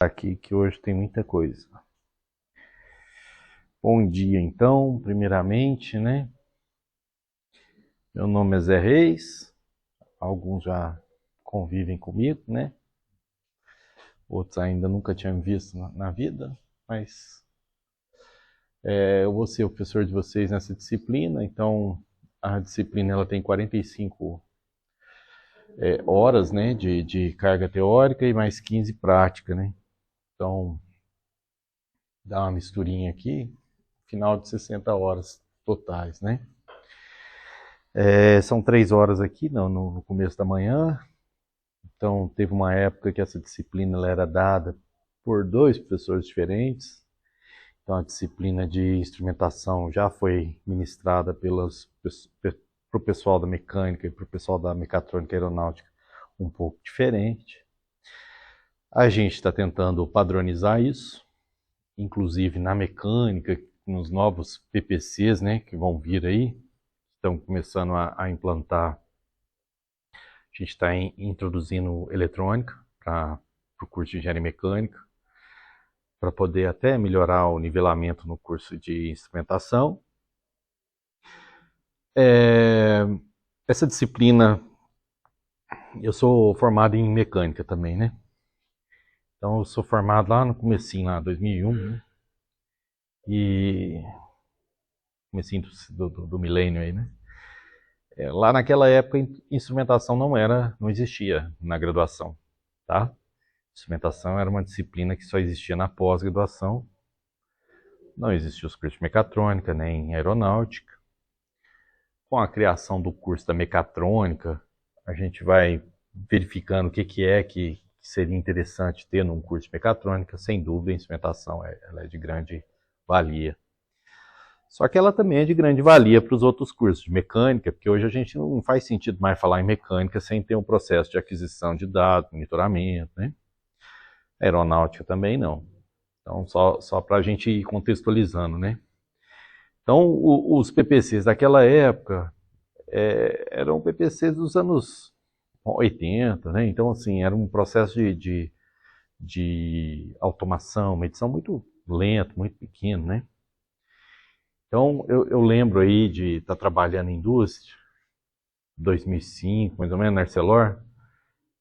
Aqui que hoje tem muita coisa. Bom dia, então, primeiramente, né? Meu nome é Zé Reis, alguns já convivem comigo, né? Outros ainda nunca tinham me visto na vida, mas eu vou ser o professor de vocês nessa disciplina, então a disciplina ela tem 45 horas, né, de carga teórica e mais 15 prática, né? Então, dá uma misturinha aqui, final de 60 horas totais, né? São 3 horas aqui no começo da manhã. Então, teve uma época que essa disciplina ela era dada por dois professores diferentes. Então, a disciplina de instrumentação já foi ministrada para o pessoal da mecânica e para o pessoal da mecatrônica e aeronáutica um pouco diferente. A gente está tentando padronizar isso, inclusive na mecânica, nos novos PPCs, né, que vão vir aí. Estão começando a implantar. A gente está introduzindo eletrônica para o curso de engenharia mecânica, para poder até melhorar o nivelamento no curso de instrumentação. Essa disciplina, eu sou formado em mecânica também, né? Então eu sou formado lá no comecinho, lá 2001, né? E comecinho do milênio aí, né? Lá naquela época, instrumentação não existia na graduação, tá? Instrumentação era uma disciplina que só existia na pós-graduação. Não existia os cursos de mecatrônica, nem aeronáutica. Com a criação do curso da mecatrônica, a gente vai verificando o que seria interessante ter num curso de mecatrônica. Sem dúvida, a instrumentação ela é de grande valia. Só que ela também é de grande valia para os outros cursos de mecânica, porque hoje a gente não faz sentido mais falar em mecânica sem ter um processo de aquisição de dados, monitoramento, né? Aeronáutica também não. Então, só para a gente ir contextualizando, né? Então, os PPCs daquela época eram PPCs dos anos 80, né? Então, assim, era um processo de automação, medição muito lento, muito pequeno, né? Então, eu lembro aí de estar trabalhando em indústria, 2005, mais ou menos, na Arcelor,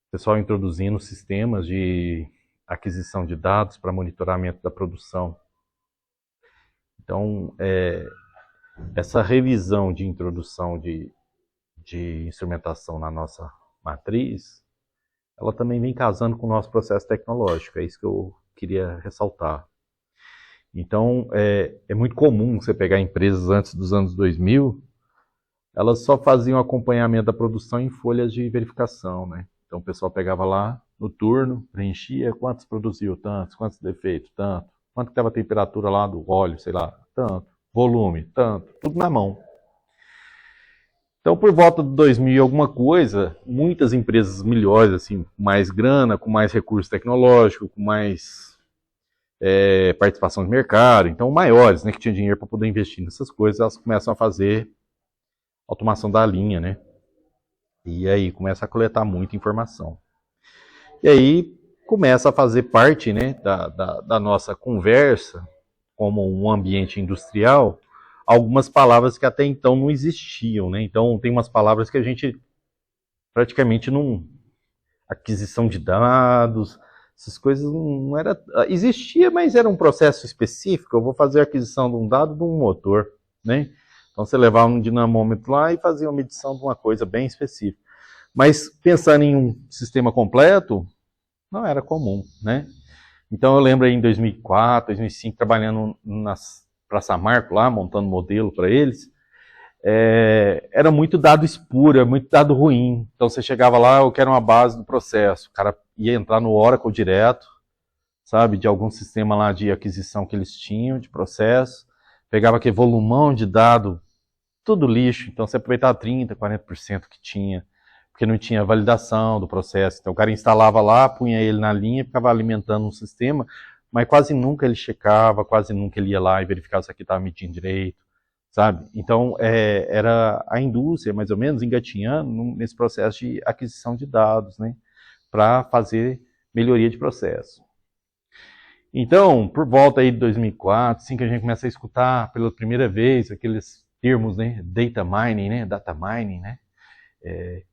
o pessoal introduzindo sistemas de aquisição de dados para monitoramento da produção. Então, essa revisão de introdução de instrumentação na nossa matriz, ela também vem casando com o nosso processo tecnológico, é isso que eu queria ressaltar. Então, é muito comum você pegar empresas antes dos anos 2000, elas só faziam acompanhamento da produção em folhas de verificação, né? Então, o pessoal pegava lá no turno, preenchia quantos produziu, tantos, quantos defeitos, tanto, quanto estava a temperatura lá do óleo, sei lá, tanto, volume, tanto, tudo na mão. Então, por volta de 2000 e alguma coisa, muitas empresas melhores, assim, com mais grana, com mais recurso tecnológico, com mais participação de mercado, então maiores, né, que tinham dinheiro para poder investir nessas coisas, elas começam a fazer automação da linha, né? E aí começa a coletar muita informação. E aí começa a fazer parte, né, da nossa conversa, como um ambiente industrial, algumas palavras que até então não existiam, né? Então tem umas palavras que a gente praticamente não... Aquisição de dados, essas coisas não era... Existia, mas era um processo específico. Eu vou fazer a aquisição de um dado de um motor, né? Então você levava um dinamômetro lá e fazia uma medição de uma coisa bem específica. Mas pensando em um sistema completo, não era comum, né? Então eu lembro aí em 2004, 2005, trabalhando para Samarco lá, montando modelo para eles, era muito dado espuro, muito dado ruim. Então você chegava lá, eu quero uma base do processo. O cara ia entrar no Oracle direto, sabe, de algum sistema lá de aquisição que eles tinham, de processo. Pegava aquele volumão de dado, tudo lixo. Então você aproveitava 30%, 40% que tinha, porque não tinha validação do processo. Então o cara instalava lá, punha ele na linha, ficava alimentando um sistema, mas quase nunca ele checava, quase nunca ele ia lá e verificava se aqui estava medindo direito, sabe? Então era a indústria, mais ou menos, engatinhando nesse processo de aquisição de dados, né, para fazer melhoria de processo. Então, por volta aí de 2004, assim que a gente começa a escutar pela primeira vez aqueles termos, né, data mining, né?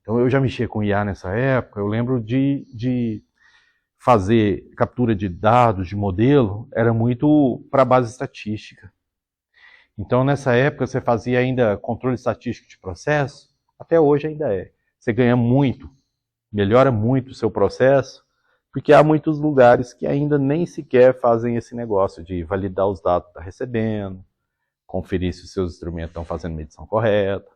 Então eu já mexia com IA nessa época, eu lembro de fazer captura de dados, de modelo, era muito para base estatística. Então nessa época você fazia ainda controle estatístico de processo, até hoje ainda é. Você ganha muito, melhora muito o seu processo, porque há muitos lugares que ainda nem sequer fazem esse negócio de validar os dados que está recebendo, conferir se os seus instrumentos estão fazendo medição correta.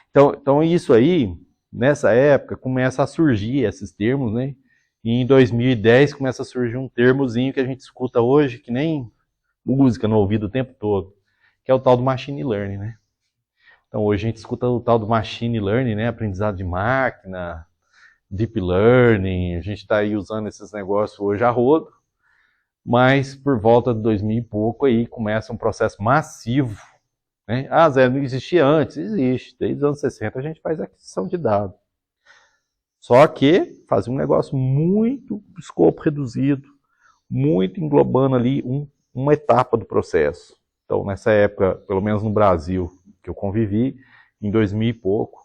Então isso aí, nessa época, começa a surgir esses termos, né? E em 2010 começa a surgir um termozinho que a gente escuta hoje, que nem música no ouvido o tempo todo, que é o tal do machine learning, né? Então hoje a gente escuta o tal do machine learning, né? Aprendizado de máquina, deep learning, a gente está aí usando esses negócios hoje a rodo, mas por volta de 2000 e pouco aí começa um processo massivo, né? Ah, Zé, não existia antes? Existe, desde os anos 60 a gente faz aquisição de dados. Só que fazia um negócio muito escopo reduzido, muito englobando ali uma etapa do processo. Então nessa época, pelo menos no Brasil, que eu convivi, em 2000 e pouco,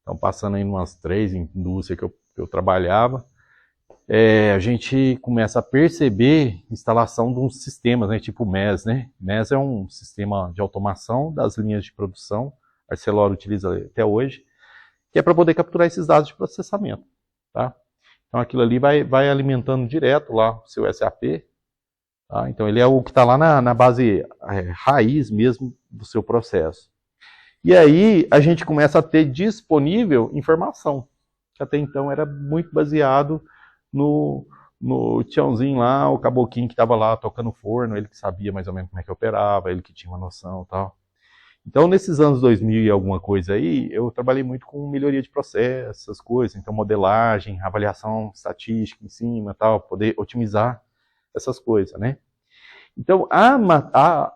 então passando aí umas 3 indústrias que eu trabalhava, a gente começa a perceber instalação de uns sistemas, né, tipo o MES, né? MES é um sistema de automação das linhas de produção, a Arcelor utiliza até hoje, que é para poder capturar esses dados de processamento, tá? Então aquilo ali vai alimentando direto lá o seu SAP, tá? Então ele é o que está lá na base raiz mesmo do seu processo. E aí a gente começa a ter disponível informação, que até então era muito baseado no tiãozinho lá, o caboquinho que estava lá tocando forno, ele que sabia mais ou menos como é que operava, ele que tinha uma noção e tal. Então, nesses anos 2000 e alguma coisa aí, eu trabalhei muito com melhoria de processo, essas coisas, então modelagem, avaliação estatística em cima, tal, poder otimizar essas coisas, né? Então,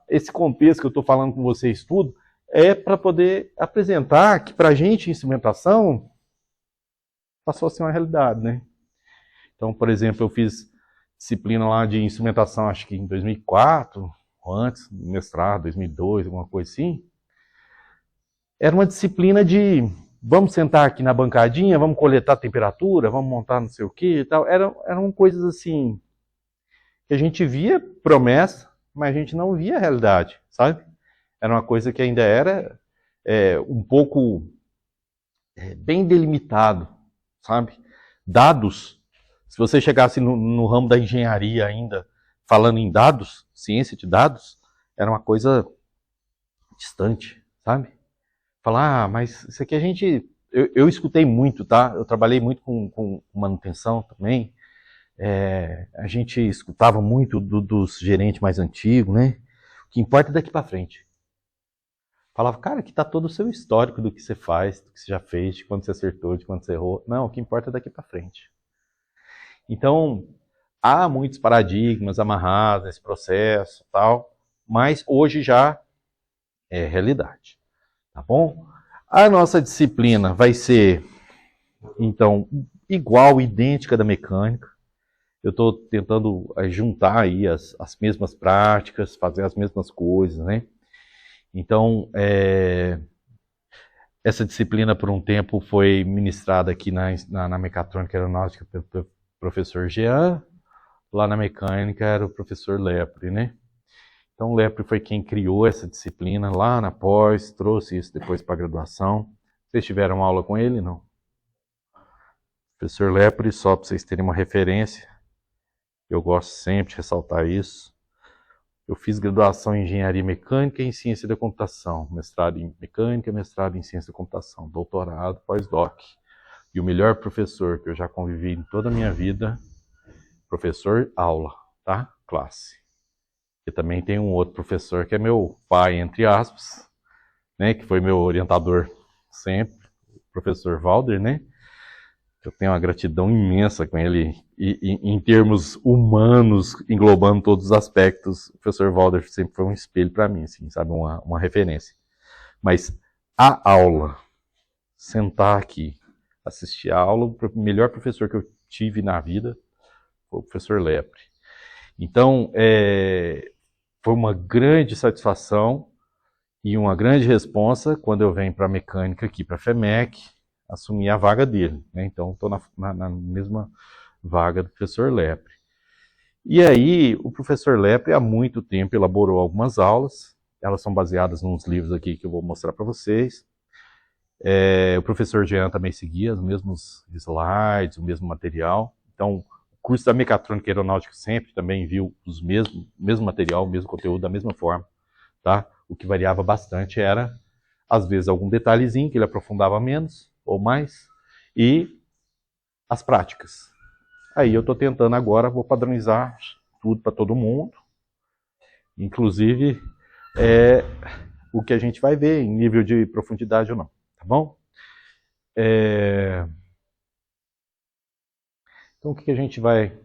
esse contexto que eu estou falando com vocês tudo é para poder apresentar que para a gente instrumentação passou a ser uma realidade, né? Então, por exemplo, eu fiz disciplina lá de instrumentação, acho que em 2004, ou antes, mestrado, 2002, alguma coisa assim. Era uma disciplina de vamos sentar aqui na bancadinha, vamos coletar a temperatura, vamos montar não sei o que e tal. Eram coisas assim que a gente via promessa, mas a gente não via a realidade, sabe? Era uma coisa que ainda era um pouco bem delimitado, sabe? Dados, se você chegasse no ramo da engenharia ainda, falando em dados, ciência de dados, era uma coisa distante, sabe? Falar, mas isso aqui a gente... Eu escutei muito, tá? Eu trabalhei muito com manutenção também. A gente escutava muito dos gerentes mais antigos, né? O que importa é daqui para frente. Falava, cara, aqui tá todo o seu histórico do que você faz, do que você já fez, de quando você acertou, de quando você errou. Não, o que importa é daqui para frente. Então, há muitos paradigmas amarrados nesse processo, tal, mas hoje já é realidade, tá bom? A nossa disciplina vai ser, então, igual, idêntica da mecânica. Eu estou tentando juntar aí as mesmas práticas, fazer as mesmas coisas, né? Então, essa disciplina, por um tempo, foi ministrada aqui na Mecatrônica Aeronáutica pelo professor Jean. Lá na mecânica era o professor Lepre, né? Então o Lepre foi quem criou essa disciplina lá na pós, trouxe isso depois para a graduação. Vocês tiveram aula com ele, não? Professor Lepre, só para vocês terem uma referência, eu gosto sempre de ressaltar isso. Eu fiz graduação em Engenharia Mecânica e em Ciência da Computação, mestrado em Mecânica, mestrado em Ciência da Computação, doutorado, pós-doc. E o melhor professor que eu já convivi em toda a minha vida, professor aula, tá? Classe. E também tem um outro professor que é meu pai, entre aspas, né? Que foi meu orientador sempre, o professor Valder, né? Eu tenho uma gratidão imensa com ele, e em termos humanos, englobando todos os aspectos, o professor Valder sempre foi um espelho para mim, assim, sabe, uma referência. Mas a aula, sentar aqui, assistir a aula, o melhor professor que eu tive na vida foi o professor Lepre. Então, foi uma grande satisfação e uma grande responsa quando eu venho para a mecânica aqui, para a FEMEC, assumir a vaga dele, né? Então, estou na mesma vaga do professor Lepre. E aí, o professor Lepre, há muito tempo, elaborou algumas aulas, elas são baseadas nos livros aqui que eu vou mostrar para vocês. O professor Jean também seguia os mesmos slides, o mesmo material. Então, o curso da Mecatrônica e Aeronáutica sempre também viu o mesmo material, o mesmo conteúdo, da mesma forma. Tá? O que variava bastante era, às vezes, algum detalhezinho que ele aprofundava menos ou mais, e as práticas. Aí eu estou tentando agora, vou padronizar tudo para todo mundo, inclusive o que a gente vai ver em nível de profundidade ou não. Tá bom? Então, o que a gente vai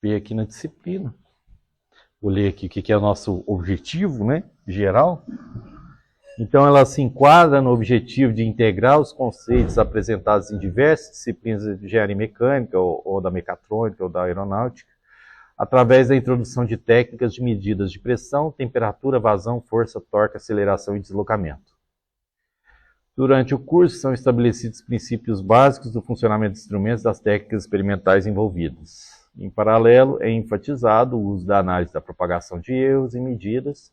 ver aqui na disciplina? Vou ler aqui o que é o nosso objetivo, né, geral. Então, ela se enquadra no objetivo de integrar os conceitos apresentados em diversas disciplinas de engenharia mecânica, ou da mecatrônica, ou da aeronáutica, através da introdução de técnicas de medidas de pressão, temperatura, vazão, força, torque, aceleração e deslocamento. Durante o curso, são estabelecidos princípios básicos do funcionamento dos instrumentos e das técnicas experimentais envolvidas. Em paralelo, é enfatizado o uso da análise da propagação de erros e medidas,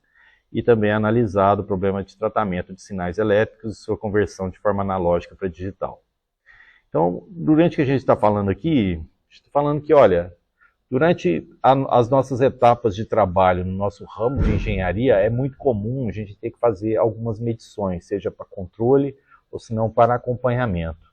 e também é analisado o problema de tratamento de sinais elétricos e sua conversão de forma analógica para digital. Então, durante o que a gente está falando aqui, a gente está falando que, olha, durante as nossas etapas de trabalho no nosso ramo de engenharia, é muito comum a gente ter que fazer algumas medições, seja para controle ou se não para acompanhamento,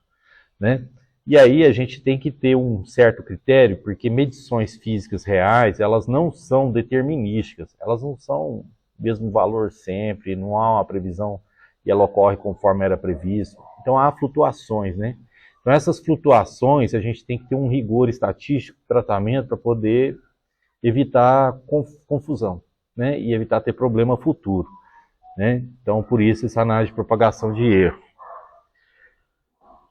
né? E aí a gente tem que ter um certo critério, porque medições físicas reais, elas não são determinísticas, elas não são mesmo valor sempre, não há uma previsão e ela ocorre conforme era previsto. Então há flutuações, né? Então essas flutuações a gente tem que ter um rigor estatístico de tratamento para poder evitar confusão, né? E evitar ter problema futuro, né? Então por isso essa análise de propagação de erro.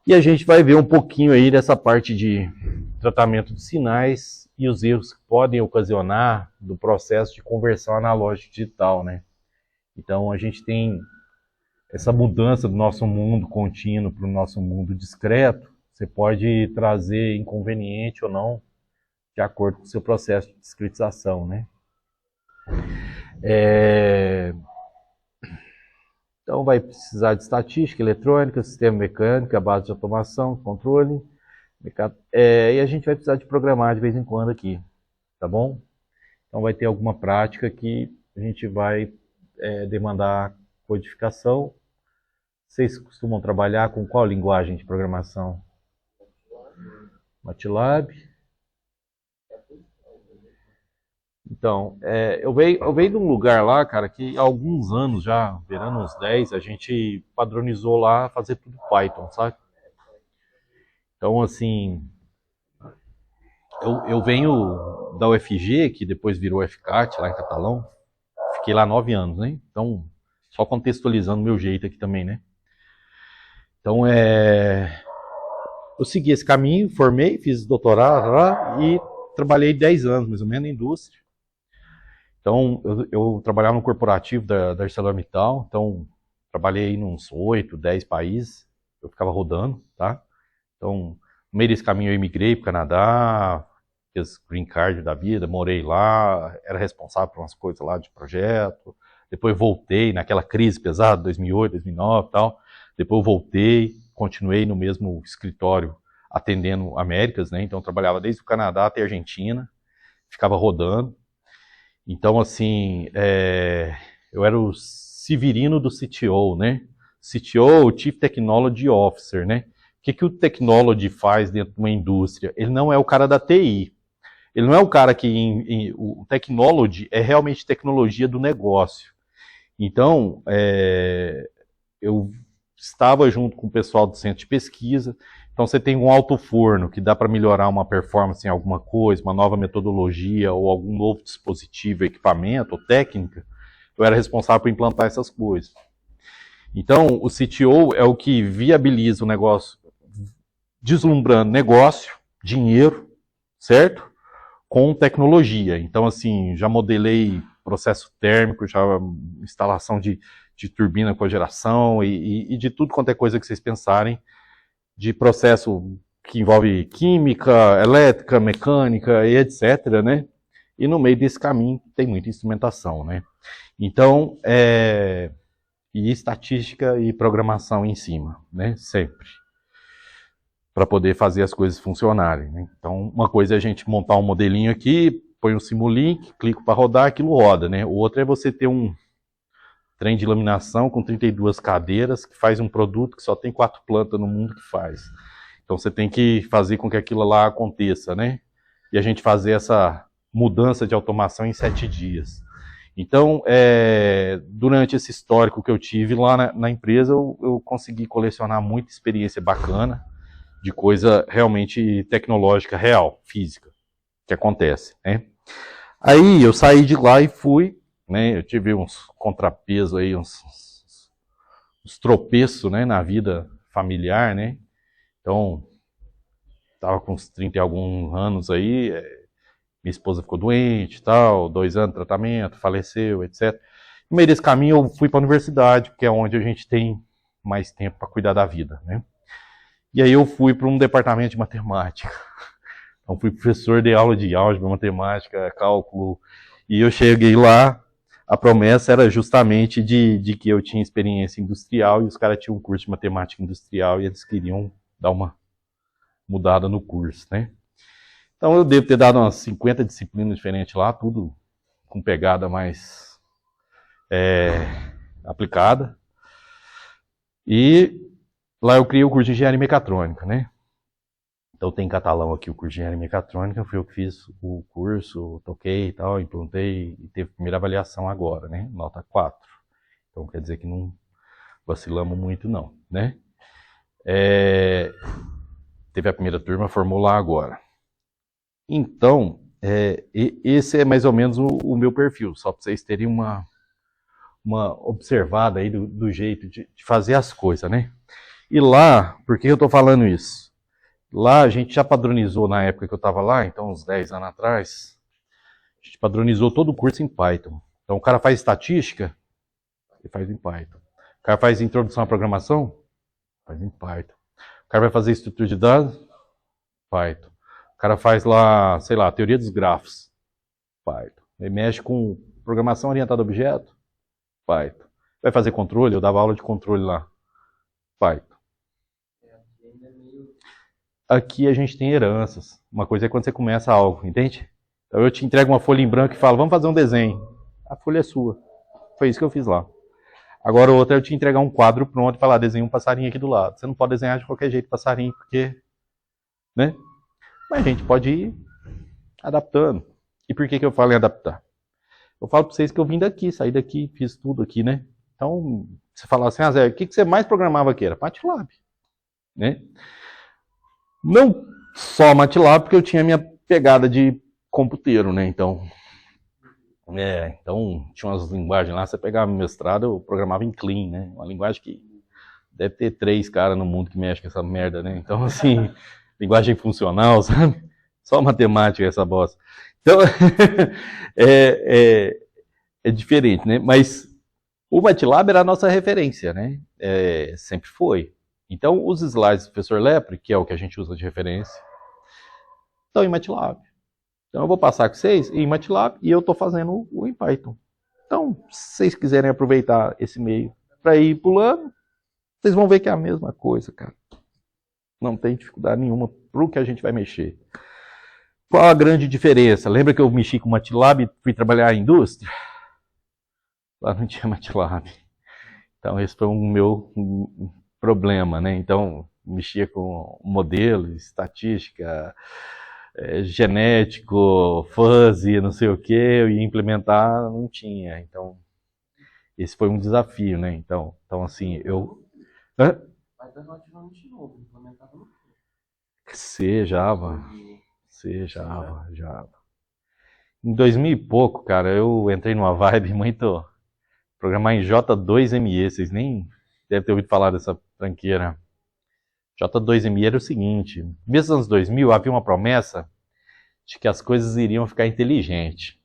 E a gente vai ver um pouquinho aí dessa parte de tratamento de sinais e os erros que podem ocasionar do processo de conversão analógica digital, né? Então a gente tem essa mudança do nosso mundo contínuo para o nosso mundo discreto. Você pode trazer inconveniente ou não, de acordo com o seu processo de discretização, né? Então vai precisar de estatística, eletrônica, sistema mecânico, base de automação, controle, e a gente vai precisar de programar de vez em quando aqui, tá bom? Então vai ter alguma prática que a gente vai demandar codificação. Vocês costumam trabalhar com qual linguagem de programação? MATLAB. Então, eu venho de um lugar lá, cara, que há alguns anos já, beirando uns 10, a gente padronizou lá fazer tudo Python, sabe? Então, assim, eu venho da UFG, que depois virou FCAT, lá em Catalão. Fiquei lá 9 anos, né? Então, só contextualizando o meu jeito aqui também, né? Então, eu segui esse caminho, formei, fiz doutorado lá e trabalhei 10 anos, mais ou menos, na indústria. Então, eu trabalhava no corporativo da ArcelorMittal, então trabalhei em uns 8, 10 países, eu ficava rodando, tá? Então, no meio desse caminho eu imigrei para o Canadá, fiz green card da vida, morei lá, era responsável por umas coisas lá de projeto, depois voltei naquela crise pesada, 2008, 2009 e tal, depois eu voltei, continuei no mesmo escritório atendendo Américas, né? Então eu trabalhava desde o Canadá até a Argentina, ficava rodando. Então, assim, eu era o Severino do CTO, né? CTO, Chief Technology Officer, né? O que o technology faz dentro de uma indústria? Ele não é o cara da TI. Ele não é o cara que... o technology é realmente tecnologia do negócio. Então, eu estava junto com o pessoal do centro de pesquisa. Então você tem um alto forno que dá para melhorar uma performance em alguma coisa, uma nova metodologia ou algum novo dispositivo, equipamento ou técnica. Eu era responsável por implantar essas coisas. Então o CTO é o que viabiliza o negócio, deslumbrando negócio, dinheiro, certo? com tecnologia. Então, assim, já modelei processo térmico, já instalação de turbina com geração e de tudo quanto é coisa que vocês pensarem, de processo que envolve química, elétrica, mecânica e etc., né? E no meio desse caminho tem muita instrumentação, né? Então, e estatística e programação em cima, né? Sempre. Para poder fazer as coisas funcionarem, né? Então, uma coisa é a gente montar um modelinho aqui, põe um Simulink, clico para rodar, aquilo roda, né? O outro é você ter um trem de laminação com 32 cadeiras que faz um produto que só tem 4 plantas no mundo que faz. Então, você tem que fazer com que aquilo lá aconteça, né? E a gente fazer essa mudança de automação em 7 dias. Então, durante esse histórico que eu tive lá na empresa, eu consegui colecionar muita experiência bacana, de coisa realmente tecnológica, real, física, que acontece, né? Aí eu saí de lá e fui, né? Eu tive uns contrapesos aí, uns tropeços, né, na vida familiar, né? Então, estava com uns 30 e alguns anos aí, minha esposa ficou doente e tal, 2 anos de tratamento, faleceu, etc. No meio desse caminho eu fui para a universidade, que é onde a gente tem mais tempo para cuidar da vida, né? E aí eu fui para um departamento de matemática. Então fui professor de aula de álgebra, matemática, cálculo. E eu cheguei lá, a promessa era justamente de que eu tinha experiência industrial e os caras tinham um curso de matemática industrial e eles queriam dar uma mudada no curso, né? Então eu devo ter dado umas 50 disciplinas diferentes lá, tudo com pegada mais aplicada. E lá eu criei o curso de engenharia mecatrônica, né? Então tem em catalão aqui o curso de engenharia mecatrônica, fui eu que fiz o curso, toquei e tal, implantei e teve primeira avaliação agora, né? Nota 4. Então quer dizer que não vacilamos muito não, né? Teve a primeira turma, formou lá agora. Então, esse é mais ou menos o meu perfil, só para vocês terem uma observada aí do jeito de fazer as coisas, né? E lá, por que eu estou falando isso? Lá a gente já padronizou na época que eu estava lá, então uns 10 anos atrás, a gente padronizou todo o curso em Python. Então o cara faz estatística, ele faz em Python. O cara faz introdução à programação, faz em Python. O cara vai fazer estrutura de dados, Python. O cara faz lá, sei lá, teoria dos grafos, Python. Ele mexe com programação orientada a objeto, Python. Vai fazer controle, eu dava aula de controle lá, Python. Aqui a gente tem heranças. Uma coisa é quando você começa algo, entende? Então eu te entrego uma folha em branco e falo, vamos fazer um desenho. A folha é sua. Foi isso que eu fiz lá. Agora outra é eu te entregar um quadro pronto e falar, desenha um passarinho aqui do lado. Você não pode desenhar de qualquer jeito passarinho, porque... né? Mas a gente pode ir adaptando. E por que eu falo em adaptar? Eu falo para vocês que eu vim daqui, saí daqui, fiz tudo aqui, né? Então, você fala assim, Zé, o que você mais programava aqui? Era MATLAB, né? Não só MATLAB, porque eu tinha minha pegada de computeiro, né? Então tinha umas linguagens lá, você pegava mestrado, eu programava em Clean, né? Uma linguagem que deve ter 3 caras no mundo que mexem com essa merda, né? Então, assim, linguagem funcional, sabe? Só matemática essa bosta. Então, é diferente, né? Mas o MATLAB era a nossa referência, né? Sempre foi. Então, os slides do professor Lepre, que é o que a gente usa de referência, estão em MATLAB. Então, eu vou passar com vocês em MATLAB e eu estou fazendo o em Python. Então, se vocês quiserem aproveitar esse meio para ir pulando, vocês vão ver que é a mesma coisa, cara. Não tem dificuldade nenhuma para o que a gente vai mexer. Qual a grande diferença? Lembra que eu mexi com MATLAB e fui trabalhar em indústria? Lá não tinha MATLAB. Então, esse foi o meu problema, né? Então, mexia com modelo, estatística, genético, fuzzy, não sei o que, eu ia implementar, não tinha. Então, esse foi um desafio, né? Então assim, eu... Mas é relativamente novo, implementava no C, Java. Em 2000 e pouco, cara, eu entrei numa vibe muito... programar em J2ME, vocês nem devem ter ouvido falar dessa tranqueira. J2ME era o seguinte, mesmo nos anos 2000 havia uma promessa de que as coisas iriam ficar inteligentes.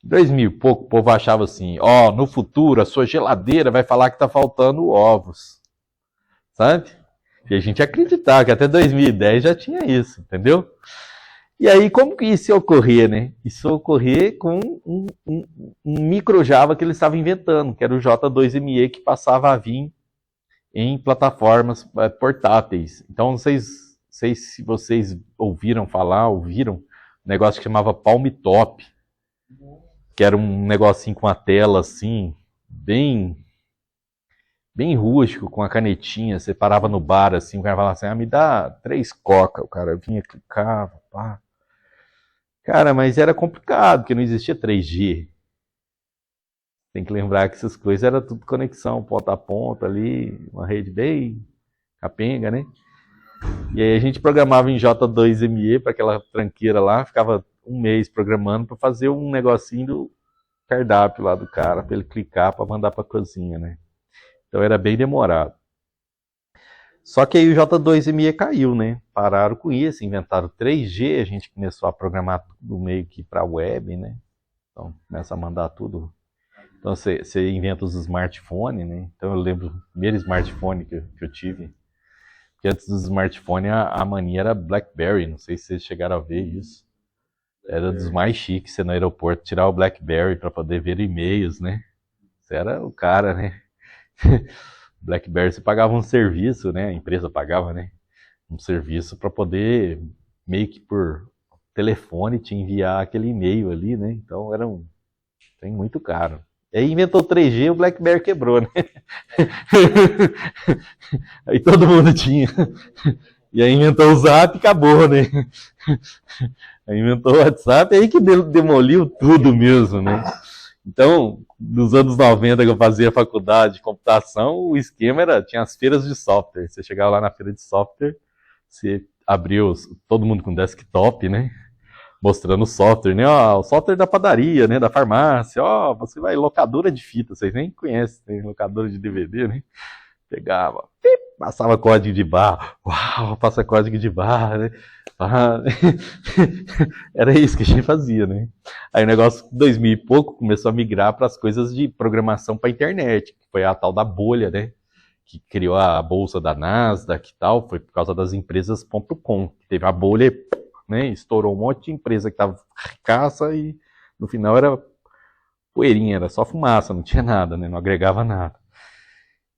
Em 2000 e pouco, o povo achava assim, no futuro a sua geladeira vai falar que está faltando ovos. Sabe? E a gente acreditava que até 2010 já tinha isso, entendeu? E aí, como que isso ia ocorrer, né? Isso ia ocorrer com um micro Java que eles estavam inventando, que era o J2ME, que passava a vir em plataformas portáteis. Então, não sei se vocês ouviram um negócio que chamava Palm Top, que era um negocinho com a tela assim, bem rústico, com a canetinha. Você parava no bar assim, o cara falava assim, me dá 3 coca. O cara vinha, clicava, pá. Cara, mas era complicado, porque não existia 3G. Tem que lembrar que essas coisas era tudo conexão, ponta a ponta ali, uma rede bem capenga, né? E aí a gente programava em J2ME para aquela tranqueira lá, ficava um mês programando para fazer um negocinho do cardápio lá do cara, para ele clicar para mandar para a cozinha, né? Então era bem demorado. Só que aí o J2ME caiu, né? Pararam com isso, inventaram 3G, a gente começou a programar tudo meio que para web, né? Então começa a mandar tudo. Então você inventa os smartphones, né? Então eu lembro do primeiro smartphone que eu tive. Porque antes do smartphone a mania era BlackBerry, não sei se vocês chegaram a ver isso. Era dos mais chiques, você no aeroporto tirar o BlackBerry para poder ver e-mails, né? Você era o cara, né? BlackBerry você pagava um serviço, né? A empresa pagava, né? Um serviço para poder, meio que por telefone, te enviar aquele e-mail ali, né? Então era um trem muito caro. Aí inventou o 3G, o BlackBerry quebrou, né? Aí todo mundo tinha. E aí inventou o Zap e acabou, né? Aí inventou o WhatsApp, aí que demoliu tudo mesmo, né? Então, nos anos 90 que eu fazia faculdade de computação, o esquema tinha as feiras de software. Você chegava lá na feira de software, você abriu todo mundo com desktop, né? Mostrando o software, né? O software da padaria, né? Da farmácia. Você vai locadora de fita, vocês nem conhecem, tem locadora de DVD, né? Pegava, passava código de barra. Uau, passa código de barra, né? Era isso que a gente fazia, né? Aí o negócio, em 2000 e pouco, começou a migrar para as coisas de programação para a internet, que foi a tal da bolha, né? Que criou a bolsa da Nasdaq e tal, foi por causa das empresas .com. Teve a bolha, né? Estourou um monte de empresa que estava ricaça e no final era poeirinha, era só fumaça, não tinha nada, né? Não agregava nada.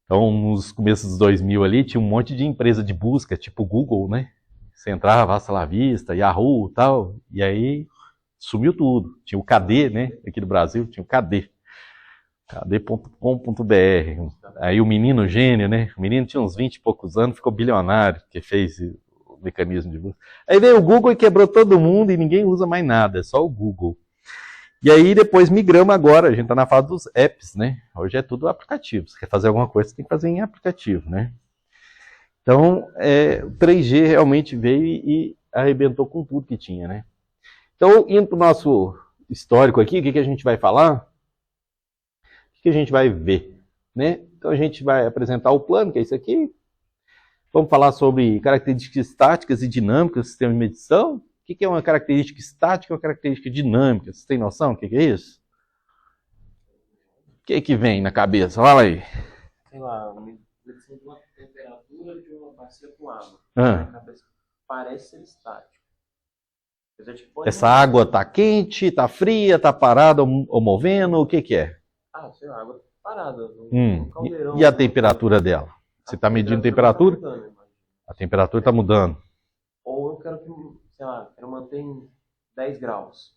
Então, nos começos dos 2000 ali, tinha um monte de empresa de busca, tipo Google, né? Você entrava, Hasta La Vista, Yahoo e tal, e aí sumiu tudo. Tinha o KD, né? Aqui do Brasil, tinha o KD. KD.com.br. Aí o menino gênio, né? O menino tinha uns 20 e poucos anos, ficou bilionário, que fez o mecanismo de busca. Aí veio o Google e quebrou todo mundo e ninguém usa mais nada, é só o Google. E aí depois migramos agora, a gente está na fase dos apps, né? Hoje é tudo aplicativo. Se quer fazer alguma coisa, você tem que fazer em aplicativo, né? Então, o 3G realmente veio e arrebentou com tudo que tinha, né? Então, indo para o nosso histórico aqui, o que a gente vai falar? O que a gente vai ver, né? Então, a gente vai apresentar o plano, que é isso aqui. Vamos falar sobre características estáticas e dinâmicas do sistema de medição. O que é uma característica estática e uma característica dinâmica? Vocês têm noção do que é isso? O que vem na cabeça? Fala aí. Sei lá, medição de uma temperatura de uma bacia com água. Na cabeça parece ser estático. Essa água está quente, está fria, está parada ou movendo? O que é? Sei lá, água parada. No caldeirão, e a temperatura dela? Você está medindo a temperatura? Tá mudando, a temperatura está mudando. Ou eu quero que, sei lá, quero manter em 10 graus.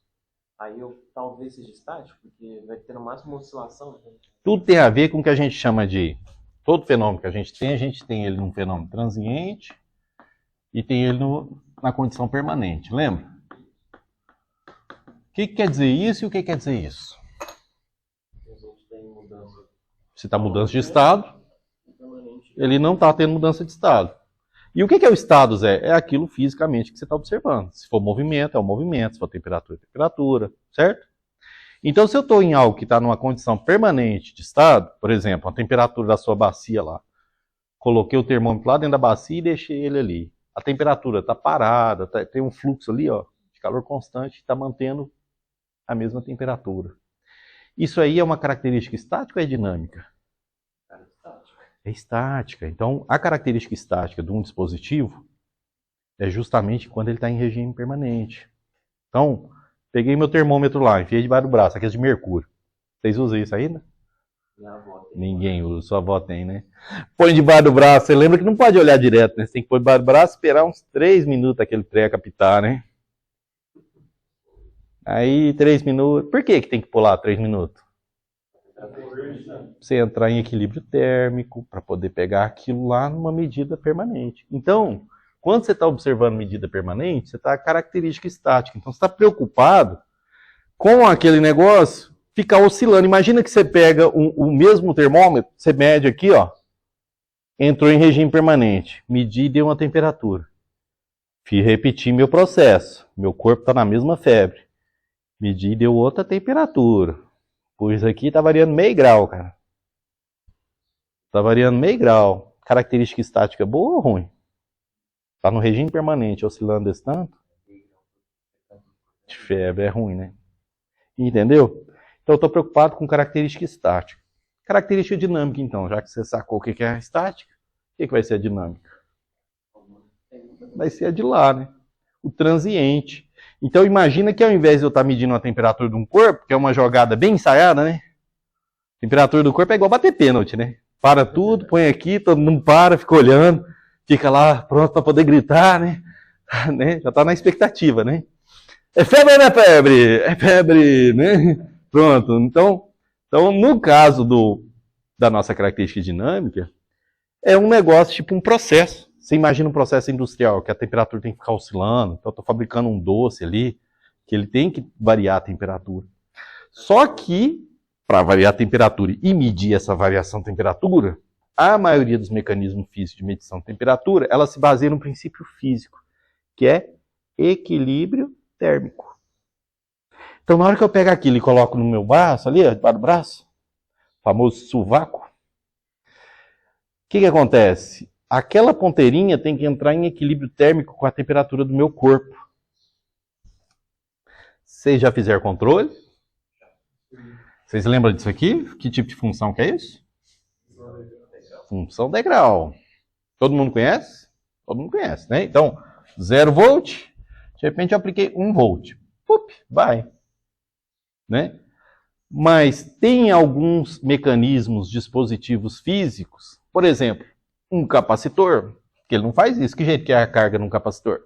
Aí eu talvez seja estático, porque vai ter no máximo uma oscilação. Tudo tem a ver com o que a gente chama de... Todo fenômeno que a gente tem ele num fenômeno transiente e tem ele na condição permanente. Lembra? O que quer dizer isso e o que quer dizer isso? Se está mudança de estado, ele não está tendo mudança de estado. E o que é o estado, Zé? É aquilo fisicamente que você está observando. Se for movimento, é o movimento. Se for temperatura, é temperatura. Certo? Então, se eu estou em algo que está numa condição permanente de estado, por exemplo, a temperatura da sua bacia lá, coloquei o termômetro lá dentro da bacia e deixei ele ali. A temperatura está parada, tem um fluxo ali, ó, de calor constante, está mantendo a mesma temperatura. Isso aí é uma característica estática ou é dinâmica? É estática. Então, a característica estática de um dispositivo é justamente quando ele está em regime permanente. Então, peguei meu termômetro lá, enfiei debaixo do braço, aquele de mercúrio. Vocês usam isso ainda? Ninguém usa, sua avó tem, né? Põe debaixo do braço, você lembra que não pode olhar direto, né? Você tem que pôr debaixo do braço e esperar uns 3 minutos aquele trem captar, né? Aí, 3 minutos. Por que tem que pular 3 minutos? Pra você entrar em equilíbrio térmico, para poder pegar aquilo lá numa medida permanente. Então, quando você está observando medida permanente, você está característica estática. Então, você está preocupado com aquele negócio ficar oscilando. Imagina que você pega o mesmo termômetro, você mede aqui, ó, entrou em regime permanente, medi e deu uma temperatura. Fui repetir meu processo, meu corpo está na mesma febre. Medi e deu outra temperatura. Pois aqui está variando meio grau, cara. Está variando meio grau. Característica estática boa ou ruim? Está no regime permanente, oscilando desse tanto? De febre é ruim, né? Entendeu? Então eu estou preocupado com característica estática. Característica dinâmica, então, já que você sacou o que é estática, o que vai ser a dinâmica? Vai ser a de lá, né? O transiente. Então imagina que ao invés de eu estar medindo a temperatura de um corpo, que é uma jogada bem ensaiada, né? A temperatura do corpo é igual bater pênalti, né? Para tudo, põe aqui, todo mundo para, fica olhando, fica lá pronto para poder gritar, né? Já está na expectativa, né? É febre ou não é febre? É febre, né? Pronto. Então no caso da nossa característica dinâmica, é um negócio tipo um processo. Você imagina um processo industrial, que a temperatura tem que ficar oscilando. Então, eu estou fabricando um doce ali, que ele tem que variar a temperatura. Só que, para variar a temperatura e medir essa variação de temperatura, a maioria dos mecanismos físicos de medição de temperatura, ela se baseia no princípio físico, que é equilíbrio térmico. Então, na hora que eu pego aquilo e coloco no meu braço, ali, debaixo do braço, famoso sovaco, o que acontece? Aquela ponteirinha tem que entrar em equilíbrio térmico com a temperatura do meu corpo. Vocês já fizeram controle? Vocês lembram disso aqui? Que tipo de função que é isso? Função degrau. Todo mundo conhece? Todo mundo conhece, né? Então, 0 volt, de repente eu apliquei 1 volt. Pup, vai. Né? Mas tem alguns mecanismos, dispositivos físicos, por exemplo, um capacitor, que ele não faz isso. Que jeito que é a carga num capacitor?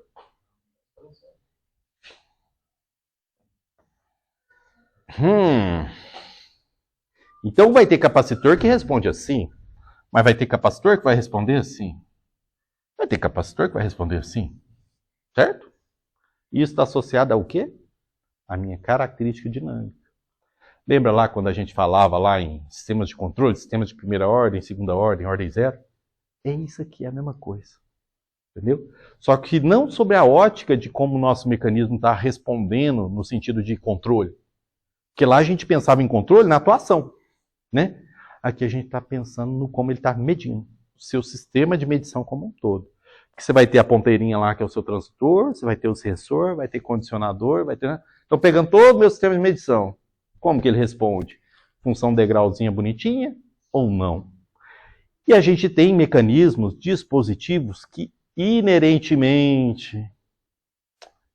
Então vai ter capacitor que responde assim, mas vai ter capacitor que vai responder assim. Vai ter capacitor que vai responder assim, certo? E isso está associado ao quê? A minha característica dinâmica. Lembra lá quando a gente falava lá em sistemas de controle, sistemas de primeira ordem, segunda ordem zero? É isso aqui, é a mesma coisa. Entendeu? Só que não sobre a ótica de como o nosso mecanismo está respondendo no sentido de controle. Porque lá a gente pensava em controle na atuação. Né? Aqui a gente está pensando no como ele está medindo. O seu sistema de medição como um todo. Porque você vai ter a ponteirinha lá que é o seu transdutor, você vai ter o sensor, vai ter condicionador, vai ter... Então pegando todo o meu sistema de medição, como que ele responde? Função degrauzinha bonitinha ou não? E a gente tem mecanismos, dispositivos que inerentemente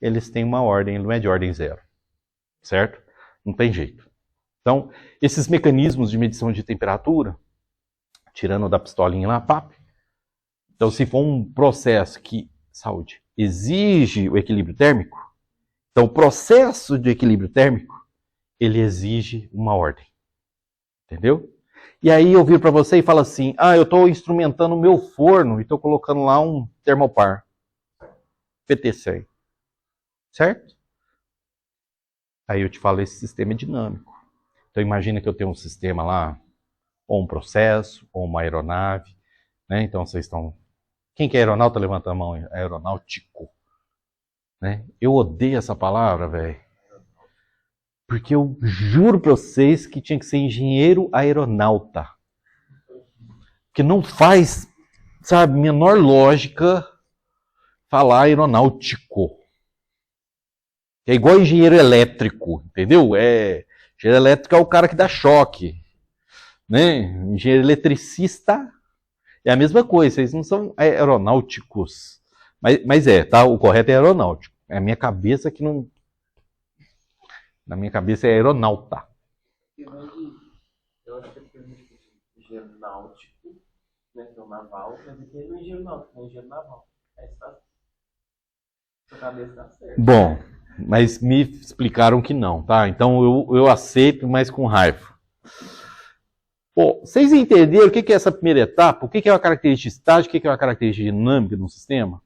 eles têm uma ordem, não é de ordem zero. Certo? Não tem jeito. Então, esses mecanismos de medição de temperatura, tirando da pistolinha lá, pap. Então, se for um processo que, saúde, exige o equilíbrio térmico, então o processo de equilíbrio térmico, ele exige uma ordem. Entendeu? E aí eu viro para você e falo assim, eu estou instrumentando o meu forno e estou colocando lá um termopar. PT100. Certo? Aí eu te falo, esse sistema é dinâmico. Então imagina que eu tenho um sistema lá, ou um processo, ou uma aeronave. Né? Então vocês estão... Quem que é aeronauta? Levanta a mão. Aeronáutico. Né? Eu odeio essa palavra, velho. Porque eu juro para vocês que tinha que ser engenheiro aeronauta. Que não faz, sabe, menor lógica falar aeronáutico. Que é igual engenheiro elétrico, entendeu? Engenheiro elétrico é o cara que dá choque, né? Engenheiro eletricista é a mesma coisa, eles não são aeronáuticos. Mas tá? O correto é aeronáutico. É a minha cabeça que não... Na minha cabeça é aeronauta. Eu acho que é porque engenheiro náutico, né, que é o naval, mas aqui é no engenheiro náutico, no engenheiro naval. Aí tá... Sua cabeça tá certa. Bom, mas me explicaram que não, tá? Então eu aceito, mas com raiva. Bom, vocês entenderam o que é essa primeira etapa? O que é uma característica estática, o que é uma característica dinâmica no sistema?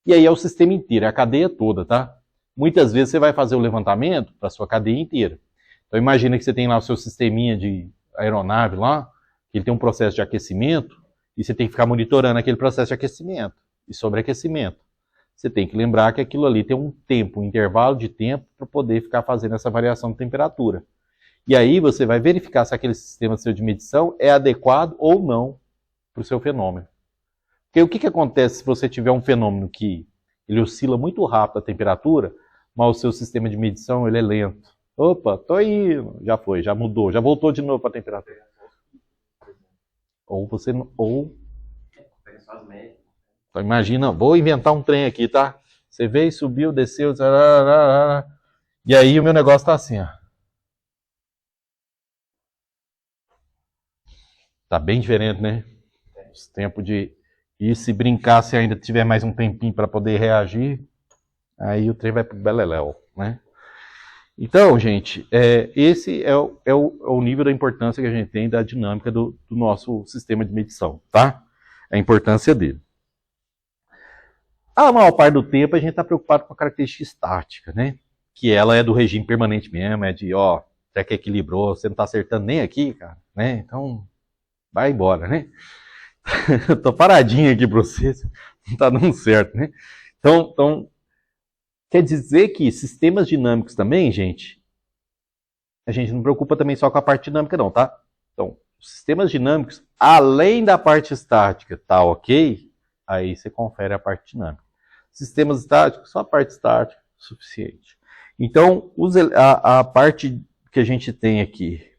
E aí é o sistema inteiro, é a cadeia toda, tá? Muitas vezes você vai fazer o levantamento para a sua cadeia inteira. Então imagina que você tem lá o seu sisteminha de aeronave lá, que ele tem um processo de aquecimento, e você tem que ficar monitorando aquele processo de aquecimento e sobreaquecimento. Você tem que lembrar que aquilo ali tem um tempo, um intervalo de tempo para poder ficar fazendo essa variação de temperatura. E aí você vai verificar se aquele sistema seu de medição é adequado ou não para o seu fenômeno. Porque o que acontece se você tiver um fenômeno que ele oscila muito rápido a temperatura, mas o seu sistema de medição ele é lento? Opa, tô indo, já foi, já mudou, já voltou de novo para a temperatura. Ou você não... Então imagina, vou inventar um trem aqui, tá? Você veio, subiu, desceu, e aí o meu negócio tá assim, ó. Tá bem diferente, né? Os tempos de... E se brincar, se ainda tiver mais um tempinho para poder reagir, aí o trem vai pro beleléu, né? Então, gente, esse é o nível da importância que a gente tem da dinâmica do nosso sistema de medição, tá? A importância dele. A maior parte do tempo a gente está preocupado com a característica estática, né? Que ela é do regime permanente mesmo, é de, ó, até que equilibrou, você não está acertando nem aqui, cara, né? Então, vai embora, né? Eu tô paradinho aqui para vocês, não está dando certo, né? Então, quer dizer que sistemas dinâmicos também, gente, a gente não preocupa também só com a parte dinâmica não, tá? Então, sistemas dinâmicos, além da parte estática, tá ok? Aí você confere a parte dinâmica. Sistemas estáticos, só a parte estática, suficiente. Então, a parte que a gente tem aqui,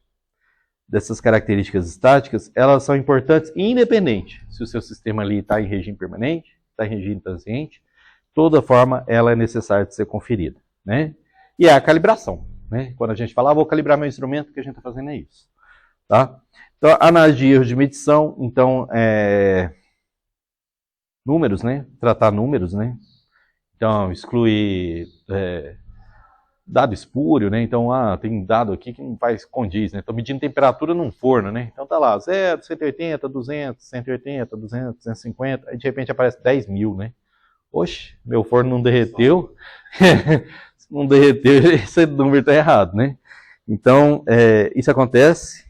dessas características estáticas, elas são importantes independente se o seu sistema ali está em regime permanente, está em regime transiente, toda forma ela é necessária de ser conferida, né? E é a calibração, né? Quando a gente fala, vou calibrar meu instrumento, o que a gente está fazendo é isso, tá? Então, análise de erros de medição, então, números, né? Tratar números, né? Então, excluir dado espúrio, né? Então, tem dado aqui que não faz condiz, né? Estou medindo temperatura num forno, né? Então tá lá, 0, 180, 200, 180, 200, 250, aí de repente aparece 10.000, né? Oxe, meu forno não derreteu. Se não derreteu, esse número está errado, né? Então, isso acontece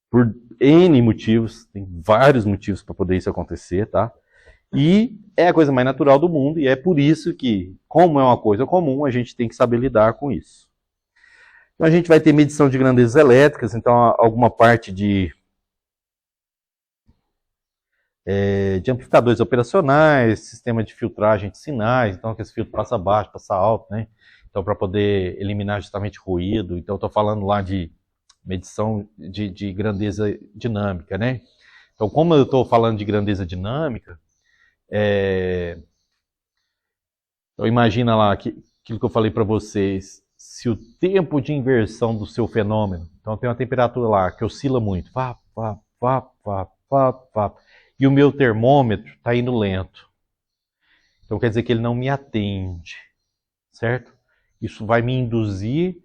por N motivos, tem vários motivos para poder isso acontecer, tá? E é a coisa mais natural do mundo, e é por isso que, como é uma coisa comum, a gente tem que saber lidar com isso. Então a gente vai ter medição de grandezas elétricas, então alguma parte de amplificadores operacionais, sistema de filtragem de sinais, então que esse filtro passa baixo, passa alto, né? Então para poder eliminar justamente ruído, então estou falando lá de medição de grandeza dinâmica, né? Então como eu estou falando de grandeza dinâmica, então imagina lá aquilo que eu falei para vocês, se o tempo de inversão do seu fenômeno, então tem uma temperatura lá que oscila muito, e o meu termômetro está indo lento. Então quer dizer que ele não me atende, certo? Isso vai me induzir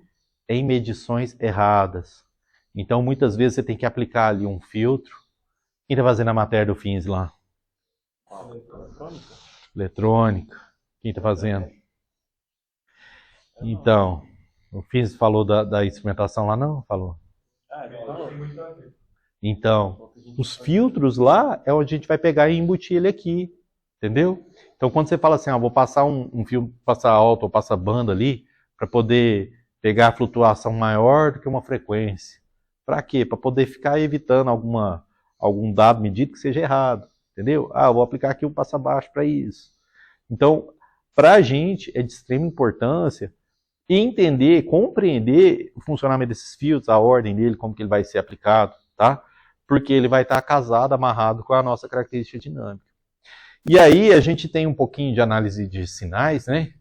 em medições erradas. Então muitas vezes você tem que aplicar ali um filtro. Quem está fazendo a matéria do FINS lá? Eletrônica. Quem está fazendo? Então, o FINS falou da instrumentação lá, não? Falou. Então, os filtros lá é onde a gente vai pegar e embutir ele aqui, entendeu? Então, quando você fala assim, vou passar um fio, passar alto ou passar banda ali, para poder pegar a flutuação maior do que uma frequência. Para quê? Para poder ficar evitando algum dado medido que seja errado, entendeu? Eu vou aplicar aqui um passa baixo para isso. Então, para a gente é de extrema importância e entender, compreender o funcionamento desses fios, a ordem dele, como que ele vai ser aplicado, tá? Porque ele vai estar casado, amarrado com a nossa característica dinâmica. E aí a gente tem um pouquinho de análise de sinais, né?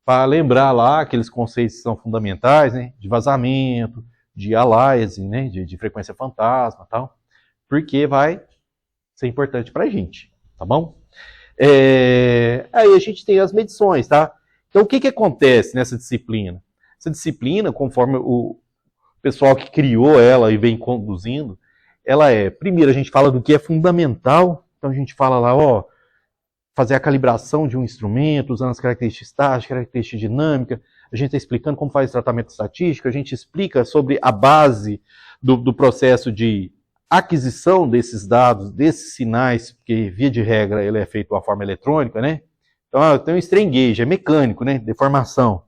Para lembrar lá aqueles conceitos que são fundamentais, né? De vazamento, de aliasing, né? De frequência fantasma e tal. Porque vai ser importante para a gente, tá bom? Aí a gente tem as medições, tá? Então o que acontece nessa disciplina? Essa disciplina, conforme o pessoal que criou ela e vem conduzindo, ela primeiro a gente fala do que é fundamental, então a gente fala lá, ó, fazer a calibração de um instrumento, usando as características estáticas, características dinâmicas, a gente está explicando como faz o tratamento estatístico, a gente explica sobre a base do processo de aquisição desses dados, desses sinais, porque via de regra ele é feito de uma forma eletrônica, né? Então tem um strain gauge, é mecânico, né? Deformação.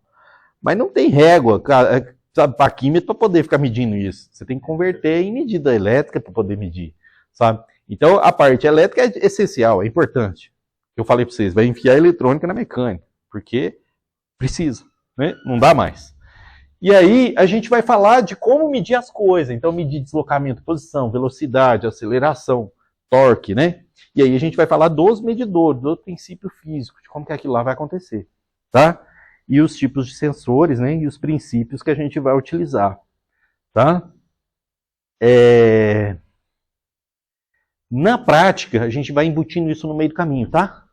Mas não tem régua, cara, sabe, paquímetro para poder ficar medindo isso. Você tem que converter em medida elétrica para poder medir, sabe? Então a parte elétrica é essencial, é importante. Eu falei para vocês, vai enfiar a eletrônica na mecânica, porque precisa, né? Não dá mais. E aí a gente vai falar de como medir as coisas. Então medir deslocamento, posição, velocidade, aceleração, torque, né? E aí a gente vai falar dos medidores, do princípio físico, de como que aquilo lá vai acontecer, tá? E os tipos de sensores, né? E os princípios que a gente vai utilizar, tá? Na prática, a gente vai embutindo isso no meio do caminho, tá?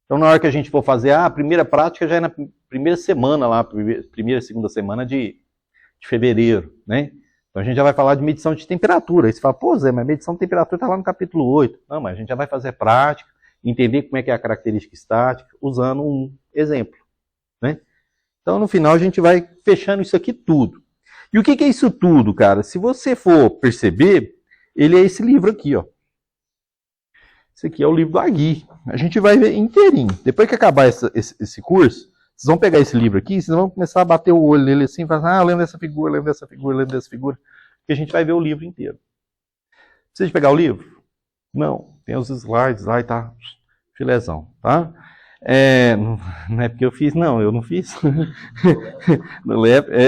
Então, na hora que a gente for fazer a primeira prática, já é na primeira semana lá, primeira, segunda semana de fevereiro, né? Então, a gente já vai falar de medição de temperatura. Aí você fala, pô, Zé, mas medição de temperatura está lá no capítulo 8. Não, mas a gente já vai fazer prática, entender como é que é a característica estática, usando um exemplo, né? Então, no final, a gente vai fechando isso aqui tudo. E o que é isso tudo, cara? Se você for perceber, ele é esse livro aqui, ó. Esse aqui é o livro do Agui. A gente vai ver inteirinho. Depois que acabar esse curso, vocês vão pegar esse livro aqui, vocês vão começar a bater o olho nele assim, e falar, eu lembro dessa figura, lembro dessa figura, lembro dessa figura. Porque a gente vai ver o livro inteiro. Precisa de pegar o livro? Não. Tem os slides lá e tá filézão, tá? Não é porque eu fiz, não. Eu não fiz.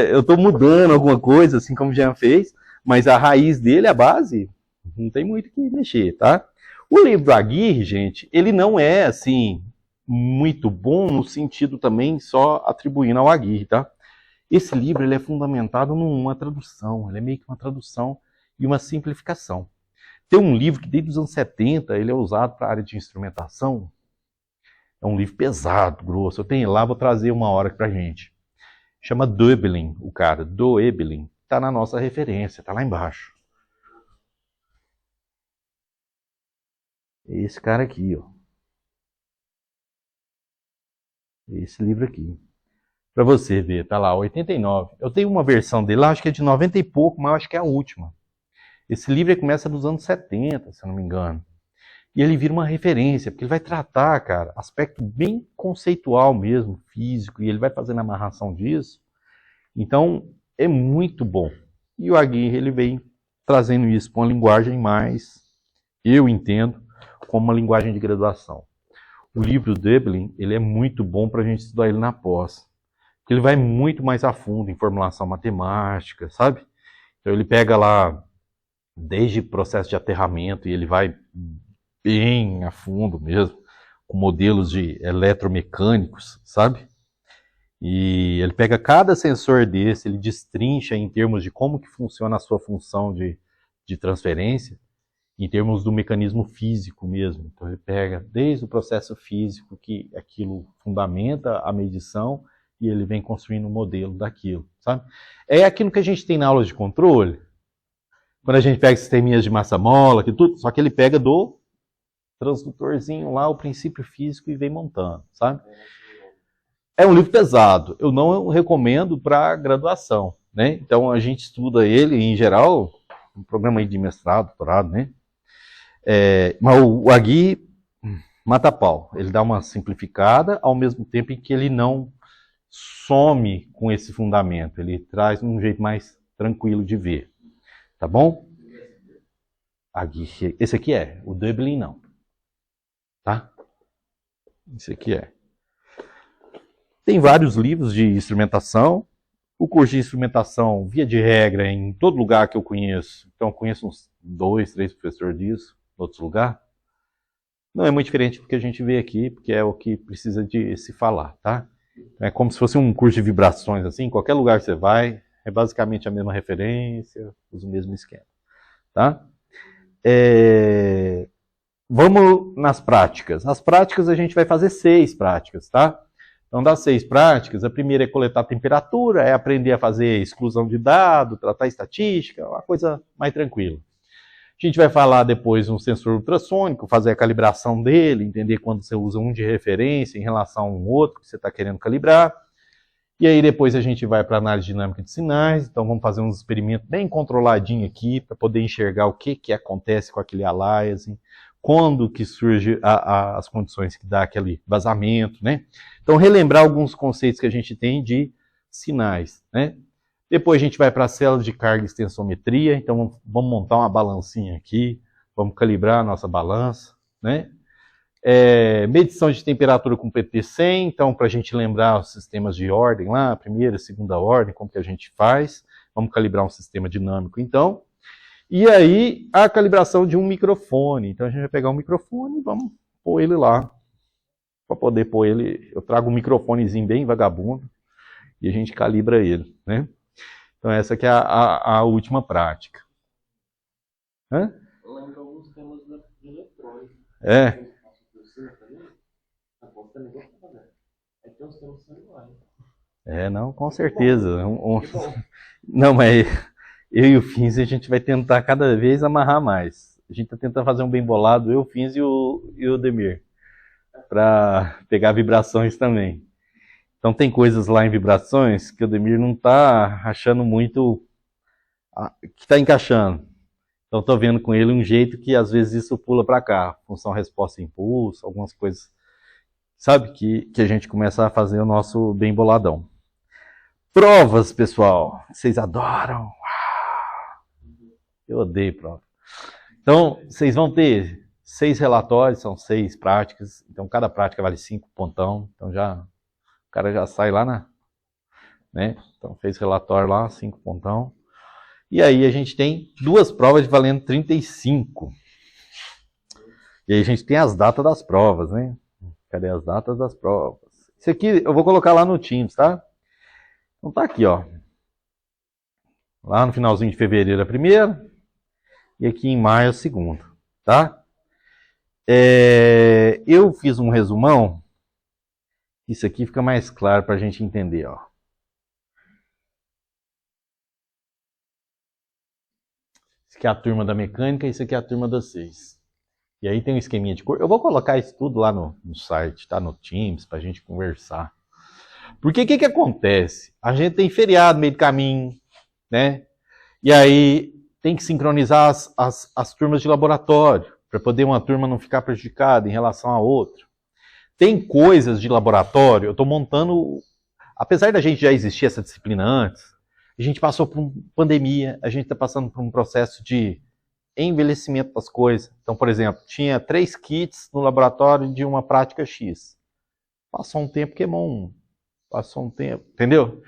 Eu estou mudando alguma coisa, assim como o Jean fez, mas a raiz dele, a base, não tem muito o que mexer, tá? O livro do Aguirre, gente, ele não é, assim, muito bom no sentido também só atribuindo ao Aguirre, tá? Esse livro, ele é fundamentado numa tradução, ele é meio que uma tradução e uma simplificação. Tem um livro que desde os anos 70, ele é usado para a área de instrumentação, é um livro pesado, grosso, eu tenho lá, vou trazer uma hora pra gente. Chama Doebelin, o cara, Doebelin, tá na nossa referência, tá lá embaixo. Esse cara aqui, ó. Esse livro aqui. Para você ver, tá lá, 89. Eu tenho uma versão dele lá, acho que é de 90 e pouco, mas eu acho que é a última. Esse livro começa nos anos 70, se eu não me engano. E ele vira uma referência, porque ele vai tratar, cara, aspecto bem conceitual mesmo, físico, e ele vai fazendo a amarração disso. Então, é muito bom. E o Aguirre, ele vem trazendo isso com uma linguagem mais, eu entendo, como uma linguagem de graduação. O livro do Doebelin, ele é muito bom para a gente estudar ele na pós. Porque ele vai muito mais a fundo em formulação matemática, sabe? Então ele pega lá, desde processo de aterramento, e ele vai bem a fundo mesmo, com modelos de eletromecânicos, sabe? E ele pega cada sensor desse, ele destrincha em termos de como que funciona a sua função de transferência, em termos do mecanismo físico mesmo. Então ele pega desde o processo físico, que aquilo fundamenta a medição, e ele vem construindo um modelo daquilo, sabe? É aquilo que a gente tem na aula de controle, quando a gente pega sisteminhas de massa-mola, que tudo, só que ele pega do transdutorzinho lá, o princípio físico, e vem montando, sabe? É um livro pesado, eu não recomendo para graduação, né? Então a gente estuda ele, em geral, um programa aí de mestrado, doutorado, né? Mas o Agui mata pau, ele dá uma simplificada, ao mesmo tempo em que ele não some com esse fundamento, ele traz um jeito mais tranquilo de ver, tá bom? Agui, esse aqui o Doebelin não, tá? Esse aqui Tem vários livros de instrumentação, O curso de instrumentação, via de regra, em todo lugar que eu conheço, então eu conheço uns 2, 3 professores disso, em outros lugares, não é muito diferente do que a gente vê aqui, porque é o que precisa de se falar, tá? É como se fosse um curso de vibrações, assim, qualquer lugar que você vai, é basicamente a mesma referência, usa o mesmo esquema, tá? Vamos nas práticas. As práticas a gente vai fazer 6 práticas, tá? Então, das 6 práticas, a primeira é coletar temperatura, é aprender a fazer exclusão de dado, tratar estatística, uma coisa mais tranquila. A gente vai falar depois um sensor ultrassônico, fazer a calibração dele, entender quando você usa um de referência em relação a um outro que você está querendo calibrar. E aí depois a gente vai para a análise dinâmica de sinais, então vamos fazer uns experimentos bem controladinho aqui, para poder enxergar o que acontece com aquele aliasing, quando que surge as condições que dá aquele vazamento, né? Então, relembrar alguns conceitos que a gente tem de sinais, né? Depois a gente vai para a célula de carga e extensometria, então vamos montar uma balancinha aqui, vamos calibrar a nossa balança, né? Medição de temperatura com PT100, então para a gente lembrar os sistemas de ordem lá, primeira, segunda ordem, como que a gente faz, vamos calibrar um sistema dinâmico então. E aí, a calibração de um microfone. Então, a gente vai pegar um microfone e vamos pôr ele lá. Para poder pôr ele, eu trago um microfonezinho bem vagabundo e a gente calibra ele, né? Então, essa aqui é a última prática. Hã? Eu lembro de alguns temas de eletrônica. Aí tem uns temas celulares. Não, com certeza. Não, mas eu e o Fins, a gente vai tentar cada vez amarrar mais. A gente está tentando fazer um bem bolado, eu, o Fins e o Demir, para pegar vibrações também. Então tem coisas lá em vibrações que o Demir não está achando muito que está encaixando. Então estou vendo com ele um jeito que às vezes isso pula para cá, função resposta impulso, algumas coisas, sabe, que a gente começa a fazer o nosso bem boladão. Provas, pessoal, vocês adoram. Eu odeio prova. Então, vocês vão ter 6 relatórios, são 6 práticas. Então, cada prática vale 5 pontão. Então, o cara já sai lá né? Então, fez relatório lá, 5 pontão. E aí, a gente tem 2 provas valendo 35. E aí, a gente tem as datas das provas, né? Cadê as datas das provas? Isso aqui eu vou colocar lá no Teams, tá? Então, tá aqui, ó. Lá no finalzinho de fevereiro a primeira. E aqui em maio a segunda, tá? Eu fiz um resumão. Isso aqui fica mais claro para a gente entender, ó. Isso aqui é a turma da mecânica, isso aqui é a turma das 6. E aí tem um esqueminha de cor. Eu vou colocar isso tudo lá no site, tá? No Teams, para a gente conversar. Porque o que acontece? A gente tem feriado no meio do caminho, né? E aí tem que sincronizar as turmas de laboratório, para poder uma turma não ficar prejudicada em relação à outra. Tem coisas de laboratório, eu estou montando... Apesar da gente já existir essa disciplina antes, a gente passou por uma pandemia, a gente está passando por um processo de envelhecimento das coisas. Então, por exemplo, tinha 3 kits no laboratório de uma prática X. Passou um tempo, queimou um. Passou um tempo, entendeu?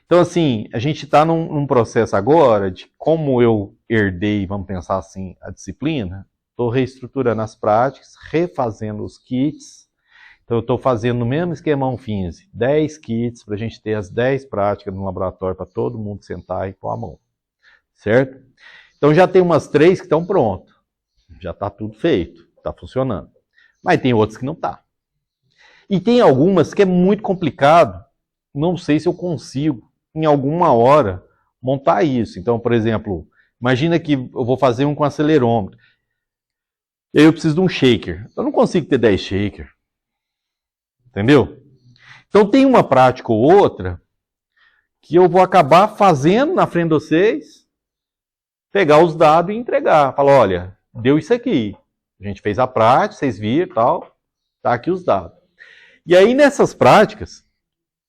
Então, assim, a gente está num processo agora de como eu herdei, vamos pensar assim, a disciplina. Estou reestruturando as práticas, refazendo os kits. Então, eu estou fazendo no mesmo esquemão 15, 10 kits para a gente ter as 10 práticas no laboratório para todo mundo sentar e pôr a mão. Certo? Então, já tem umas 3 que estão prontas. Já está tudo feito, está funcionando. Mas tem outras que não está. E tem algumas que é muito complicado. Não sei se eu consigo, em alguma hora, montar isso. Então, por exemplo, imagina que eu vou fazer um com acelerômetro. E aí eu preciso de um shaker. Eu não consigo ter 10 shakers. Entendeu? Então tem uma prática ou outra que eu vou acabar fazendo na frente de vocês, pegar os dados e entregar. Falar, olha, deu isso aqui. A gente fez a prática, vocês viram e tal. Tá aqui os dados. E aí nessas práticas,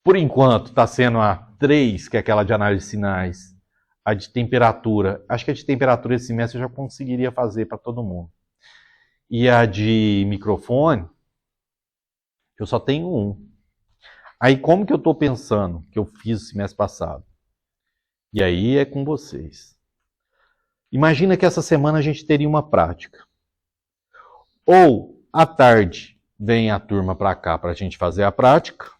por enquanto está sendo a 3, que é aquela de análise de sinais, a de temperatura. Acho que a de temperatura esse semestre eu já conseguiria fazer para todo mundo. E a de microfone, eu só tenho um. Aí como que eu estou pensando, que eu fiz o semestre passado? E aí é com vocês. Imagina que essa semana a gente teria uma prática. Ou à tarde vem a turma para cá para a gente fazer a prática,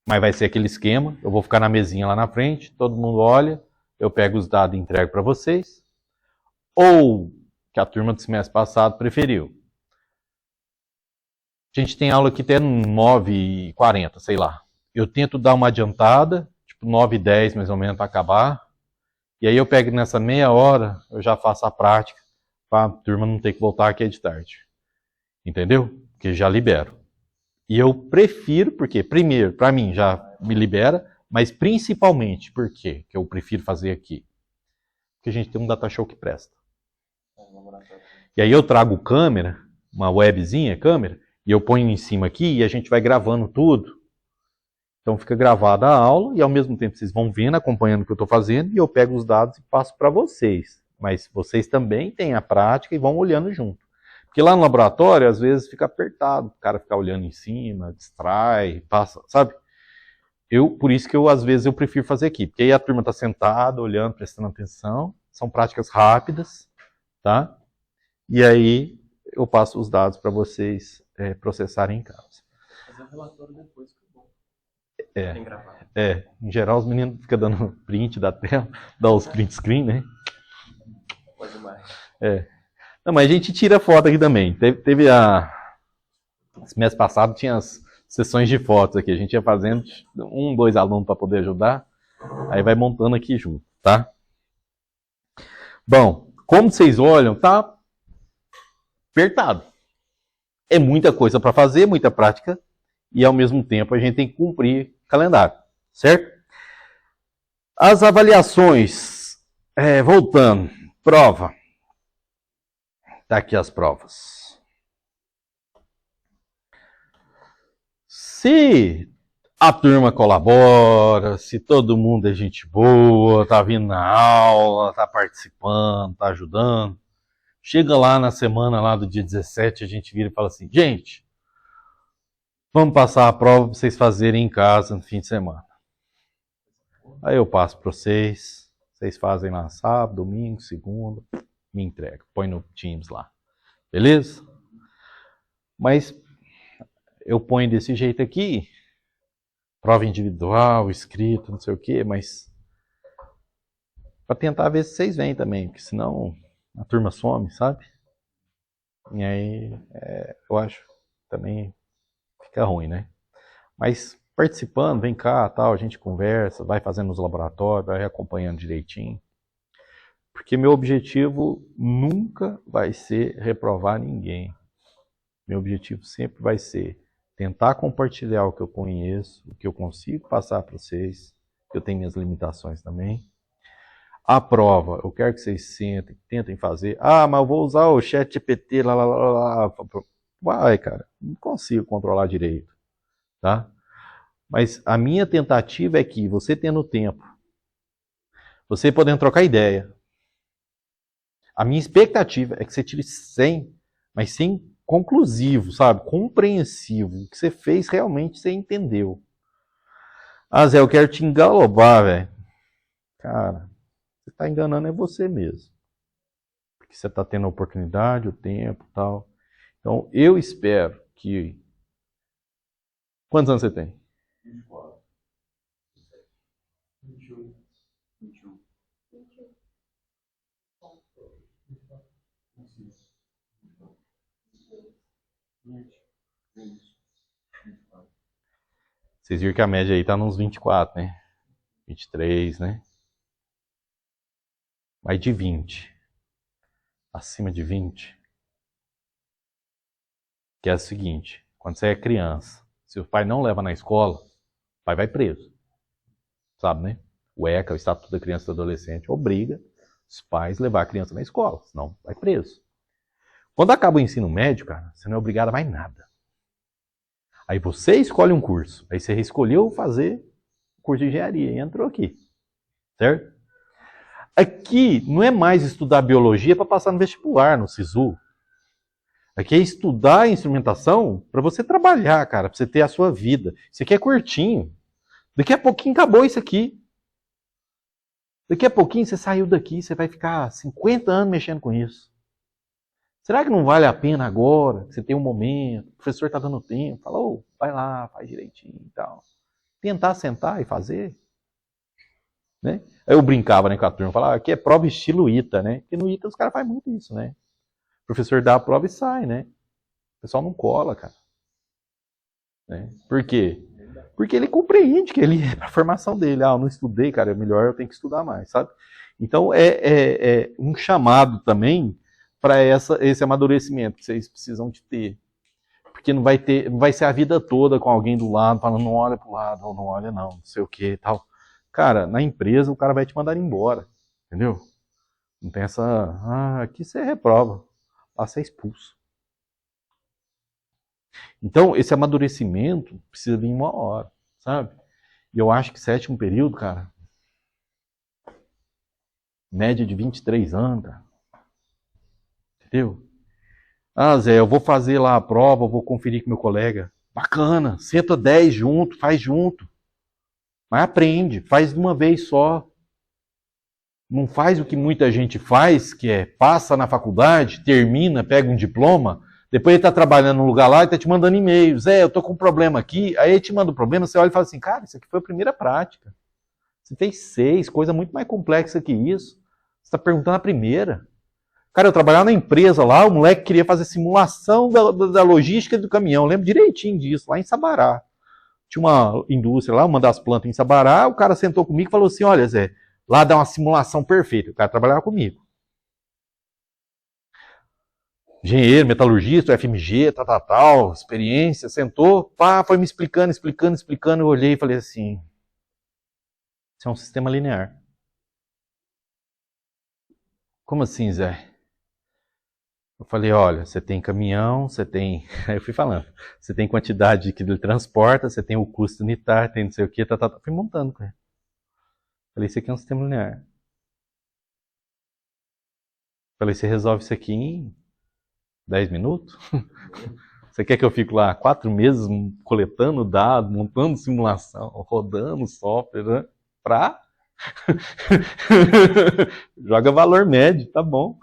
mas vai ser aquele esquema, eu vou ficar na mesinha lá na frente, todo mundo olha, eu pego os dados e entrego para vocês. Ou que a turma do semestre passado preferiu. A gente tem aula aqui até 9h40, sei lá. Eu tento dar uma adiantada, tipo 9h10 mais ou menos para acabar. E aí eu pego nessa meia hora, eu já faço a prática, para a turma não ter que voltar aqui de tarde. Entendeu? Porque já libero. E eu prefiro, porque primeiro, para mim, já me libera, mas principalmente, por quê que eu prefiro fazer aqui? Porque a gente tem um data show que presta. E aí eu trago câmera, uma webzinha, câmera, e eu ponho em cima aqui e a gente vai gravando tudo. Então fica gravada a aula e ao mesmo tempo vocês vão vendo, acompanhando o que eu estou fazendo e eu pego os dados e passo para vocês. Mas vocês também têm a prática e vão olhando junto. Porque lá no laboratório, às vezes, fica apertado. O cara fica olhando em cima, distrai, passa, sabe? Por isso que às vezes, eu prefiro fazer aqui. Porque aí a turma está sentada, olhando, prestando atenção. São práticas rápidas, tá? E aí eu passo os dados para vocês processarem em casa. Fazer o relatório depois, que é bom. É. Tem gravado. Em geral os meninos ficam dando print da tela, dá os print screen, né? Pode demais. Não, mas a gente tira foto aqui também. Esse mês passado tinha as sessões de fotos aqui. A gente ia fazendo 2 alunos para poder ajudar. Aí vai montando aqui junto, tá? Bom, como vocês olham, tá apertado. É muita coisa para fazer, muita prática. E ao mesmo tempo a gente tem que cumprir o calendário, certo? As avaliações, voltando, prova. Tá aqui as provas. Se a turma colabora, se todo mundo é gente boa, tá vindo na aula, tá participando, tá ajudando, chega lá na semana lá do dia 17, a gente vira e fala assim, gente, vamos passar a prova para vocês fazerem em casa no fim de semana. Aí eu passo para vocês fazem lá sábado, domingo, segunda, me entrega, põe no Teams lá. Beleza? Mas eu ponho desse jeito aqui, prova individual, escrito, não sei o quê, mas para tentar ver se vocês vêm também, porque senão a turma some, sabe? E aí eu acho também fica ruim, né? Mas participando, vem cá, tal, a gente conversa, vai fazendo os laboratórios, vai acompanhando direitinho. Porque meu objetivo nunca vai ser reprovar ninguém. Meu objetivo sempre vai ser tentar compartilhar o que eu conheço, o que eu consigo passar para vocês, que eu tenho minhas limitações também. A prova, eu quero que vocês sentem, tentem fazer. Ah, mas eu vou usar o ChatGPT, lá. Vai, cara, não consigo controlar direito, tá? Mas a minha tentativa é que você tendo tempo, você podendo trocar ideia. A minha expectativa é que você tire 100, mas 100 conclusivo, sabe? Compreensivo. O que você fez realmente você entendeu. Ah, Zé, eu quero te engalobar, velho. Cara, você tá enganando é você mesmo. Porque você tá tendo a oportunidade, o tempo e tal. Então, eu espero que... Quantos anos você tem? 24. 21. 21. Vocês viram que a média aí tá nos 24, né? 23, né? Mas de 20. Acima de 20. Que é o seguinte, quando você é criança, se o pai não leva na escola, o pai vai preso. Sabe, né? O ECA, o Estatuto da Criança e do Adolescente, obriga os pais a levar a criança na escola, senão vai preso. Quando acaba o ensino médio, cara, você não é obrigado a mais nada. Aí você escolhe um curso. Aí você escolheu fazer curso de engenharia e entrou aqui. Certo? Aqui não é mais estudar biologia para passar no vestibular, no SISU. Aqui é estudar instrumentação para você trabalhar, cara, para você ter a sua vida. Isso aqui é curtinho. Daqui a pouquinho acabou isso aqui. Daqui a pouquinho você saiu daqui, você vai ficar 50 anos mexendo com isso. Será que não vale a pena agora, que você tem um momento, o professor está dando tempo, fala, vai lá, faz direitinho e tal. Tentar sentar e fazer. Né? Aí eu brincava, né, com a turma, falava, aqui é prova estilo ITA, né? Porque no ITA os caras fazem muito isso, né? O professor dá a prova e sai, né? O pessoal não cola, cara. Né? Por quê? Porque ele compreende que ele é para a formação dele. Eu não estudei, cara, é melhor eu tenho que estudar mais, sabe? Então é um chamado também para esse amadurecimento que vocês precisam de ter. Porque não vai ser a vida toda com alguém do lado, falando, não olha pro lado, ou não olha não sei o que e tal. Cara, na empresa o cara vai te mandar embora, entendeu? Não tem essa, aqui você reprova, lá você é expulso. Então, esse amadurecimento precisa vir uma hora, sabe? E eu acho que 7º período, cara, média de 23 anos, cara. Entendeu? Zé, eu vou fazer lá a prova, eu vou conferir com meu colega. Bacana, senta 10 junto, faz junto. Mas aprende, faz de uma vez só. Não faz o que muita gente faz, que é passa na faculdade, termina, pega um diploma, depois ele está trabalhando num lugar lá e está te mandando e-mail. Zé, eu estou com um problema aqui. Aí ele te manda o problema, você olha e fala assim, cara, isso aqui foi a primeira prática. Você fez 6, coisa muito mais complexa que isso. Você está perguntando a primeira. Cara, eu trabalhava na empresa lá, o moleque queria fazer simulação da logística do caminhão. Eu lembro direitinho disso, lá em Sabará. Tinha uma indústria lá, uma das plantas em Sabará, o cara sentou comigo e falou assim, olha Zé, lá dá uma simulação perfeita. O cara trabalhava comigo. Engenheiro, metalurgista, FMG, tal, experiência, sentou, foi me explicando, eu olhei e falei assim, isso é um sistema linear. Como assim, Zé? Eu falei, olha, você tem caminhão, você tem... Aí eu fui falando, você tem quantidade que ele transporta, você tem o custo unitário, tem não sei o que, fui montando com ele. Falei, isso aqui é um sistema linear. Falei, você resolve isso aqui em 10 minutos? Você quer que eu fique lá 4 meses coletando dados, montando simulação, rodando software, né? Pra... Joga valor médio, tá bom.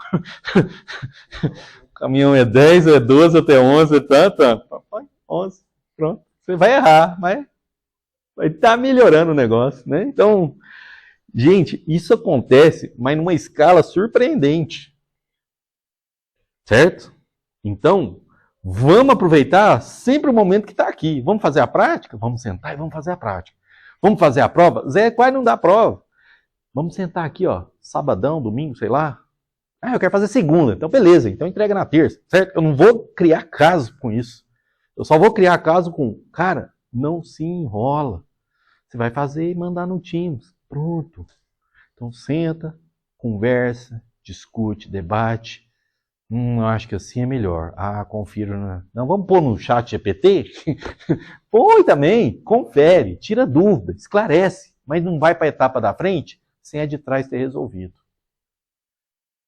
O caminhão é 10, é 12, até 11, tá. 11, pronto. Você vai errar, mas vai estar melhorando o negócio, né? Então, gente, isso acontece, mas numa escala surpreendente. Certo? Então, vamos aproveitar sempre o momento que está aqui. Vamos fazer a prática? Vamos sentar e vamos fazer a prática. Vamos fazer a prova? Zé, quase não dá prova. Vamos sentar aqui, ó, sabadão, domingo, sei lá. Eu quero fazer segunda. Então, beleza. Então, entrega na terça, certo? Eu não vou criar caso com isso. Eu só vou criar caso com, cara, não se enrola. Você vai fazer e mandar no Teams. Pronto. Então, senta, conversa, discute, debate. Eu acho que assim é melhor. Confiro. Não, vamos pôr no chat GPT? Põe também, confere, tira dúvida, esclarece. Mas não vai para a etapa da frente sem a de trás ter resolvido.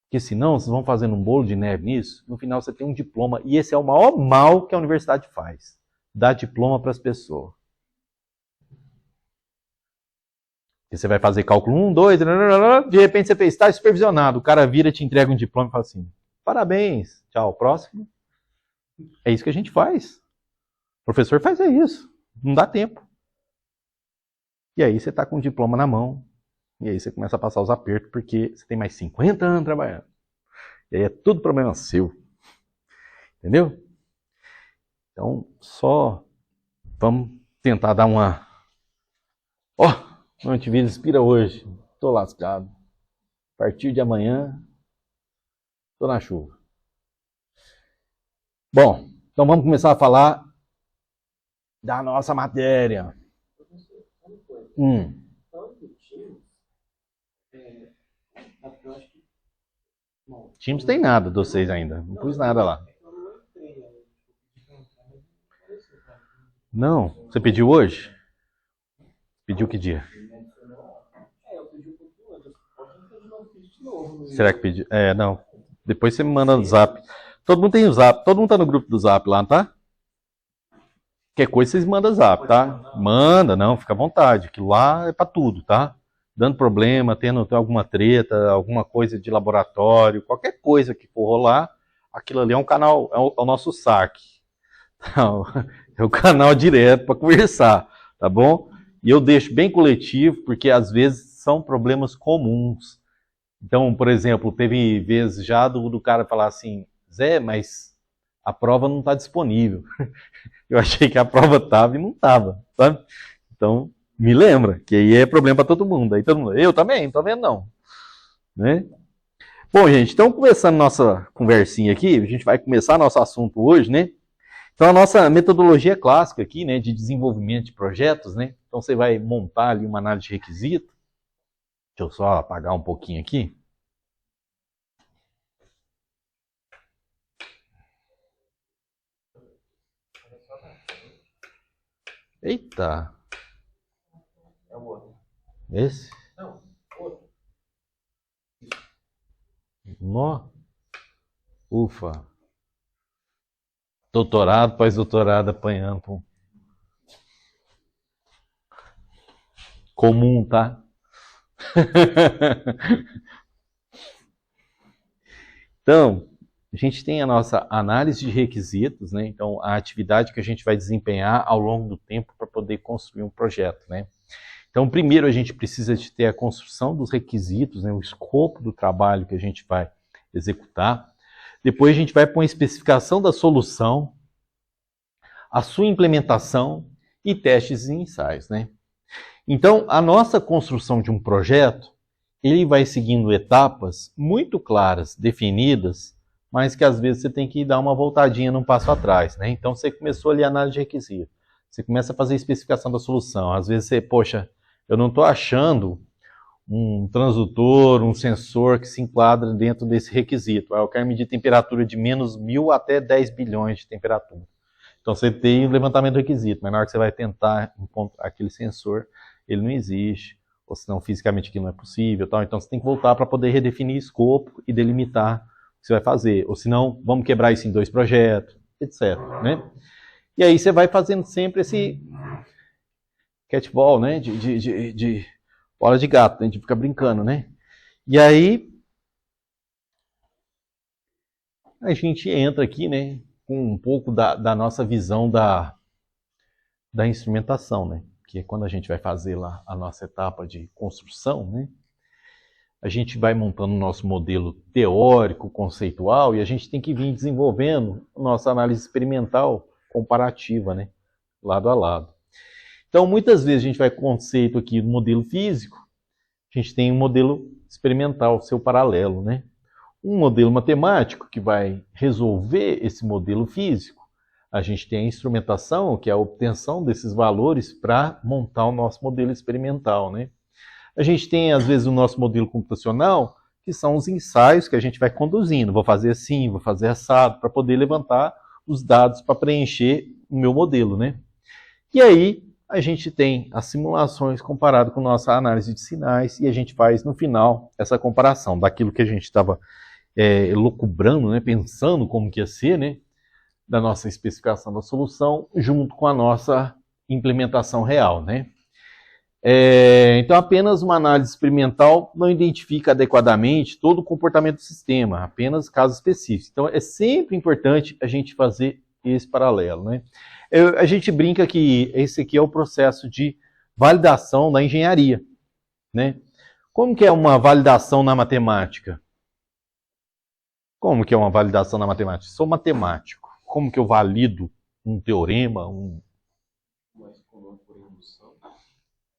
Porque senão, vocês vão fazendo um bolo de neve nisso, no final você tem um diploma. E esse é o maior mal que a universidade faz. Dá diploma para as pessoas. Porque você vai fazer cálculo 1, 2, de repente você fez, está supervisionado. O cara vira, te entrega um diploma e fala assim, parabéns, tchau, próximo. É isso que a gente faz. O professor faz isso. Não dá tempo. E aí você está com o diploma na mão. E aí você começa a passar os apertos, porque você tem mais 50 anos trabalhando. E aí é tudo problema seu. Entendeu? Então, só vamos tentar dar uma... meu antivírus expira hoje. Tô lascado. A partir de amanhã, tô na chuva. Bom, então vamos começar a falar da nossa matéria. Teams tem nada de vocês ainda. Não pus nada lá. Não? Você pediu hoje? Pediu que dia? Será que pediu? Não. Depois você me manda no zap. Todo mundo tem o zap. Todo mundo tá no grupo do zap lá, não tá? Qualquer coisa vocês mandam zap, tá? Manda, não, fica à vontade. Aquilo lá é pra tudo, tá? dando problema, tendo alguma treta, alguma coisa de laboratório, qualquer coisa que for rolar, aquilo ali é um canal, é o nosso saque. Então, é o canal direto para conversar, tá bom? E eu deixo bem coletivo, porque às vezes são problemas comuns. Então, por exemplo, teve vezes já do cara falar assim, Zé, mas a prova não está disponível. Eu achei que a prova estava e não estava, sabe? Então, me lembra, que aí é problema para todo mundo. Aí todo mundo, eu também, não tô vendo não. Né? Bom, gente, então começando nossa conversinha aqui, a gente vai começar nosso assunto hoje, né? Então, a nossa metodologia clássica aqui, né, de desenvolvimento de projetos, né? Então, você vai montar ali uma análise de requisito. Deixa eu só apagar um pouquinho aqui. Eita! É o outro. Esse? Não, outro. Nó. Ufa. Doutorado, pós-doutorado, apanhando. Comum, tá? Então, a gente tem a nossa análise de requisitos, né? Então, a atividade que a gente vai desempenhar ao longo do tempo para poder construir um projeto, né? Então, primeiro a gente precisa de ter a construção dos requisitos, né? O escopo do trabalho que a gente vai executar. Depois a gente vai para uma especificação da solução, a sua implementação e testes e ensaios, né? Então, a nossa construção de um projeto, ele vai seguindo etapas muito claras, definidas, mas que às vezes você tem que dar uma voltadinha num passo atrás, né? Então, você começou ali a análise de requisito, você começa a fazer a especificação da solução. Às vezes você, poxa, eu não estou achando um transdutor, um sensor que se enquadra dentro desse requisito. Eu quero medir temperatura de menos 1000 até 10 bilhões de temperatura. Então, você tem o levantamento do requisito, mas na hora que você vai tentar encontrar aquele sensor, ele não existe, ou senão fisicamente aquilo não é possível. Tal. Então, você tem que voltar para poder redefinir escopo e delimitar o que você vai fazer. Ou senão, vamos quebrar isso em 2 projetos, etc. Né? E aí você vai fazendo sempre esse catball, né? De bola de gato, né? A gente fica brincando, né? E aí a gente entra aqui, né? Com um pouco da nossa visão da instrumentação, né? Que é quando a gente vai fazer lá a nossa etapa de construção, né? A gente vai montando o nosso modelo teórico, conceitual, e a gente tem que vir desenvolvendo a nossa análise experimental comparativa, né? Lado a lado. Então, muitas vezes a gente vai com o conceito aqui do modelo físico, a gente tem um modelo experimental, seu paralelo, né? Um modelo matemático que vai resolver esse modelo físico. A gente tem a instrumentação, que é a obtenção desses valores para montar o nosso modelo experimental, né? A gente tem, às vezes, o nosso modelo computacional, que são os ensaios que a gente vai conduzindo. Vou fazer assim, vou fazer assado, para poder levantar os dados para preencher o meu modelo, né? E aí, a gente tem as simulações comparado com nossa análise de sinais e a gente faz, no final, essa comparação daquilo que a gente estava elucubrando, né? Pensando como que ia ser, né? Da nossa especificação da solução, junto com a nossa implementação real, né? Então, apenas uma análise experimental não identifica adequadamente todo o comportamento do sistema, apenas casos específicos. Então, é sempre importante a gente fazer esse paralelo, né? A gente brinca que esse aqui é o processo de validação da engenharia, né? Como que é uma validação na matemática? Como que é uma validação na matemática? Sou matemático. Como que eu valido um teorema? Mais comum por indução.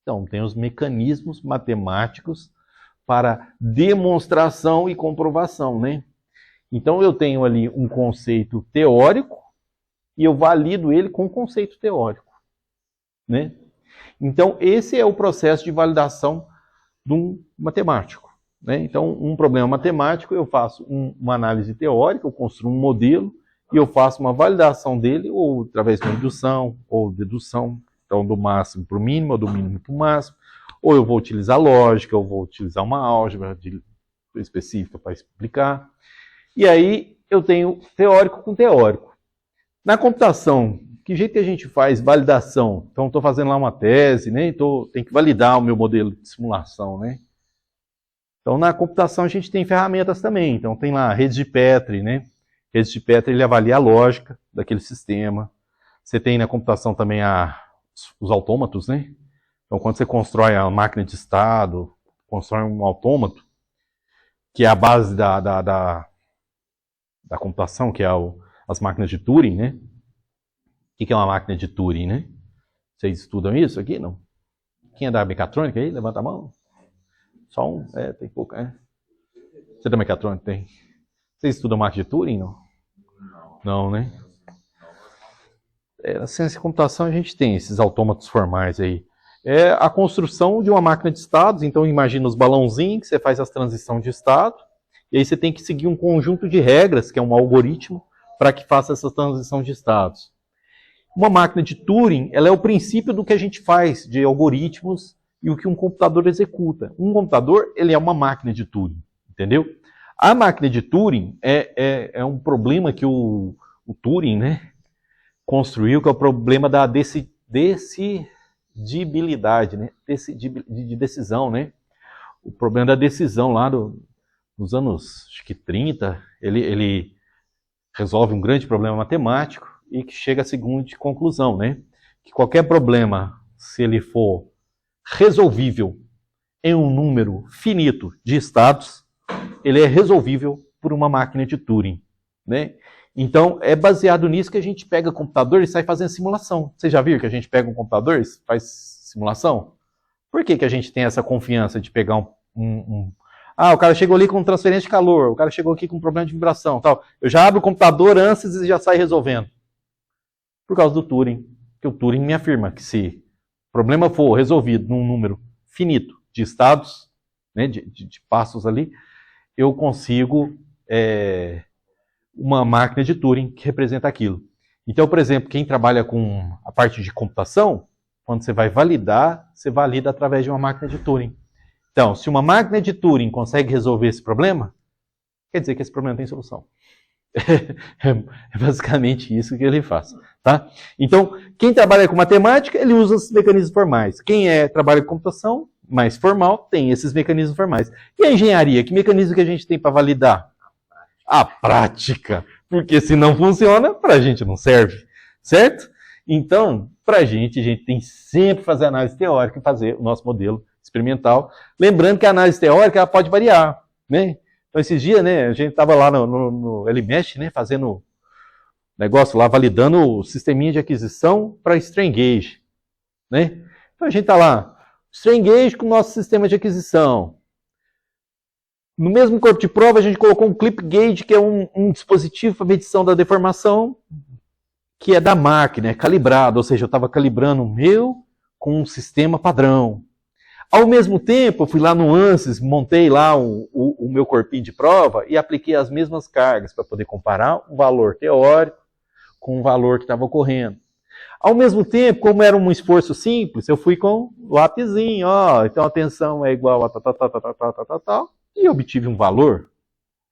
Então, tem os mecanismos matemáticos para demonstração e comprovação, né? Então, eu tenho ali um conceito teórico e eu valido ele com conceito teórico, né? Então, esse é o processo de validação de um matemático, né? Então, um problema matemático, eu faço uma análise teórica, eu construo um modelo e eu faço uma validação dele, ou através de uma indução, ou dedução, então do máximo para o mínimo, ou do mínimo para o máximo, ou eu vou utilizar lógica, ou vou utilizar uma álgebra específica para explicar. E aí eu tenho teórico com teórico. Na computação, que jeito que a gente faz validação? Então, estou fazendo lá uma tese, né? Tem que validar o meu modelo de simulação, né? Então, na computação, a gente tem ferramentas também. Então, tem lá a rede de Petri, né? Rede de Petri, ele avalia a lógica daquele sistema. Você tem na computação também os autômatos, né? Então, quando você constrói a máquina de estado, constrói um autômato, que é a base da computação, que é as máquinas de Turing, né? O que é uma máquina de Turing, né? Vocês estudam isso aqui, não? Quem é da mecatrônica aí? Levanta a mão. Só um? Tem pouco, Você é da mecatrônica? Tem. Vocês estudam máquina de Turing, não? Não, né? Na ciência de computação a gente tem esses autômatos formais aí. É a construção de uma máquina de estados, então imagina os balãozinhos, que você faz as transições de estado, e aí você tem que seguir um conjunto de regras, que é um algoritmo, para que faça essa transição de estados. Uma máquina de Turing, ela é o princípio do que a gente faz de algoritmos e o que um computador executa. Um computador, ele é uma máquina de Turing, entendeu? A máquina de Turing é um problema que o Turing, né, construiu, que é o problema da decidibilidade, né, de decisão, né? O problema da decisão lá nos anos, acho que 30, ele resolve um grande problema matemático e que chega à seguinte conclusão, né? Que qualquer problema, se ele for resolvível em um número finito de estados, ele é resolvível por uma máquina de Turing, né? Então, é baseado nisso que a gente pega o computador e sai fazendo simulação. Vocês já viram que a gente pega um computador e faz simulação? Por que a gente tem essa confiança de pegar o cara chegou ali com transferência de calor, o cara chegou aqui com problema de vibração, tal. Eu já abro o computador antes e já sai resolvendo. Por causa do Turing. Que o Turing me afirma que se o problema for resolvido num número finito de estados, né, de passos ali, eu consigo uma máquina de Turing que representa aquilo. Então, por exemplo, quem trabalha com a parte de computação, quando você vai validar, você valida através de uma máquina de Turing. Então, se uma máquina de Turing consegue resolver esse problema, quer dizer que esse problema tem solução. É basicamente isso que ele faz. Tá? Então, quem trabalha com matemática, ele usa os mecanismos formais. Quem trabalha com computação, mais formal, tem esses mecanismos formais. E a engenharia, que mecanismo que a gente tem para validar? A prática. Porque se não funciona, para a gente não serve. Certo? Então, para a gente tem sempre que fazer análise teórica e fazer o nosso modelo experimental. Lembrando que a análise teórica ela pode variar. Né? Então, esses dias, né, a gente estava lá no LMesh, né, fazendo negócio lá, validando o sisteminha de aquisição para strain gauge. Né? Então, a gente está lá, strain gauge com o nosso sistema de aquisição. No mesmo corpo de prova, a gente colocou um clip gauge, que é um dispositivo para medição da deformação, que é da máquina, é calibrado, ou seja, eu estava calibrando o meu com um sistema padrão. Ao mesmo tempo, eu fui lá no ANSYS, montei lá o meu corpinho de prova e apliquei as mesmas cargas para poder comparar o valor teórico com o valor que estava ocorrendo. Ao mesmo tempo, como era um esforço simples, eu fui com o lapisinho, então a tensão é igual a tal, e obtive um valor,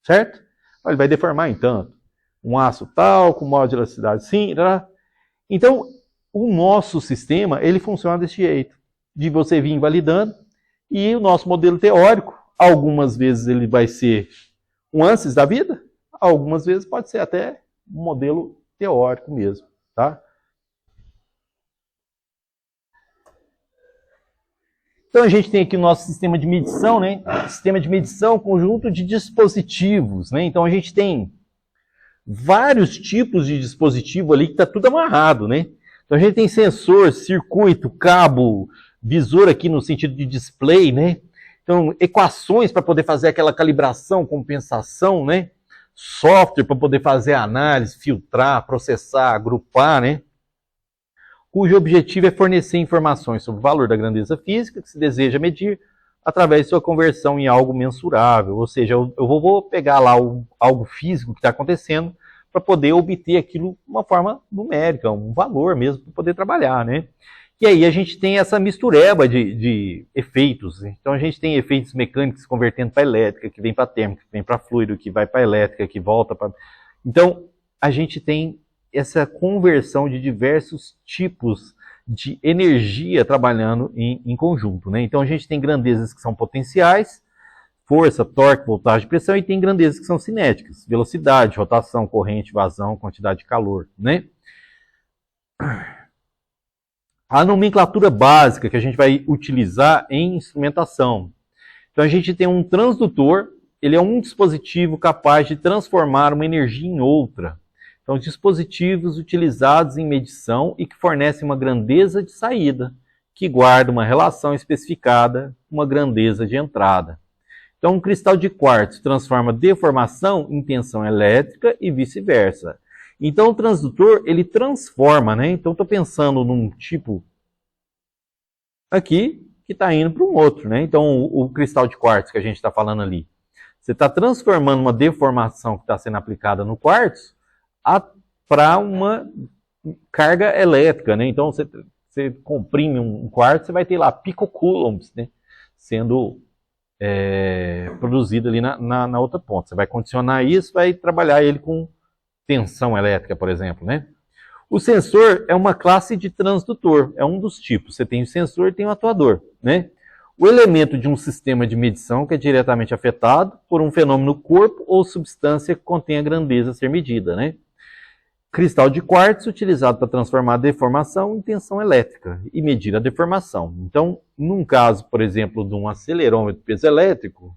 certo? Ele vai deformar em tanto. Um aço tal, com modo de elasticidade assim, então o nosso sistema, ele funciona desse jeito, de você vir validando, e o nosso modelo teórico, algumas vezes ele vai ser um ANSYS da vida, algumas vezes pode ser até um modelo teórico mesmo, tá? Então a gente tem aqui o nosso sistema de medição, né? Sistema de medição, conjunto de dispositivos, né? Então a gente tem vários tipos de dispositivo ali que está tudo amarrado, né? Então a gente tem sensor, circuito, cabo, visor aqui no sentido de display, né? Então equações para poder fazer aquela calibração, compensação, né? Software para poder fazer a análise, filtrar, processar, agrupar, né? Cujo objetivo é fornecer informações sobre o valor da grandeza física que se deseja medir através de sua conversão em algo mensurável. Ou seja, eu vou pegar lá algo físico que está acontecendo para poder obter aquilo de uma forma numérica, um valor mesmo para poder trabalhar, né? E aí a gente tem essa mistureba de efeitos. Então a gente tem efeitos mecânicos convertendo para elétrica, que vem para térmica, que vem para fluido, que vai para elétrica, que volta para... Então a gente tem essa conversão de diversos tipos de energia trabalhando em conjunto, né? Então a gente tem grandezas que são potenciais, força, torque, voltagem, pressão, e tem grandezas que são cinéticas, velocidade, rotação, corrente, vazão, quantidade de calor, né? A nomenclatura básica que a gente vai utilizar em instrumentação. Então a gente tem um transdutor, ele é um dispositivo capaz de transformar uma energia em outra. Então, dispositivos utilizados em medição e que fornecem uma grandeza de saída, que guarda uma relação especificada com uma grandeza de entrada. Então, um cristal de quartzo transforma deformação em tensão elétrica e vice-versa. Então, o transdutor, ele transforma, né? Então, estou pensando num tipo aqui que está indo para um outro, né? Então, o cristal de quartzo que a gente está falando ali. Você está transformando uma deformação que está sendo aplicada no quartzo para uma carga elétrica, né? Então, você comprime um quartzo, você vai ter lá picocoulombs, né? Sendo produzido ali na outra ponta. Você vai condicionar isso, vai trabalhar ele com tensão elétrica, por exemplo, né? O sensor é uma classe de transdutor, é um dos tipos. Você tem o sensor e tem o atuador, né? O elemento de um sistema de medição que é diretamente afetado por um fenômeno corpo ou substância que contém a grandeza a ser medida, né? Cristal de quartzo utilizado para transformar a deformação em tensão elétrica e medir a deformação. Então, num caso, por exemplo, de um acelerômetro piezoelétrico,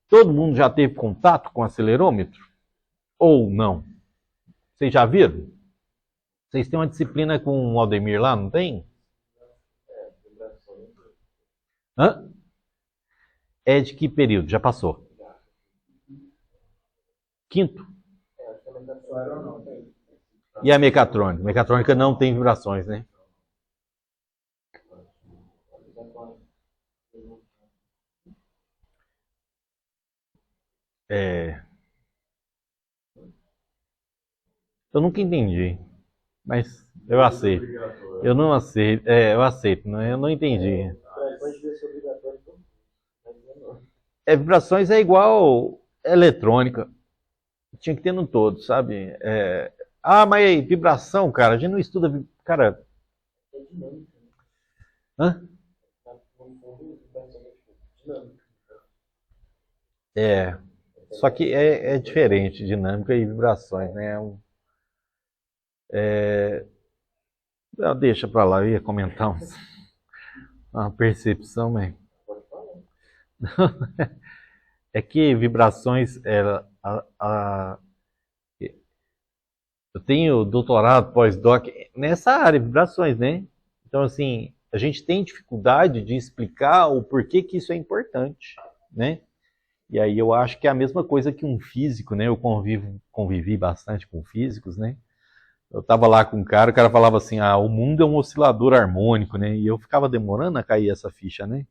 todo mundo já teve contato com acelerômetro? Ou não? Vocês já viram? Vocês têm uma disciplina com o Aldemir lá, não tem? Hã? É de que período? Já passou? Quinto? E a mecatrônica? A mecatrônica não tem vibrações, né? Eu nunca entendi, mas eu aceito. Eu não aceito. Eu aceito, eu não entendi. Vibrações é igual eletrônica. Tinha que ter no todo, sabe? Mas aí, vibração, cara, a gente não estuda. Cara. Hã? Só que é diferente, dinâmica e vibrações, né? Deixa pra lá, eu ia comentar uma percepção, mas. É que vibrações. Eu tenho doutorado pós-doc nessa área, vibrações, né? Então, assim, a gente tem dificuldade de explicar o porquê que isso é importante, né? E aí eu acho que é a mesma coisa que um físico, né? Eu convivi bastante com físicos, né? Eu estava lá com um cara, o cara falava assim, o mundo é um oscilador harmônico, né? E eu ficava demorando a cair essa ficha, né?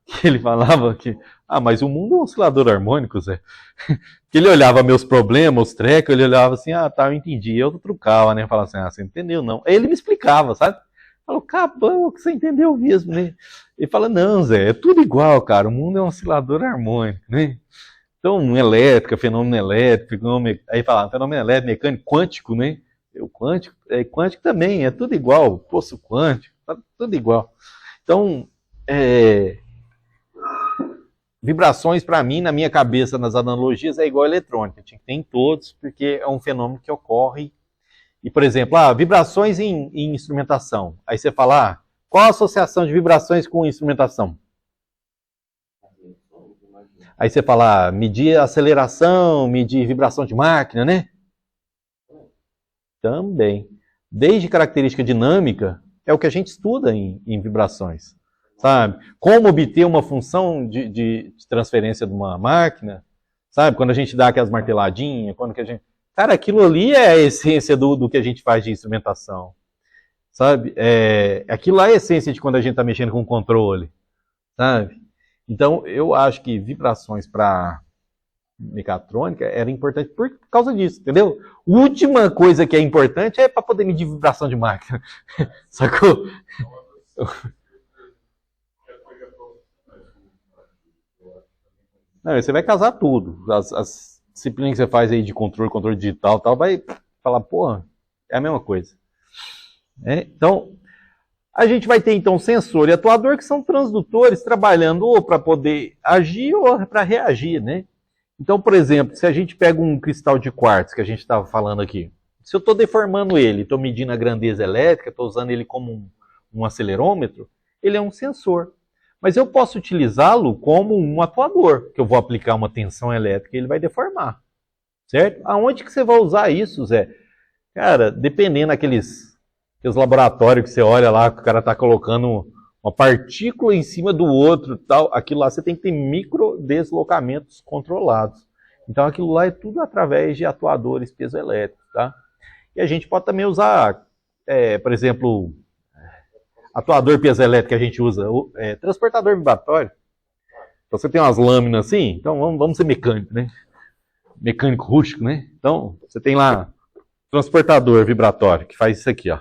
Que ele falava que, mas o mundo é um oscilador harmônico, Zé. Que ele olhava meus problemas, os trecos, ele olhava assim, tá, eu entendi. Eu trucava, né? Falava assim, você entendeu, não. Aí ele me explicava, sabe? Falou, cabão, que você entendeu mesmo, né? Ele fala, não, Zé, é tudo igual, cara. O mundo é um oscilador harmônico, né? Então, elétrica, fenômeno elétrico, aí fala, fenômeno elétrico, mecânico, quântico, né? O quântico, quântico também, é tudo igual. Poço quântico, tá tudo igual. Então, vibrações, para mim, na minha cabeça, nas analogias, é igual a eletrônica. Tinha que ter em todos, porque é um fenômeno que ocorre. E, por exemplo, vibrações em instrumentação. Aí você fala, qual a associação de vibrações com instrumentação? Aí você fala, medir aceleração, medir vibração de máquina, né? Também. Desde característica dinâmica, é o que a gente estuda em vibrações. Sabe? Como obter uma função de transferência de uma máquina, sabe? Quando a gente dá aquelas marteladinhas, quando que a gente... Cara, aquilo ali é a essência do que a gente faz de instrumentação, sabe? Aquilo lá é a essência de quando a gente está mexendo com controle, sabe? Então, eu acho que vibrações para mecatrônica era importante por causa disso, entendeu? A última coisa que é importante é para poder medir vibração de máquina, sacou? Não, você vai casar tudo. As disciplinas que você faz aí de controle digital tal, vai falar, pô, é a mesma coisa. Então, a gente vai ter então sensor e atuador, que são transdutores trabalhando ou para poder agir ou para reagir, né? Então, por exemplo, se a gente pega um cristal de quartzo, que a gente estava falando aqui, se eu estou deformando ele, estou medindo a grandeza elétrica, estou usando ele como um acelerômetro, ele é um sensor. Mas eu posso utilizá-lo como um atuador, que eu vou aplicar uma tensão elétrica e ele vai deformar. Certo? Aonde que você vai usar isso, Zé? Cara, dependendo daqueles laboratórios que você olha lá, que o cara está colocando uma partícula em cima do outro, tal, aquilo lá você tem que ter microdeslocamentos controlados. Então aquilo lá é tudo através de atuadores piezoelétricos, tá? E a gente pode também usar, por exemplo, atuador piezoelétrico que a gente usa, transportador vibratório. Então você tem umas lâminas assim, então vamos ser mecânico, né? Mecânico rústico, né? Então você tem lá transportador vibratório, que faz isso aqui, ó.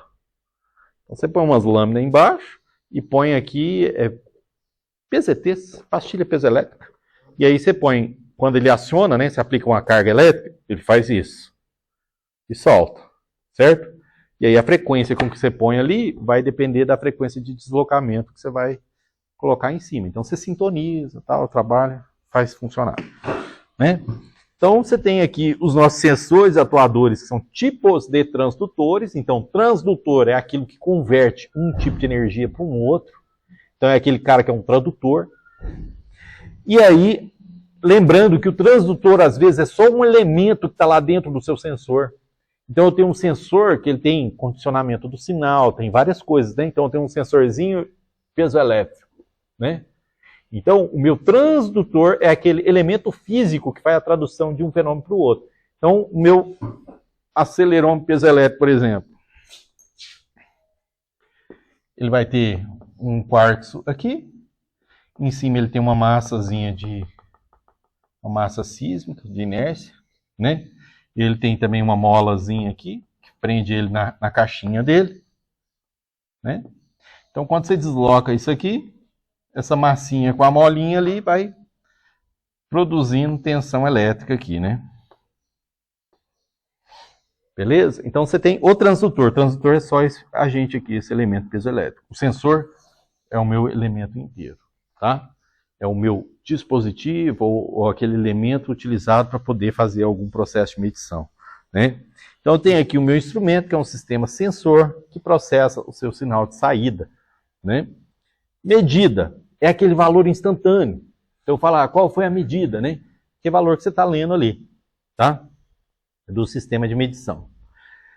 Então você põe umas lâminas embaixo e põe aqui PZTs, pastilha piezoelétrica. E aí você põe, quando ele aciona, né? Você aplica uma carga elétrica, ele faz isso. E solta, certo? E aí a frequência com que você põe ali vai depender da frequência de deslocamento que você vai colocar em cima. Então você sintoniza, tal, trabalha, faz funcionar, né? Então você tem aqui os nossos sensores e atuadores, que são tipos de transdutores. Então transdutor é aquilo que converte um tipo de energia para um outro. Então é aquele cara que é um tradutor. E aí, lembrando que o transdutor às vezes é só um elemento que está lá dentro do seu sensor. Então eu tenho um sensor que ele tem condicionamento do sinal, tem várias coisas, né? Então eu tenho um sensorzinho piezoelétrico, né? Então o meu transdutor é aquele elemento físico que faz a tradução de um fenômeno para o outro. Então o meu acelerômetro piezoelétrico, por exemplo, ele vai ter um quartzo aqui, em cima ele tem uma massazinha uma massa sísmica, de inércia, né? Ele tem também uma molazinha aqui, que prende ele na caixinha dele, né? Então, quando você desloca isso aqui, essa massinha com a molinha ali vai produzindo tensão elétrica aqui, né? Beleza? Então, você tem o transdutor. O transdutor é só esse agente aqui, esse elemento piezoelétrico. O sensor é o meu elemento inteiro, tá? É o meu dispositivo ou aquele elemento utilizado para poder fazer algum processo de medição, né? Então eu tenho aqui o meu instrumento, que é um sistema sensor que processa o seu sinal de saída, né? Medida é aquele valor instantâneo. Então eu falo, qual foi a medida, né? Que valor que você está lendo ali, tá? Do sistema de medição.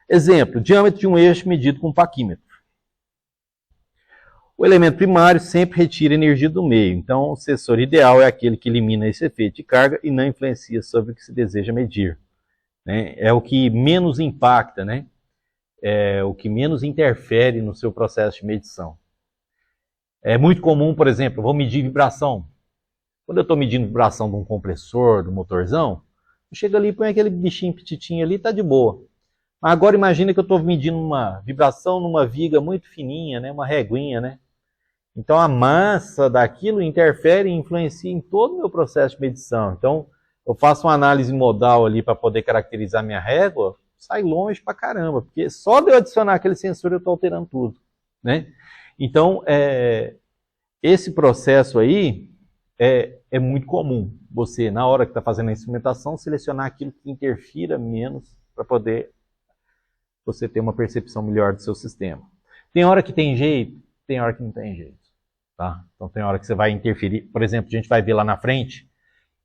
Exemplo, diâmetro de um eixo medido com um paquímetro. O elemento primário sempre retira energia do meio, então o sensor ideal é aquele que elimina esse efeito de carga e não influencia sobre o que se deseja medir, né? É o que menos impacta, né? É o que menos interfere no seu processo de medição. É muito comum, por exemplo, eu vou medir vibração. Quando eu estou medindo vibração de um compressor, do motorzão, eu chego ali e põe aquele bichinho petitinho ali, tá de boa. Mas agora imagina que eu estou medindo uma vibração numa viga muito fininha, né? Uma reguinha, né? Então a massa daquilo interfere e influencia em todo o meu processo de medição. Então eu faço uma análise modal ali para poder caracterizar minha régua, sai longe pra caramba, porque só de eu adicionar aquele sensor eu estou alterando tudo, né? Então esse processo aí é muito comum. Você, na hora que está fazendo a instrumentação, selecionar aquilo que interfira menos para poder você ter uma percepção melhor do seu sistema. Tem hora que tem jeito, tem hora que não tem jeito. Tá? Então tem hora que você vai interferir. Por exemplo, a gente vai ver lá na frente,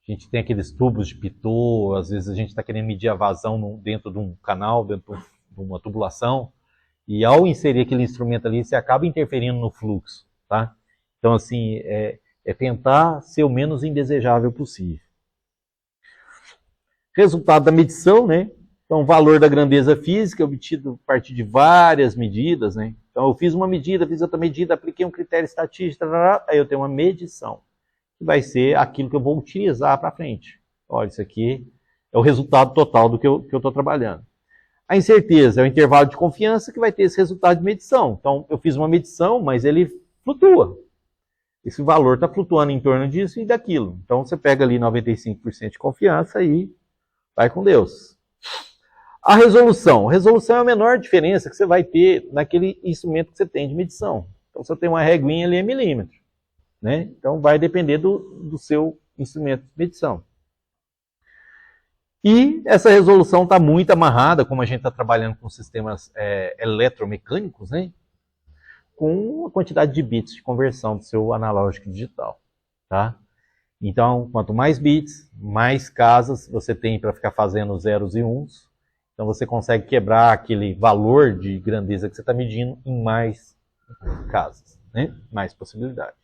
a gente tem aqueles tubos de pitot, às vezes a gente está querendo medir a vazão dentro de um canal, dentro de uma tubulação, e ao inserir aquele instrumento ali, você acaba interferindo no fluxo. Tá? Então, assim, é tentar ser o menos indesejável possível. Resultado da medição, né? Então, o valor da grandeza física é obtido a partir de várias medidas, né? Então, eu fiz uma medida, fiz outra medida, apliquei um critério estatístico, aí eu tenho uma medição, que vai ser aquilo que eu vou utilizar para frente. Olha, isso aqui é o resultado total do que eu estou trabalhando. A incerteza é o intervalo de confiança que vai ter esse resultado de medição. Então, eu fiz uma medição, mas ele flutua. Esse valor está flutuando em torno disso e daquilo. Então, você pega ali 95% de confiança e vai com Deus. A resolução. A resolução é a menor diferença que você vai ter naquele instrumento que você tem de medição. Então, se eu tenho uma reguinha ali, é milímetro. Né? Então, vai depender do seu instrumento de medição. E essa resolução está muito amarrada, como a gente está trabalhando com sistemas eletromecânicos, né? Com a quantidade de bits de conversão do seu analógico digital. Tá? Então, quanto mais bits, mais casas você tem para ficar fazendo zeros e uns. Então, você consegue quebrar aquele valor de grandeza que você está medindo em mais casas, né? Mais possibilidades.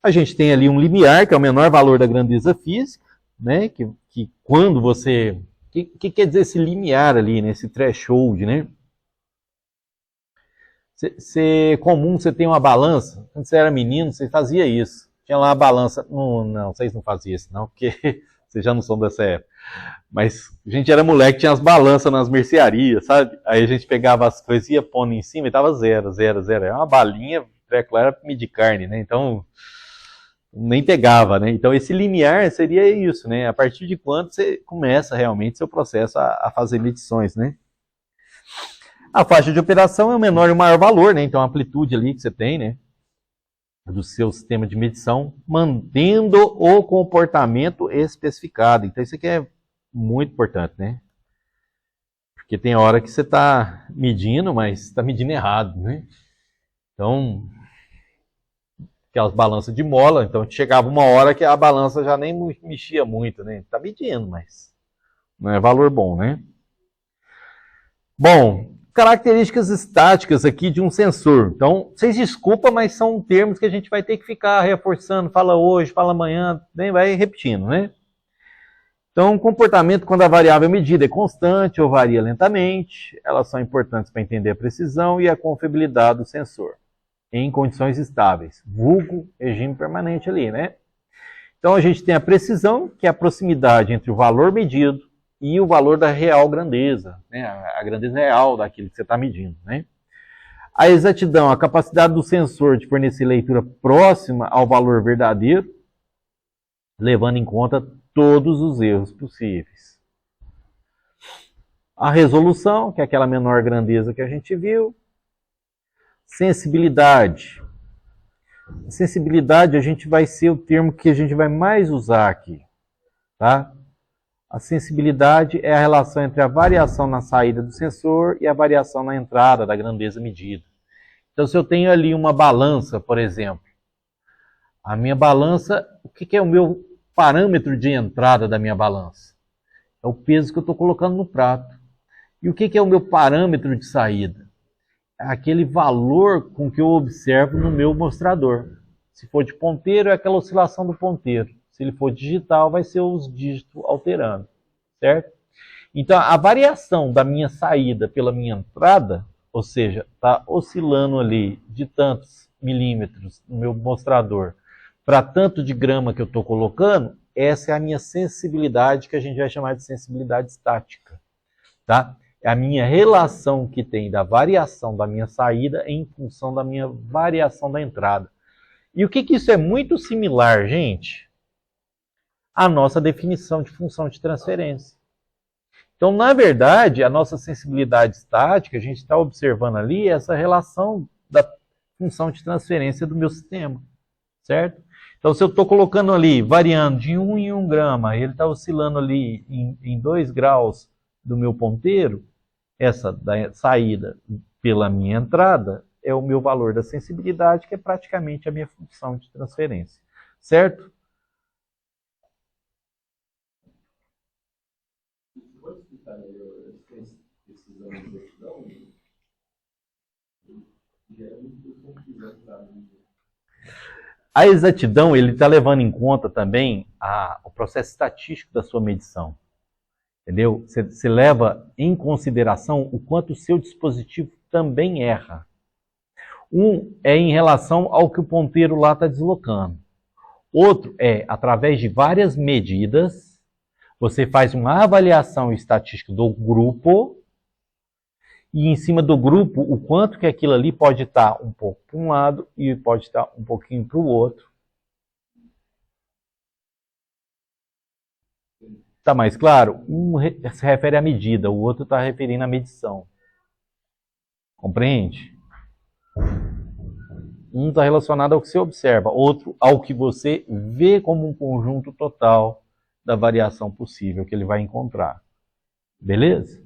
A gente tem ali um limiar, que é o menor valor da grandeza física, né? Que quando você... O que quer dizer esse limiar ali, né? Esse threshold, né? Comum, você tem uma balança. Quando você era menino, você fazia isso. Tinha lá a balança... Não, vocês não faziam isso, não, porque vocês já não são dessa época. Mas a gente era moleque, tinha as balanças nas mercearias, sabe? Aí a gente pegava as coisas, ia pondo em cima e tava 0, 0, 0. É uma balinha, era para medir carne, né? Então, nem pegava, né? Então, esse limiar seria isso, né? A partir de quando você começa realmente seu processo a fazer medições, né? A faixa de operação é o menor e o maior valor, né? Então, a amplitude ali que você tem, né? Do seu sistema de medição, mantendo o comportamento especificado. Então, isso aqui é muito importante, né? Porque tem hora que você está medindo, mas está medindo errado, né? Então, aquelas balanças de mola, então chegava uma hora que a balança já nem mexia muito, né? Está medindo, mas não é valor bom, né? Bom, características estáticas aqui de um sensor. Então, vocês desculpam, mas são termos que a gente vai ter que ficar reforçando, fala hoje, fala amanhã, nem vai repetindo, né? Então, comportamento quando a variável medida é constante ou varia lentamente, elas são importantes para entender a precisão e a confiabilidade do sensor em condições estáveis, vulgo regime permanente ali, né? Então, a gente tem a precisão, que é a proximidade entre o valor medido e o valor da real grandeza, né? A grandeza real daquilo que você está medindo, né? A exatidão, a capacidade do sensor de fornecer leitura próxima ao valor verdadeiro, levando em conta todos os erros possíveis. A resolução, que é aquela menor grandeza que a gente viu. Sensibilidade. A sensibilidade, a gente vai ser o termo que a gente vai mais usar aqui. Tá? A sensibilidade é a relação entre a variação na saída do sensor e a variação na entrada da grandeza medida. Então, se eu tenho ali uma balança, por exemplo, a minha balança, o que é o meu parâmetro de entrada da minha balança? É o peso que eu estou colocando no prato. E o que é o meu parâmetro de saída? É aquele valor com que eu observo no meu mostrador. Se for de ponteiro, é aquela oscilação do ponteiro. Se ele for digital, vai ser os dígitos alterando. Certo? Então, a variação da minha saída pela minha entrada, ou seja, está oscilando ali de tantos milímetros no meu mostrador para tanto de grama que eu estou colocando, essa é a minha sensibilidade, que a gente vai chamar de sensibilidade estática. Tá? É a minha relação que tem da variação da minha saída em função da minha variação da entrada. E o que isso é muito similar, gente? À nossa definição de função de transferência. Então, na verdade, a nossa sensibilidade estática, a gente está observando ali essa relação da função de transferência do meu sistema. Certo? Então, se eu estou colocando ali, variando de 1 em 1 grama, ele está oscilando ali em 2 graus do meu ponteiro, essa da saída pela minha entrada é o meu valor da sensibilidade, que é praticamente a minha função de transferência. Certo? Pode explicar melhor esses anos de exatidão? Gera muito confusão para mim. A exatidão, ele está levando em conta também o processo estatístico da sua medição. Entendeu? Você leva em consideração o quanto o seu dispositivo também erra. Um é em relação ao que o ponteiro lá está deslocando. Outro é, através de várias medidas, você faz uma avaliação estatística do grupo e em cima do grupo, o quanto que aquilo ali pode estar um pouco para um lado e pode estar um pouquinho para o outro. Tá mais claro? Um se refere à medida, o outro está referindo à medição. Compreende? Um está relacionado ao que você observa, outro ao que você vê como um conjunto total da variação possível que ele vai encontrar. Beleza?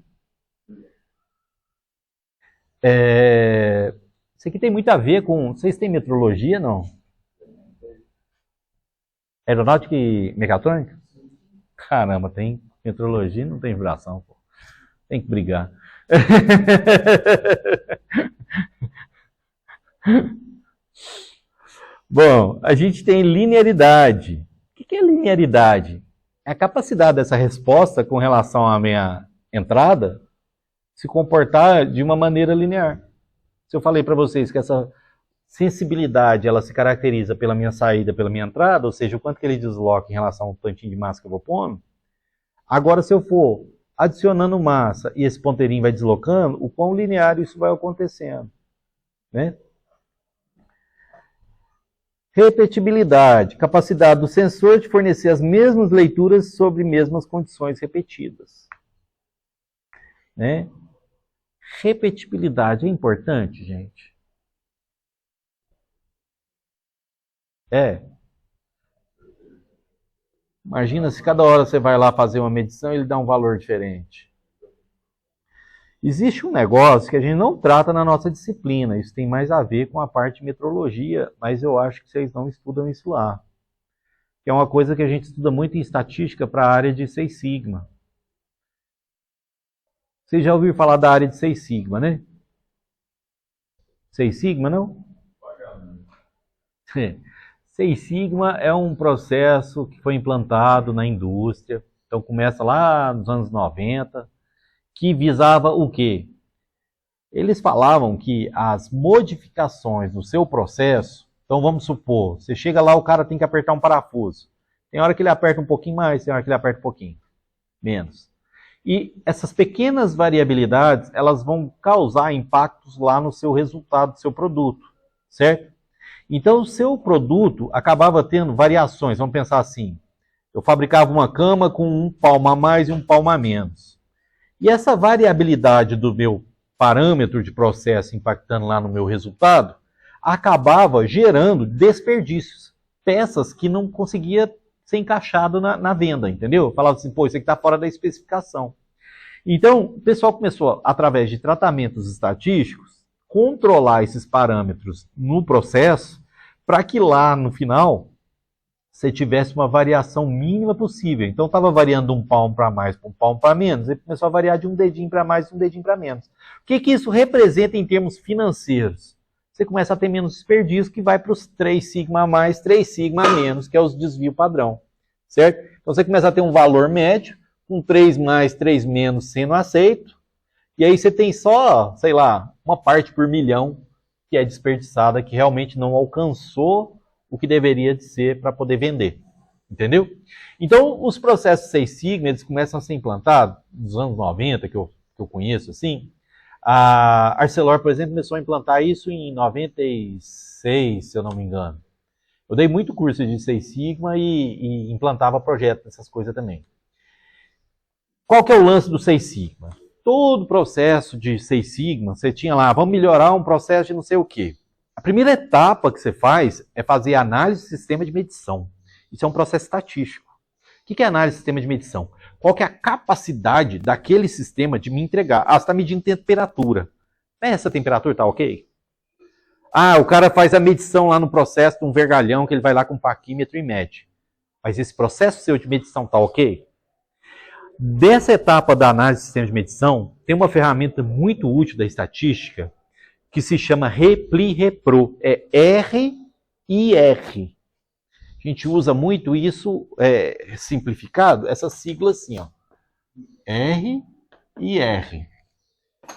Isso aqui tem muito a ver com... Vocês têm metrologia, não? Aeronáutica e mecatrônica? Caramba, tem metrologia e não tem vibração. Pô. Tem que brigar. Bom, a gente tem linearidade. O que é linearidade? É a capacidade dessa resposta com relação à minha entrada se comportar de uma maneira linear. Se eu falei para vocês que essa sensibilidade ela se caracteriza pela minha saída, pela minha entrada, ou seja, o quanto que ele desloca em relação ao tantinho de massa que eu vou pondo, agora se eu for adicionando massa e esse ponteirinho vai deslocando, o quão linear isso vai acontecendo, né? Repetibilidade, capacidade do sensor de fornecer as mesmas leituras sobre mesmas condições repetidas. Né? Repetibilidade é importante, gente? Imagina se cada hora você vai lá fazer uma medição e ele dá um valor diferente. Existe um negócio que a gente não trata na nossa disciplina, isso tem mais a ver com a parte de metrologia, mas eu acho que vocês não estudam isso lá. Que é uma coisa que a gente estuda muito em estatística para a área de Seis Sigma. Vocês já ouviram falar da área de Seis Sigma, né? Seis Sigma, não? Seis Sigma é um processo que foi implantado na indústria, então começa lá nos anos 90, que visava o quê? Eles falavam que as modificações no seu processo, então vamos supor, você chega lá, o cara tem que apertar um parafuso. Tem hora que ele aperta um pouquinho mais, tem hora que ele aperta um pouquinho menos. E essas pequenas variabilidades, elas vão causar impactos lá no seu resultado, do seu produto, certo? Então, o seu produto acabava tendo variações. Vamos pensar assim, eu fabricava uma cama com um palmo a mais e um palmo a menos. E essa variabilidade do meu parâmetro de processo impactando lá no meu resultado, acabava gerando desperdícios. Peças que não conseguia ser encaixado na venda, entendeu? Falava assim, pô, isso aqui está fora da especificação. Então, o pessoal começou, através de tratamentos estatísticos, controlar esses parâmetros no processo, para que lá no final você tivesse uma variação mínima possível. Então estava variando um palmo para mais, um palmo para menos, e começou a variar de um dedinho para mais, um dedinho para menos. O que isso representa em termos financeiros? Você começa a ter menos desperdício, que vai para os 3 sigma a mais, 3 sigma a menos, que é os desvio padrão, certo? Então você começa a ter um valor médio, com 3 mais, 3 menos sendo aceito, e aí você tem só, sei lá, uma parte por milhão que é desperdiçada, que realmente não alcançou o que deveria de ser para poder vender. Entendeu? Então, os processos Seis Sigma, eles começam a ser implantados nos anos 90, que eu conheço assim. A Arcelor, por exemplo, começou a implantar isso em 96, se eu não me engano. Eu dei muito curso de Seis Sigma e implantava projetos, essas coisas também. Qual que é o lance do Seis Sigma? Todo processo de Seis Sigma, você tinha lá, vamos melhorar um processo de não sei o quê. A primeira etapa que você faz é fazer a análise do sistema de medição. Isso é um processo estatístico. O que é análise do sistema de medição? Qual que é a capacidade daquele sistema de me entregar? Ah, você está medindo temperatura. Essa temperatura está ok? Ah, o cara faz a medição lá no processo de um vergalhão, que ele vai lá com um paquímetro e mede. Mas esse processo seu de medição está ok? Dessa etapa da análise do sistema de medição, tem uma ferramenta muito útil da estatística, que se chama RepliRepro. É R-I-R. A gente usa muito isso simplificado, essa sigla assim, ó. R-I-R.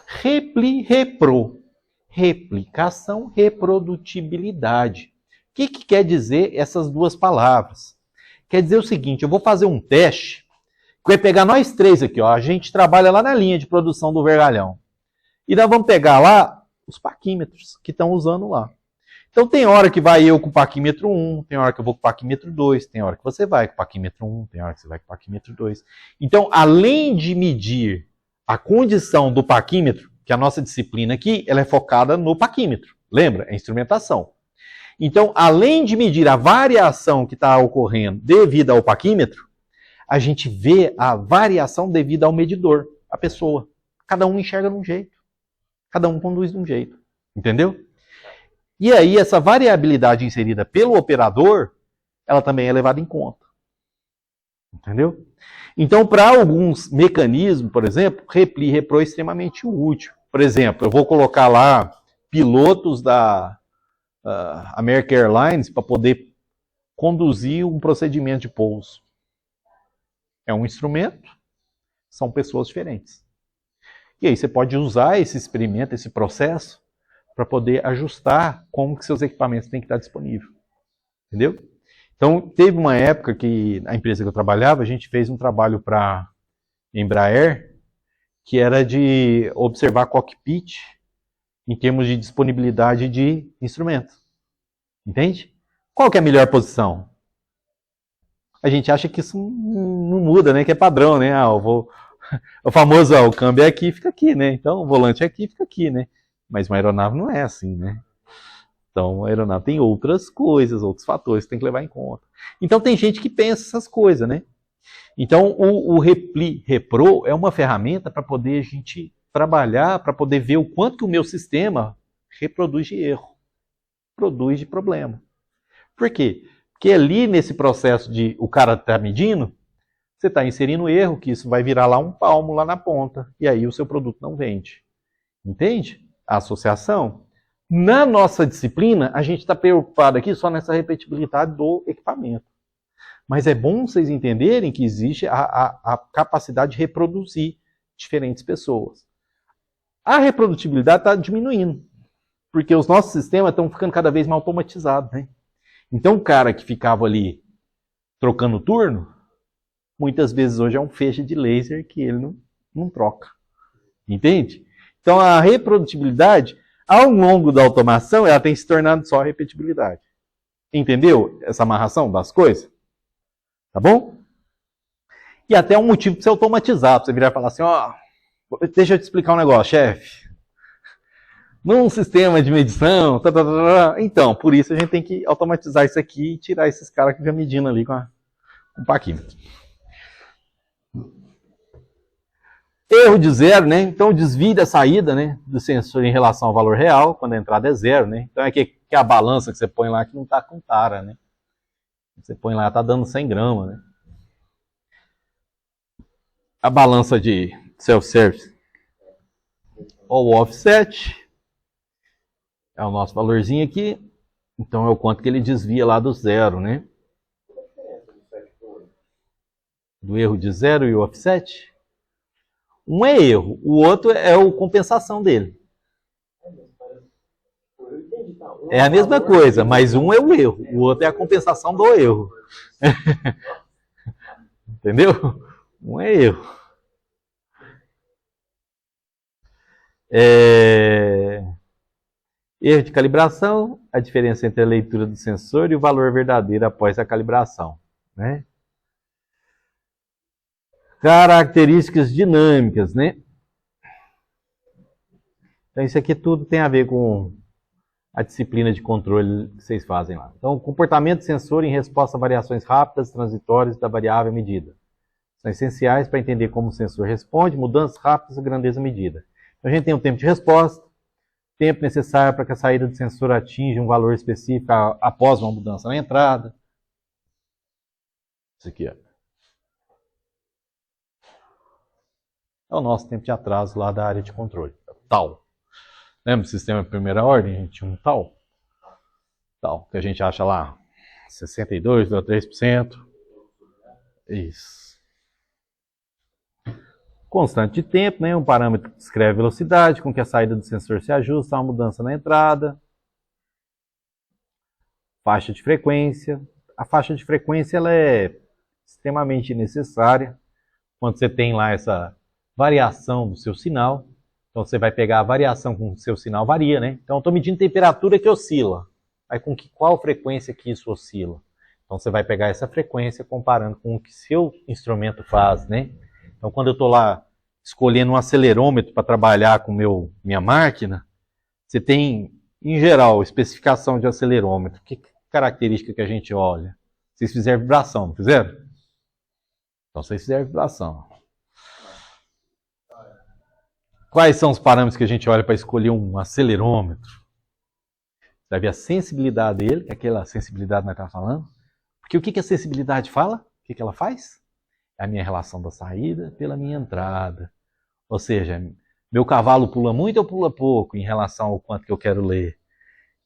RepliRepro. Replicação, reprodutibilidade. O que quer dizer essas duas palavras? Quer dizer o seguinte, eu vou fazer um teste, que vai pegar nós três aqui, ó. A gente trabalha lá na linha de produção do vergalhão. E nós vamos pegar lá os paquímetros que estão usando lá. Então tem hora que vai eu com o paquímetro 1, tem hora que eu vou com o paquímetro 2, tem hora que você vai com o paquímetro 1, tem hora que você vai com o paquímetro 2. Então, além de medir a condição do paquímetro, que a nossa disciplina aqui, ela é focada no paquímetro. Lembra? É instrumentação. Então, além de medir a variação que está ocorrendo devido ao paquímetro, a gente vê a variação devido ao medidor, a pessoa. Cada um enxerga de um jeito. Cada um conduz de um jeito. Entendeu? E aí, essa variabilidade inserida pelo operador, ela também é levada em conta. Entendeu? Então, para alguns mecanismos, por exemplo, repli e repro é extremamente útil. Por exemplo, eu vou colocar lá pilotos da American Airlines para poder conduzir um procedimento de pouso. É um instrumento, são pessoas diferentes. E aí você pode usar esse experimento, esse processo, para poder ajustar como que seus equipamentos têm que estar disponíveis. Entendeu? Então, teve uma época que a empresa que eu trabalhava, a gente fez um trabalho para Embraer, que era de observar cockpit em termos de disponibilidade de instrumentos. Entende? Qual que é a melhor posição? A gente acha que isso não muda, né? Que é padrão, né? O famoso, o câmbio é aqui, fica aqui, né? Então, o volante é aqui, fica aqui, né? Mas uma aeronave não é assim, né? Então, a aeronave tem outras coisas, outros fatores que tem que levar em conta. Então, tem gente que pensa essas coisas, né? Então, o Repli Repro é uma ferramenta para poder a gente trabalhar, para poder ver o quanto que o meu sistema reproduz de erro, produz de problema. Por quê? Porque ali nesse processo de o cara tá medindo, você está inserindo erro, que isso vai virar lá um palmo lá na ponta, e aí o seu produto não vende. Entende? A associação. Na nossa disciplina, a gente está preocupado aqui só nessa repetibilidade do equipamento. Mas é bom vocês entenderem que existe a capacidade de reproduzir diferentes pessoas. A reprodutibilidade está diminuindo, porque os nossos sistemas estão ficando cada vez mais automatizados, né? Então o cara que ficava ali trocando turno, muitas vezes hoje é um feixe de laser que ele não troca. Entende? Então a reprodutibilidade, ao longo da automação, ela tem se tornado só repetibilidade. Entendeu essa amarração das coisas? Tá bom? E até um motivo para você automatizar, para você virar e falar assim, ó, deixa eu te explicar um negócio, chefe. Num sistema de medição, então, por isso a gente tem que automatizar isso aqui e tirar esses caras que ficam medindo ali com o paquímetro. Erro de zero, né? Então, desvio da saída, né, do sensor em relação ao valor real, quando a entrada é zero, né? Então, é que a balança que você põe lá que não está com tara, né? Você põe lá, está dando 100 gramas, né? A balança de self-service ou offset é o nosso valorzinho aqui. Então, é o quanto que ele desvia lá do zero, né? Do erro de zero e o offset. Um é erro, o outro é a compensação dele. É a mesma coisa, mas um é o erro, o outro é a compensação do erro. Entendeu? Um é erro. Erro de calibração, a diferença entre a leitura do sensor e o valor verdadeiro após a calibração, né? Características dinâmicas, né? Então isso aqui tudo tem a ver com a disciplina de controle que vocês fazem lá. Então, comportamento do sensor em resposta a variações rápidas, transitórias da variável medida. São essenciais para entender como o sensor responde, mudanças rápidas e grandeza medida. Então, a gente tem um tempo de resposta, tempo necessário para que a saída do sensor atinja um valor específico após uma mudança na entrada. Isso aqui, ó. É o nosso tempo de atraso lá da área de controle. Tal. Lembra do sistema de primeira ordem? A gente tinha um tal. Tal, que a gente acha lá 62,3%. Isso. Constante de tempo, né? Um parâmetro que descreve a velocidade com que a saída do sensor se ajusta a uma mudança na entrada. Faixa de frequência. A faixa de frequência ela é extremamente necessária quando você tem lá essa variação do seu sinal. Então você vai pegar a variação com o seu sinal varia, né? Então eu estou medindo temperatura que oscila. Mas com qual frequência que isso oscila? Então você vai pegar essa frequência comparando com o que seu instrumento faz, né? Então quando eu estou lá escolhendo um acelerômetro para trabalhar com minha máquina, você tem, em geral, especificação de acelerômetro. Que característica que a gente olha? Vocês fizeram vibração, não fizeram? Então vocês fizeram vibração. Quais são os parâmetros que a gente olha para escolher um acelerômetro? Você vai ver a sensibilidade dele, que é aquela sensibilidade que nós estamos falando. Porque o que a sensibilidade fala? O que ela faz? É a minha relação da saída pela minha entrada. Ou seja, meu cavalo pula muito ou pula pouco em relação ao quanto que eu quero ler.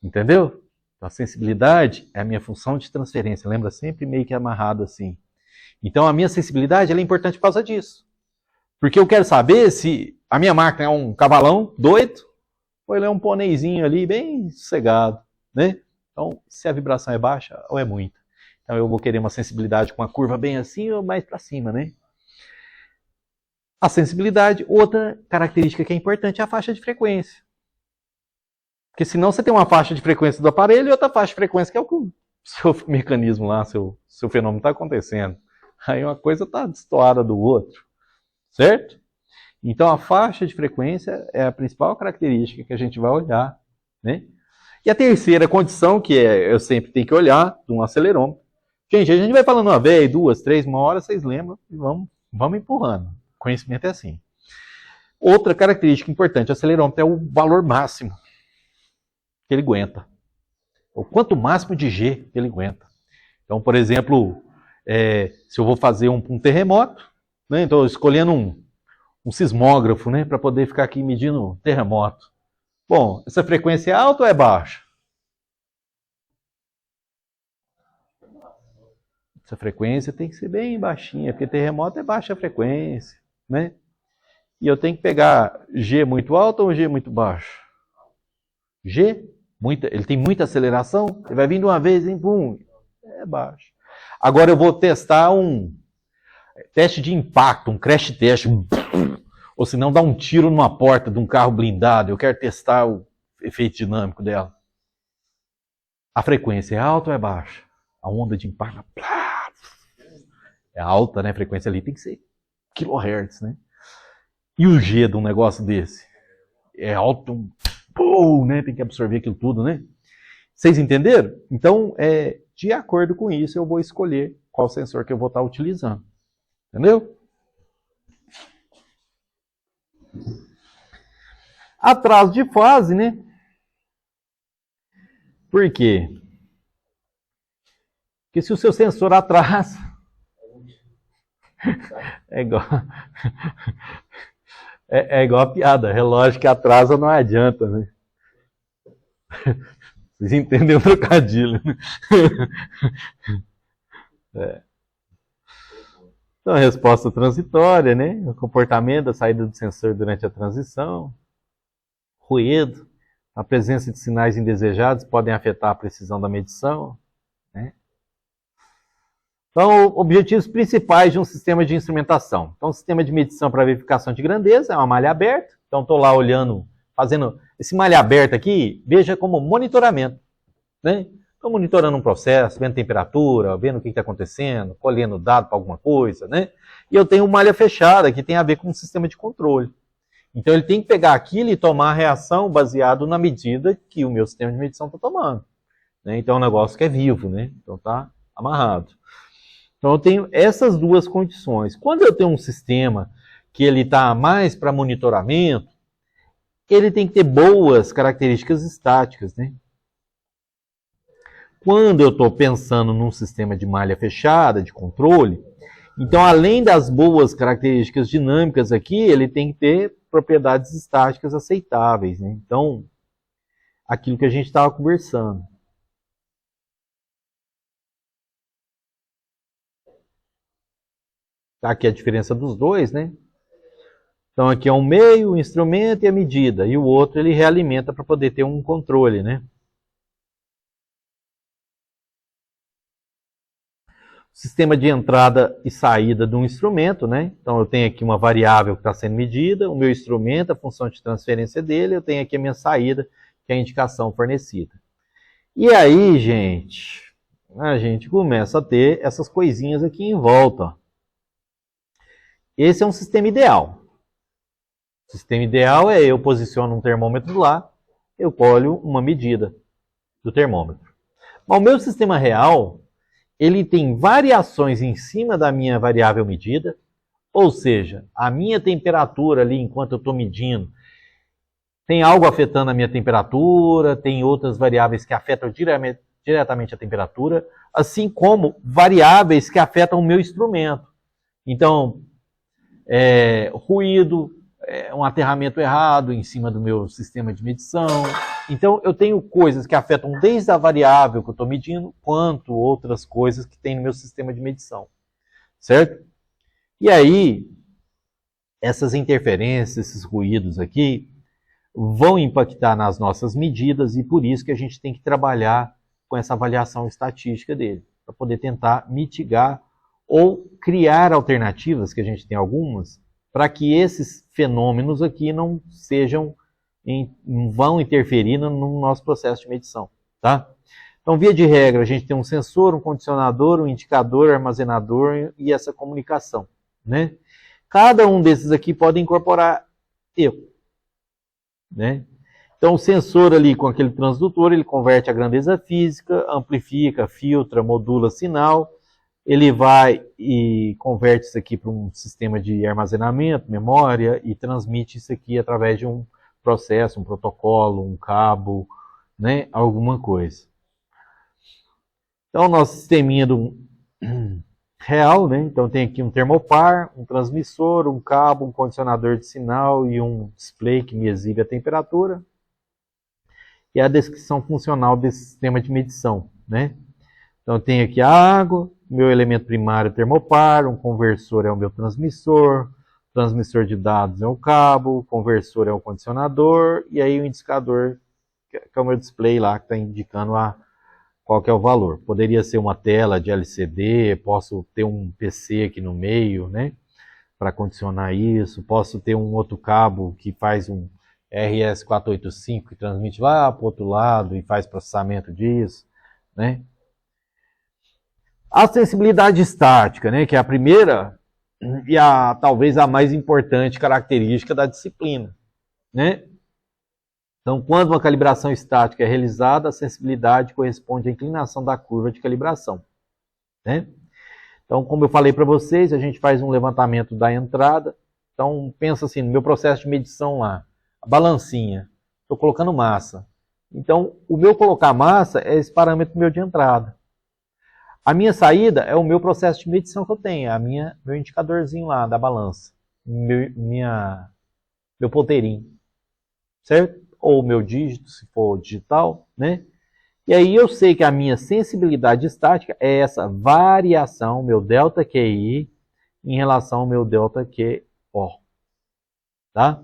Entendeu? Então a sensibilidade é a minha função de transferência. Lembra sempre meio que amarrado assim. Então a minha sensibilidade ela é importante por causa disso. Porque eu quero saber se a minha máquina é um cavalão doido ou ele é um pôneizinho ali bem sossegado, né? Então, se a vibração é baixa ou é muita. Então, eu vou querer uma sensibilidade com a curva bem assim ou mais para cima, né? A sensibilidade, outra característica que é importante é a faixa de frequência. Porque senão você tem uma faixa de frequência do aparelho e outra faixa de frequência que é o seu mecanismo lá, seu fenômeno está acontecendo. Aí uma coisa está destoada do outro. Certo? Então a faixa de frequência é a principal característica que a gente vai olhar, né? E a terceira condição, que eu sempre tenho que olhar, de um acelerômetro. Gente, a gente vai falando uma vez, duas, três, uma hora, vocês lembram, e vamos empurrando. O conhecimento é assim. Outra característica importante do acelerômetro é o valor máximo que ele aguenta. O quanto máximo de G que ele aguenta. Então, por exemplo, se eu vou fazer um terremoto, né? Então, escolhendo um sismógrafo, né? Para poder ficar aqui medindo terremoto. Bom, essa frequência é alta ou é baixa? Essa frequência tem que ser bem baixinha, porque terremoto é baixa frequência, né? E eu tenho que pegar G muito alto ou G muito baixo? G, ele tem muita aceleração, ele vai vindo uma vez, hein, pum, é baixo. Agora eu vou testar um teste de impacto, um crash test, ou se não, dar um tiro numa porta de um carro blindado, eu quero testar o efeito dinâmico dela. A frequência é alta ou é baixa? A onda de impacto é alta, né? A frequência ali tem que ser kHz, né? E o G de um negócio desse? É alto, né? Tem que absorver aquilo tudo, né? Vocês entenderam? Então, de acordo com isso, eu vou escolher qual sensor que eu vou estar utilizando. Entendeu? Atraso de fase, né? Por quê? Porque se o seu sensor atrasa, é igual a piada, relógio que atrasa não adianta, né? Vocês entendem o trocadilho, né? Então, a resposta transitória, né? O comportamento da saída do sensor durante a transição, ruído, a presença de sinais indesejados podem afetar a precisão da medição, né? Então, objetivos principais de um sistema de instrumentação. Então, o sistema de medição para verificação de grandeza é uma malha aberta. Então, estou lá olhando, fazendo esse malha aberta aqui, veja como monitoramento, né? Estou monitorando um processo, vendo temperatura, vendo o que está acontecendo, colhendo dado para alguma coisa, né? E eu tenho malha fechada, que tem a ver com um sistema de controle. Então, ele tem que pegar aquilo e tomar a reação baseado na medida que o meu sistema de medição está tomando, né? Então, é um negócio que é vivo, né? Então, está amarrado. Então, eu tenho essas duas condições. Quando eu tenho um sistema que ele está mais para monitoramento, ele tem que ter boas características estáticas, né? Quando eu estou pensando num sistema de malha fechada, de controle, então, além das boas características dinâmicas aqui, ele tem que ter propriedades estáticas aceitáveis, né? Então, aquilo que a gente estava conversando. Tá aqui a diferença dos dois, né? Então, aqui é um meio, o instrumento e a medida. E o outro ele realimenta para poder ter um controle, né? Sistema de entrada e saída de um instrumento, né? Então, eu tenho aqui uma variável que está sendo medida, o meu instrumento, a função de transferência dele, eu tenho aqui a minha saída, que é a indicação fornecida. E aí, gente, a gente começa a ter essas coisinhas aqui em volta. Esse é um sistema ideal. O sistema ideal é eu posiciono um termômetro lá, eu colho uma medida do termômetro. Mas o meu sistema real, ele tem variações em cima da minha variável medida, ou seja, a minha temperatura ali enquanto eu estou medindo, tem algo afetando a minha temperatura, tem outras variáveis que afetam diretamente a temperatura, assim como variáveis que afetam o meu instrumento. Então, ruído, um aterramento errado em cima do meu sistema de medição. Então, eu tenho coisas que afetam desde a variável que eu estou medindo, quanto outras coisas que tem no meu sistema de medição. Certo? E aí, essas interferências, esses ruídos aqui, vão impactar nas nossas medidas e por isso que a gente tem que trabalhar com essa avaliação estatística dele, para poder tentar mitigar ou criar alternativas, que a gente tem algumas, para que esses fenômenos aqui não vão interferir no nosso processo de medição. Tá? Então, via de regra, a gente tem um sensor, um condicionador, um indicador, armazenador e essa comunicação. Né? Cada um desses aqui pode incorporar erro. Né? Então, o sensor ali com aquele transdutor, ele converte a grandeza física, amplifica, filtra, modula sinal, ele vai e converte isso aqui para um sistema de armazenamento, memória, e transmite isso aqui através de um processo, um protocolo, um cabo, né? Alguma coisa. Então, o nosso sisteminha real, né? Então tem aqui um termopar, um transmissor, um cabo, um condicionador de sinal e um display que me exibe a temperatura. E a descrição funcional desse sistema de medição, né? Então tem aqui a água, meu elemento primário é o termopar, um conversor é o meu transmissor de dados é o cabo, o conversor é o condicionador, e aí o indicador, que é o meu display lá, que está indicando qual que é o valor. Poderia ser uma tela de LCD, posso ter um PC aqui no meio, né, para condicionar isso, posso ter um outro cabo que faz um RS485 que transmite lá para o outro lado e faz processamento disso, né. A sensibilidade estática, né, que é a primeira e talvez a mais importante característica da disciplina, né. Então, quando uma calibração estática é realizada, a sensibilidade corresponde à inclinação da curva de calibração. Né? Então, como eu falei para vocês, a gente faz um levantamento da entrada. Então, pensa assim, no meu processo de medição lá, a balancinha, estou colocando massa. Então, o meu colocar massa é esse parâmetro meu de entrada. A minha saída é o meu processo de medição que eu tenho, meu indicadorzinho lá da balança, meu ponteirinho, certo? Ou o meu dígito, se for digital, né? E aí eu sei que a minha sensibilidade estática é essa variação, meu delta QI, em relação ao meu delta QO. Tá?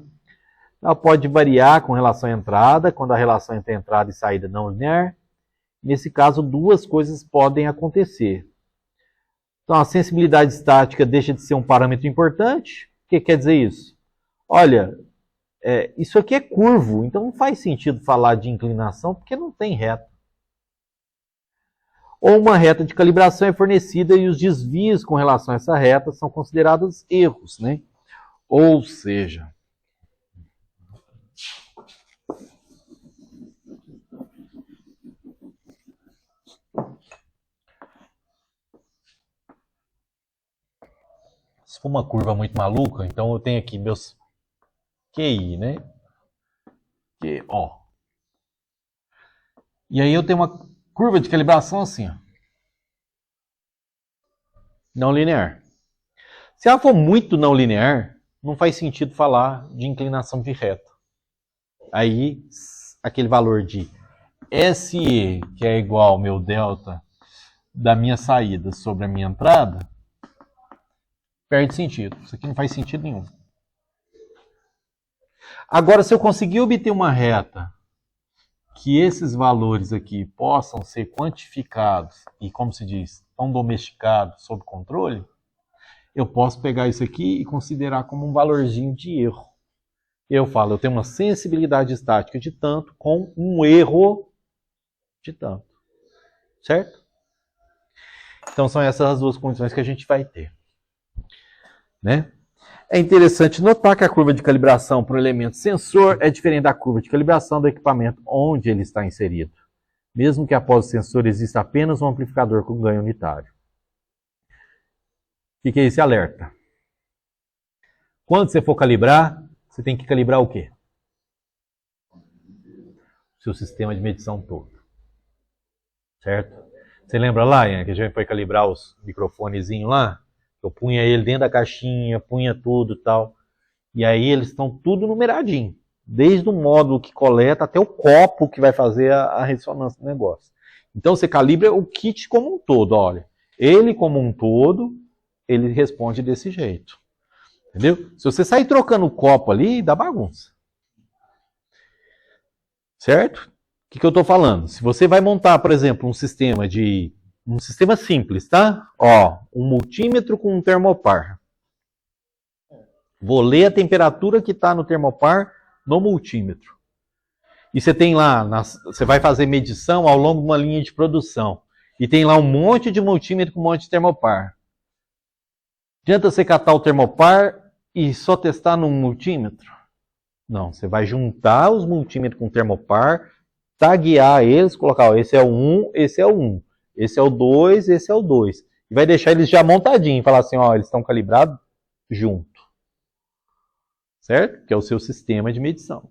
Ela pode variar com relação à entrada, quando a relação entre entrada e saída não linear. Nesse caso, duas coisas podem acontecer. Então, a sensibilidade estática deixa de ser um parâmetro importante. O que quer dizer isso? Olha, isso aqui é curvo, então não faz sentido falar de inclinação, porque não tem reta. Ou uma reta de calibração é fornecida e os desvios com relação a essa reta são considerados erros, né? Ou seja, se for uma curva muito maluca, então eu tenho aqui meus QI, né? QO. E aí eu tenho uma curva de calibração assim, ó. Não linear. Se ela for muito não linear, não faz sentido falar de inclinação de reta. Aí, aquele valor de SE, que é igual ao meu delta da minha saída sobre a minha entrada, perde sentido. Isso aqui não faz sentido nenhum. Agora, se eu conseguir obter uma reta que esses valores aqui possam ser quantificados e, como se diz, tão domesticados, sob controle, eu posso pegar isso aqui e considerar como um valorzinho de erro. Eu falo, eu tenho uma sensibilidade estática de tanto com um erro de tanto. Certo? Então são essas as duas condições que a gente vai ter. Né? É interessante notar que a curva de calibração para o elemento sensor é diferente da curva de calibração do equipamento onde ele está inserido, mesmo que após o sensor exista apenas um amplificador com ganho unitário. O que é esse alerta? Quando você for calibrar, você tem que calibrar o quê? O seu sistema de medição todo. Certo? Você lembra lá, Ian, que a gente foi calibrar os microfonezinhos lá? Eu punha ele dentro da caixinha, punha tudo e tal. E aí eles estão tudo numeradinho. Desde o módulo que coleta até o copo que vai fazer a ressonância do negócio. Então você calibra o kit como um todo, olha. Ele como um todo, ele responde desse jeito. Entendeu? Se você sair trocando o copo ali, dá bagunça. Certo? O que eu estou falando? Se você vai montar, por exemplo, um sistema simples, tá? Ó, um multímetro com um termopar. Vou ler a temperatura que está no termopar no multímetro. E você tem lá, você vai fazer medição ao longo de uma linha de produção. E tem lá um monte de multímetro com um monte de termopar. Adianta você catar o termopar e só testar num multímetro? Não, você vai juntar os multímetros com termopar, taguear eles, colocar, ó, esse é o 1, esse é o 1, esse é o 2, esse é o 2. E vai deixar eles já montadinhos, falar assim, ó, eles estão calibrados junto. Certo? Que é o seu sistema de medição.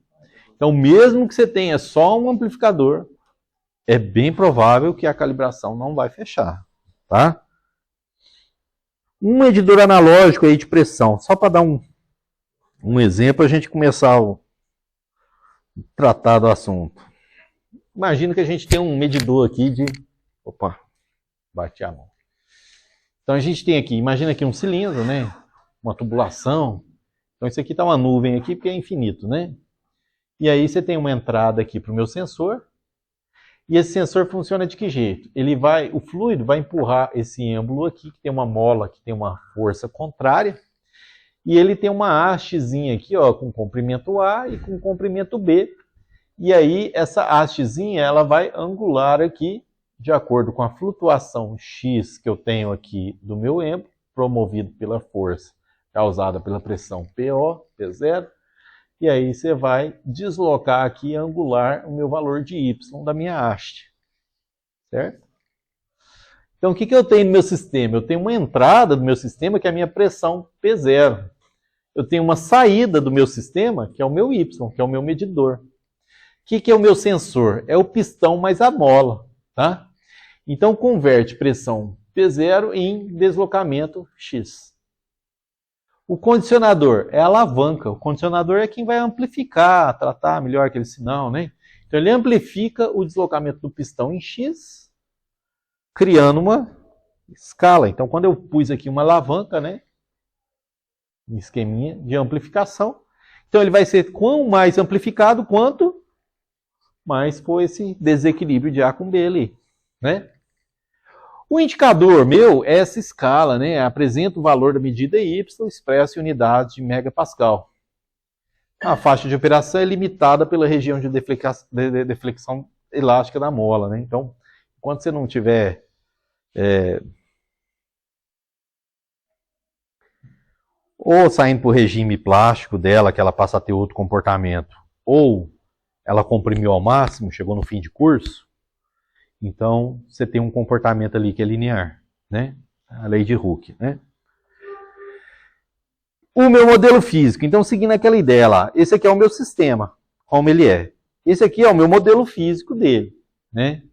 Então, mesmo que você tenha só um amplificador, é bem provável que a calibração não vai fechar, tá? Um medidor analógico aí de pressão, só para dar um exemplo, a gente começar a tratar do assunto. Imagina que a gente tem um medidor aqui de... Opa, bati a mão. Então a gente tem aqui, imagina aqui um cilindro, né? Uma tubulação. Então isso aqui está uma nuvem aqui porque é infinito, né? E aí você tem uma entrada aqui para o meu sensor. E esse sensor funciona de que jeito? O fluido vai empurrar esse êmbolo aqui, que tem uma mola, que tem uma força contrária. E ele tem uma hastezinha aqui, ó, com comprimento A e com comprimento B. E aí, essa hastezinha, ela vai angular aqui, de acordo com a flutuação X que eu tenho aqui do meu êmbolo, promovido pela força causada pela pressão PO, P0. E aí você vai deslocar aqui e angular o meu valor de Y da minha haste. Certo? Então, o que eu tenho no meu sistema? Eu tenho uma entrada do meu sistema, que é a minha pressão P0. Eu tenho uma saída do meu sistema, que é o meu Y, que é o meu medidor. O que é o meu sensor? É o pistão mais a mola, tá? Então, converte pressão P0 em deslocamento X. O condicionador é a alavanca. O condicionador é quem vai amplificar, tratar melhor aquele sinal, né? Então, ele amplifica o deslocamento do pistão em X, criando uma escala. Então, quando eu pus aqui uma alavanca, né? Um esqueminha de amplificação. Então, ele vai ser quanto mais amplificado, quanto mais for esse desequilíbrio de A com B ali, né? O indicador meu é essa escala, né? Apresenta o valor da medida Y expresso em unidades de megapascal. A faixa de operação é limitada pela região de deflexão elástica da mola, né? Então, enquanto você não tiver ou saindo para o regime plástico dela, que ela passa a ter outro comportamento, ou ela comprimiu ao máximo, chegou no fim de curso, então você tem um comportamento ali que é linear, né? A lei de Hooke, né? O meu modelo físico, então seguindo aquela ideia lá, esse aqui é o meu sistema, como ele é. Esse aqui é o meu modelo físico dele, né?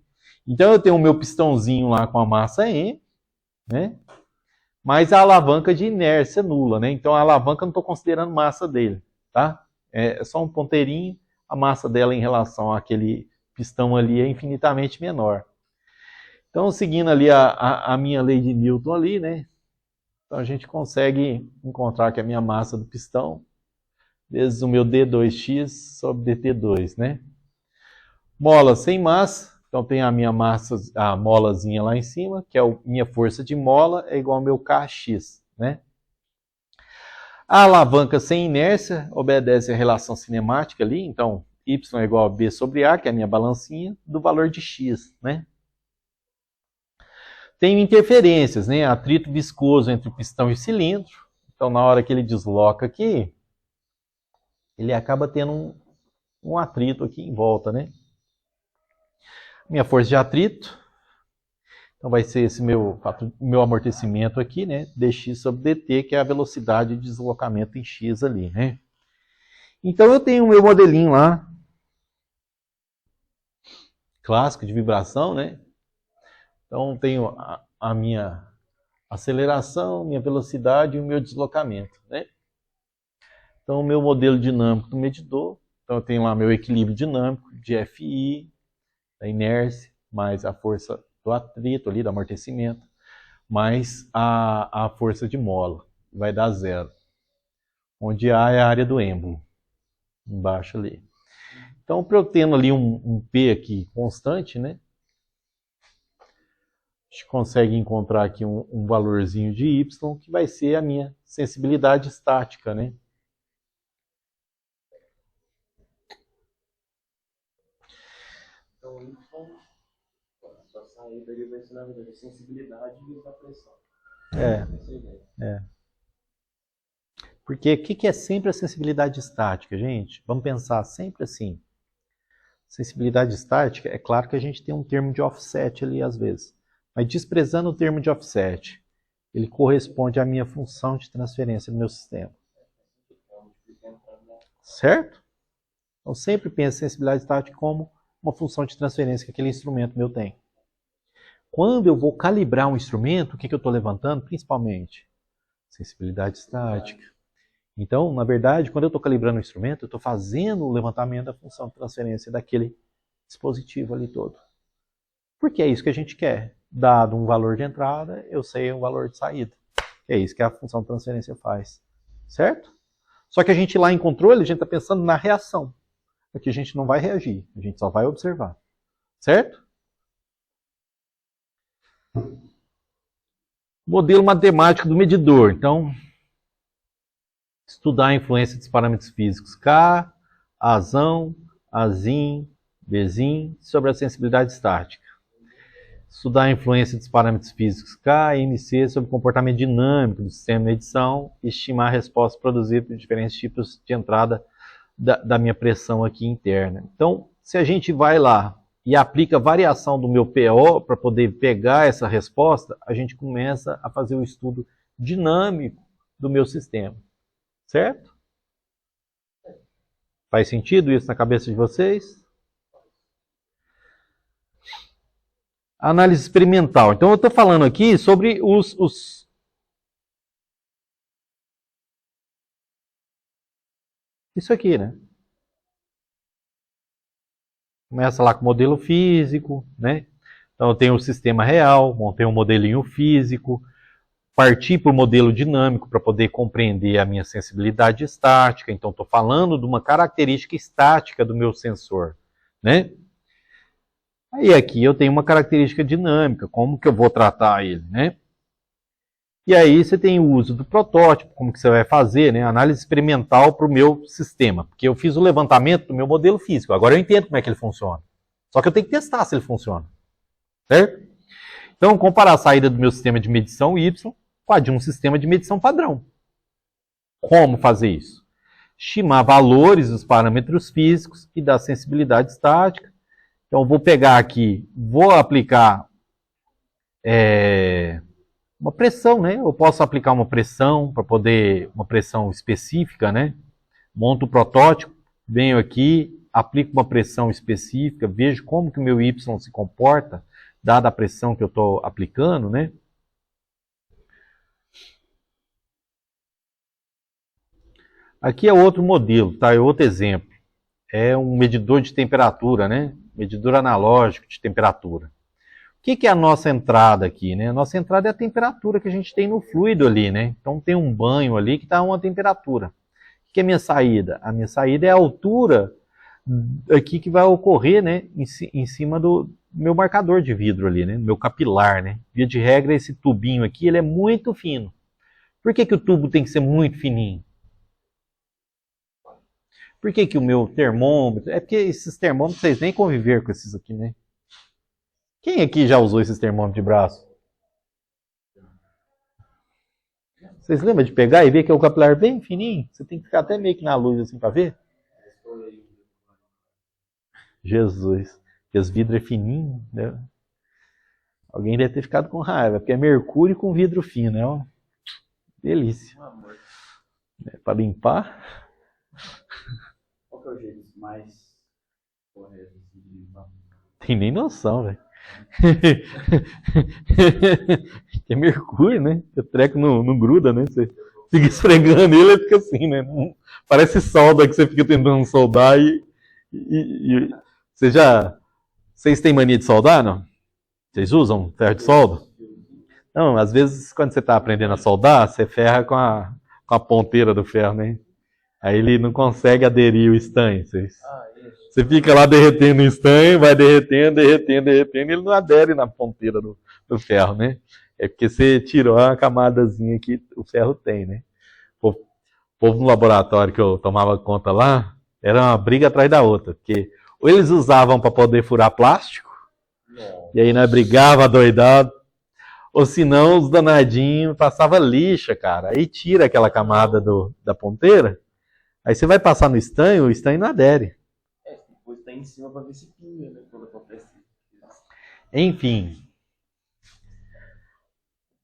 Então eu tenho o meu pistãozinho lá com a massa M, né? Mas a alavanca de inércia nula, né? Então a alavanca eu não estou considerando massa dele, tá? É só um ponteirinho, a massa dela em relação àquele pistão ali é infinitamente menor. Então, seguindo ali a minha lei de Newton ali, né? Então a gente consegue encontrar que a minha massa do pistão, vezes o meu D2x sobre dt2, né? Mola sem massa, então tem a minha massa, a molazinha lá em cima, que é a minha força de mola, é igual ao meu Kx, né? A alavanca sem inércia obedece à relação cinemática ali, então Y é igual a B sobre A, que é a minha balancinha, do valor de X, né? Tenho interferências, né? Atrito viscoso entre o pistão e o cilindro. Então, na hora que ele desloca aqui, ele acaba tendo um atrito aqui em volta, né? Minha força de atrito, então vai ser esse meu amortecimento aqui, né? dx sobre dt, que é a velocidade de deslocamento em x ali, né? Então eu tenho o meu modelinho lá, clássico de vibração, né? Então tenho a minha aceleração, minha velocidade e o meu deslocamento, né? Então o meu modelo dinâmico do medidor, então eu tenho lá meu equilíbrio dinâmico de Fi, da inércia, mais a força do atrito ali, do amortecimento, mais a força de mola, vai dar 0. Onde A é a área do êmbolo, embaixo ali. Então, para eu tendo ali um P aqui constante, né? A gente consegue encontrar aqui um valorzinho de Y, que vai ser a minha sensibilidade estática, né? Então, sua saída ali vai ser, na verdade, a sensibilidade da pressão. Porque o que é sempre a sensibilidade estática, gente? Vamos pensar sempre assim. Sensibilidade estática, é claro que a gente tem um termo de offset ali às vezes. Mas desprezando o termo de offset, ele corresponde à minha função de transferência no meu sistema. Certo? Então sempre pense sensibilidade estática como uma função de transferência que aquele instrumento meu tem. Quando eu vou calibrar um instrumento, o que eu estou levantando? Principalmente sensibilidade estática. Então, na verdade, quando eu estou calibrando o instrumento, eu estou fazendo o levantamento da função de transferência daquele dispositivo ali todo. Porque é isso que a gente quer. Dado um valor de entrada, eu sei um valor de saída. É isso que a função de transferência faz. Certo? Só que a gente lá em controle, a gente está pensando na reação. Aqui a gente não vai reagir, a gente só vai observar. Certo? Modelo matemático do medidor. Então, estudar a influência dos parâmetros físicos K, Azão, Azim, Bzim sobre a sensibilidade estática. Estudar a influência dos parâmetros físicos K e MC sobre o comportamento dinâmico do sistema de medição e estimar a resposta produzida por diferentes tipos de entrada da minha pressão aqui interna. Então, se a gente vai lá e aplica a variação do meu PO para poder pegar essa resposta, a gente começa a fazer o estudo dinâmico do meu sistema. Certo? Faz sentido isso na cabeça de vocês? Análise experimental. Então eu estou falando aqui sobre isso aqui, né? Começa lá com o modelo físico, né? Então eu tenho o sistema real, montei um modelinho físico, parti para o modelo dinâmico para poder compreender a minha sensibilidade estática. Então estou falando de uma característica estática do meu sensor, né? Aí aqui eu tenho uma característica dinâmica, como que eu vou tratar ele, né? E aí você tem o uso do protótipo, como que você vai fazer, né? Análise experimental para o meu sistema, porque eu fiz o levantamento do meu modelo físico, agora eu entendo como é que ele funciona. Só que eu tenho que testar se ele funciona, certo? Então, comparar a saída do meu sistema de medição Y com a de um sistema de medição padrão. Como fazer isso? Estimar valores dos parâmetros físicos e da sensibilidade estática. Então, eu vou pegar aqui, vou aplicar uma pressão, né? Eu posso aplicar uma pressão para poder, uma pressão específica, né? Monto o protótipo, venho aqui, aplico uma pressão específica, vejo como que o meu Y se comporta, dada a pressão que eu estou aplicando, né? Aqui é outro modelo, tá? É outro exemplo. É um medidor de temperatura, né? Medidor analógico de temperatura. O que é a nossa entrada aqui, né? A nossa entrada é a temperatura que a gente tem no fluido ali, né? Então tem um banho ali que está a uma temperatura. O que é a minha saída? A minha saída é a altura aqui que vai ocorrer, né? Em cima do meu marcador de vidro ali, né? Meu capilar, né? Via de regra, esse tubinho aqui, ele é muito fino. Por que o tubo tem que ser muito fininho? Por que que o meu termômetro... É porque esses termômetros, vocês nem conviveram com esses aqui, né? Quem aqui já usou esses termômetros de braço? Vocês lembram de pegar e ver que é o capilar bem fininho? Você tem que ficar até meio que na luz assim para ver. Jesus. Porque os vidros é fininho, né? Alguém deve ter ficado com raiva, porque é mercúrio com vidro fino, é uma delícia. Para limpar. Qual que é o jeito mais correto de limpar? Tem nem noção, velho. É mercúrio, né? O treco não gruda, né? Você fica esfregando ele fica assim, né? Parece solda que você fica tentando soldar e vocês têm mania de soldar, não? Vocês usam ferro de solda? Não, às vezes quando você está aprendendo a soldar, você ferra com a ponteira do ferro, né? Aí ele não consegue aderir o estanho. Você fica lá derretendo o estanho, vai derretendo, e ele não adere na ponteira do ferro, né? É porque você tirou a camadazinha que o ferro tem, né? O povo no laboratório que eu tomava conta lá, era uma briga atrás da outra, porque ou eles usavam para poder furar plástico, e aí nós brigava doidado, ou senão os danadinhos passavam lixa, cara, aí tira aquela camada da ponteira, aí você vai passar no estanho, o estanho não adere. Depois tá em cima para ver se pinga, né? Quando acontece. Enfim.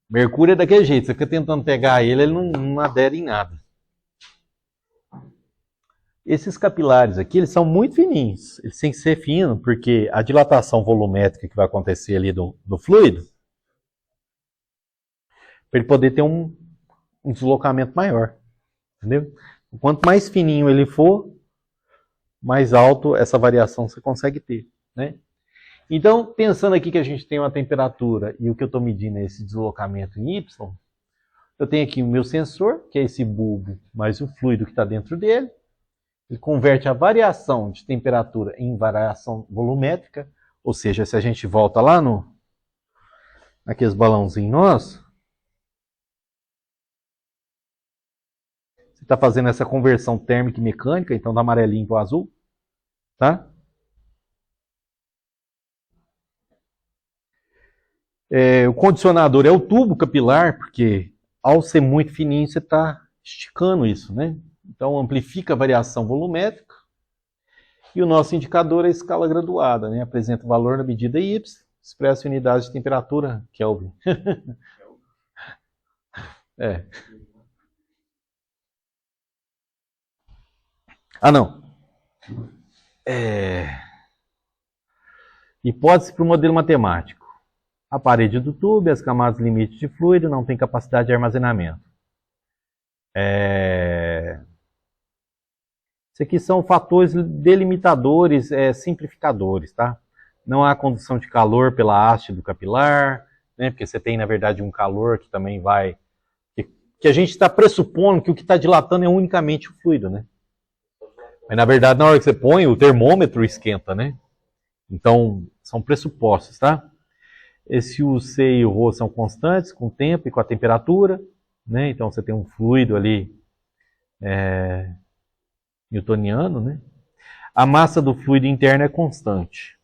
Mercúrio é daquele jeito, você fica tentando pegar ele não adere em nada. Esses capilares aqui, eles são muito fininhos. Eles têm que ser finos, porque a dilatação volumétrica que vai acontecer ali do fluido, para ele poder ter um deslocamento maior. Entendeu? Quanto mais fininho ele for, mais alto essa variação você consegue ter, né? Então, pensando aqui que a gente tem uma temperatura e o que eu estou medindo é esse deslocamento em Y, eu tenho aqui o meu sensor, que é esse bulbo, mais o fluido que está dentro dele. Ele converte a variação de temperatura em variação volumétrica, ou seja, se a gente volta lá naqueles balãozinhos nossos, você está fazendo essa conversão térmica e mecânica, então do amarelinho para o azul, tá? O condicionador é o tubo capilar, porque ao ser muito fininho você está esticando isso, né? Então amplifica a variação volumétrica. E o nosso indicador é a escala graduada, né? Apresenta o valor na medida Y, expressa unidades de temperatura Kelvin. É. Ah, não. Hipótese para o modelo matemático. A parede do tubo e as camadas limites de fluido não têm capacidade de armazenamento. Isso aqui são fatores delimitadores, simplificadores, tá? Não há condução de calor pela haste do capilar, né? Porque você tem, na verdade, um calor que também vai... Que a gente está pressupondo que o que está dilatando é unicamente o fluido, né? Mas, na verdade, na hora que você põe, o termômetro esquenta, né? Então, são pressupostos, tá? Esse U, C e o Rho são constantes com o tempo e com a temperatura, né? Então você tem um fluido ali newtoniano, né? A massa do fluido interno é constante.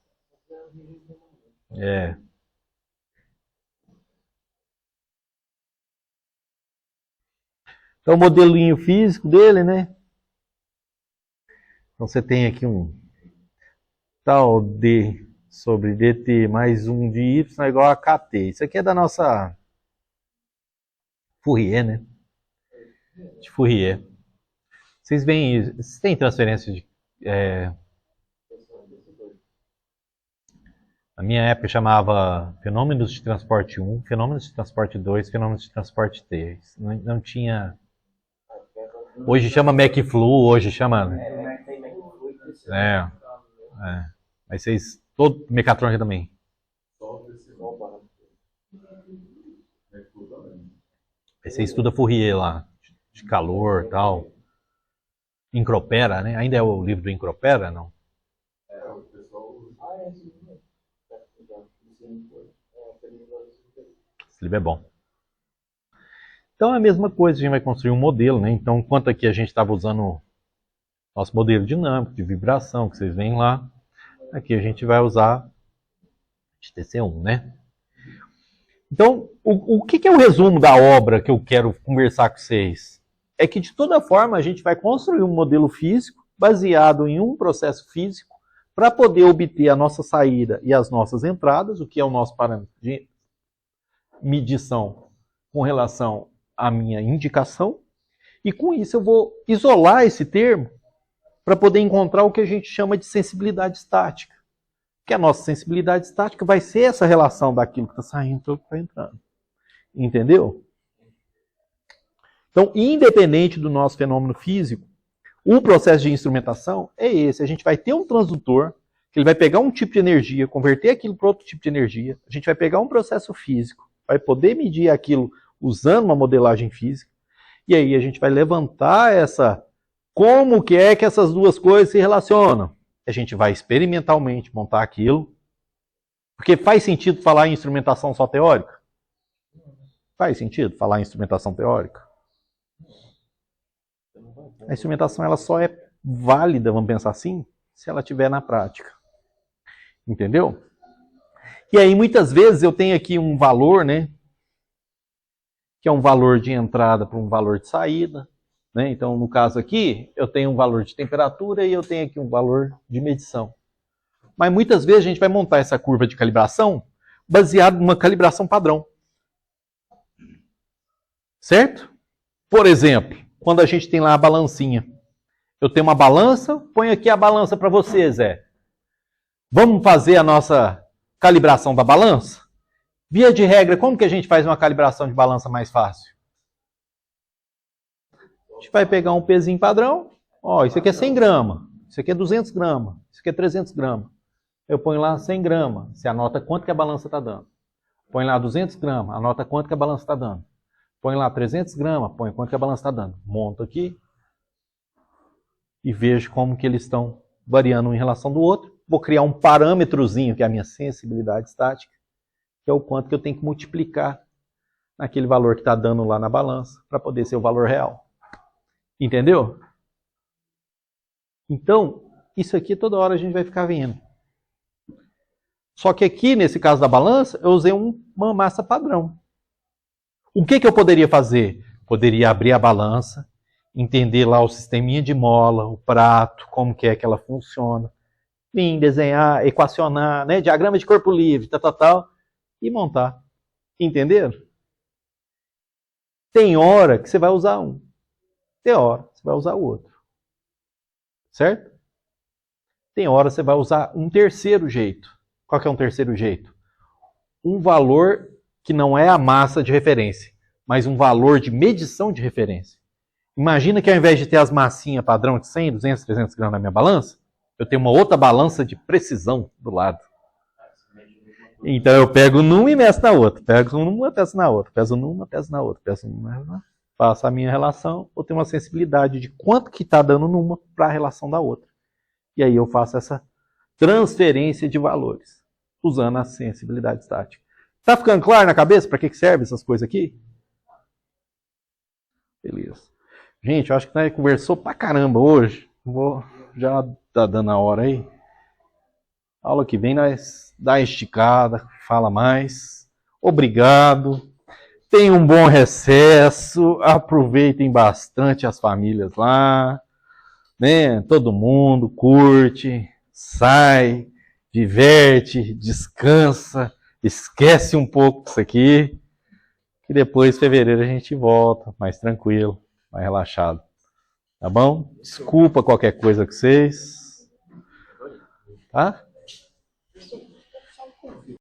Então o modelinho físico dele, né? Então você tem aqui um tal D sobre dt mais 1 de y é igual a kt. Isso aqui é da nossa Fourier, né? De Fourier. Vocês veem isso? Vocês têm transferência de... Na minha época chamava fenômenos de transporte 1, fenômenos de transporte 2, fenômenos de transporte 3. Não tinha... Hoje chama MacFlu, hoje chama... Mas vocês... Todo mecatrônica também. Aí você estuda Fourier lá, de calor e tal. Encropera, né? Ainda é o livro do Encropera, não? Esse livro é bom. Então é a mesma coisa, a gente vai construir um modelo, né? Então, enquanto aqui a gente estava usando Nosso modelo dinâmico de vibração, que vocês veem lá. Aqui a gente vai usar de TC1, né? Então, o que é o resumo da obra que eu quero conversar com vocês? É que, de toda forma, a gente vai construir um modelo físico baseado em um processo físico para poder obter a nossa saída e as nossas entradas, o que é o nosso parâmetro de medição com relação à minha indicação. E com isso eu vou isolar esse termo para poder encontrar o que a gente chama de sensibilidade estática. Que a nossa sensibilidade estática vai ser essa relação daquilo que está saindo para o que está entrando. Entendeu? Então, independente do nosso fenômeno físico, o processo de instrumentação é esse. A gente vai ter um transdutor, que ele vai pegar um tipo de energia, converter aquilo para outro tipo de energia. A gente vai pegar um processo físico, vai poder medir aquilo usando uma modelagem física. E aí a gente vai levantar essa... Como que é que essas duas coisas se relacionam? A gente vai experimentalmente montar aquilo. Porque faz sentido falar em instrumentação só teórica? Faz sentido falar em instrumentação teórica? A instrumentação ela só é válida, vamos pensar assim, se ela estiver na prática. Entendeu? E aí muitas vezes eu tenho aqui um valor, né? Que é um valor de entrada para um valor de saída. Né? Então, no caso aqui, eu tenho um valor de temperatura e eu tenho aqui um valor de medição. Mas muitas vezes a gente vai montar essa curva de calibração baseado numa calibração padrão. Certo? Por exemplo, quando a gente tem lá a balancinha. Eu tenho uma balança, ponho aqui a balança para você, Zé. Vamos fazer a nossa calibração da balança? Via de regra, como que a gente faz uma calibração de balança mais fácil? A gente vai pegar um pezinho padrão. Ó, isso aqui é 100 gramas. Isso aqui é 200 gramas. Isso aqui é 300 gramas. Eu ponho lá 100 gramas. Você anota quanto que a balança está dando. Põe lá 200 gramas. Anota quanto que a balança está dando. Põe lá 300 gramas. Põe quanto que a balança está dando. Monto aqui. E vejo como que eles estão variando um em relação do outro. Vou criar um parâmetrozinho, que é a minha sensibilidade estática. Que é o quanto que eu tenho que multiplicar naquele valor que está dando lá na balança. Para poder ser o valor real. Entendeu? Então, isso aqui toda hora a gente vai ficar vendo. Só que aqui, nesse caso da balança, eu usei uma massa padrão. O que eu poderia fazer? Poderia abrir a balança, entender lá o sisteminha de mola, o prato, como que é que ela funciona. Vim desenhar, equacionar, né? Diagrama de corpo livre, tal, e montar. Entenderam? Tem hora que você vai usar um. Tem hora você vai usar o outro. Certo? Tem hora você vai usar um terceiro jeito. Qual que é um terceiro jeito? Um valor que não é a massa de referência, mas um valor de medição de referência. Imagina que ao invés de ter as massinhas padrão de 100, 200, 300 gramas na minha balança, eu tenho uma outra balança de precisão do lado. Então eu pego numa e meço na outra. Pego numa, peço na outra. Peso numa, peço na outra. Peço numa... Faço a minha relação, eu tenho uma sensibilidade de quanto que está dando numa para a relação da outra. E aí eu faço essa transferência de valores, usando a sensibilidade estática. Tá ficando claro na cabeça para que serve essas coisas aqui? Beleza. Gente, eu acho que nós conversou pra caramba hoje. Já tá dando a hora aí. Aula que vem nós dá uma esticada, fala mais. Obrigado. Tenham um bom recesso, aproveitem bastante as famílias lá, né? Todo mundo curte, sai, diverte, descansa, esquece um pouco disso aqui, e depois, em fevereiro, a gente volta, mais tranquilo, mais relaxado. Tá bom? Desculpa qualquer coisa com vocês. Tá?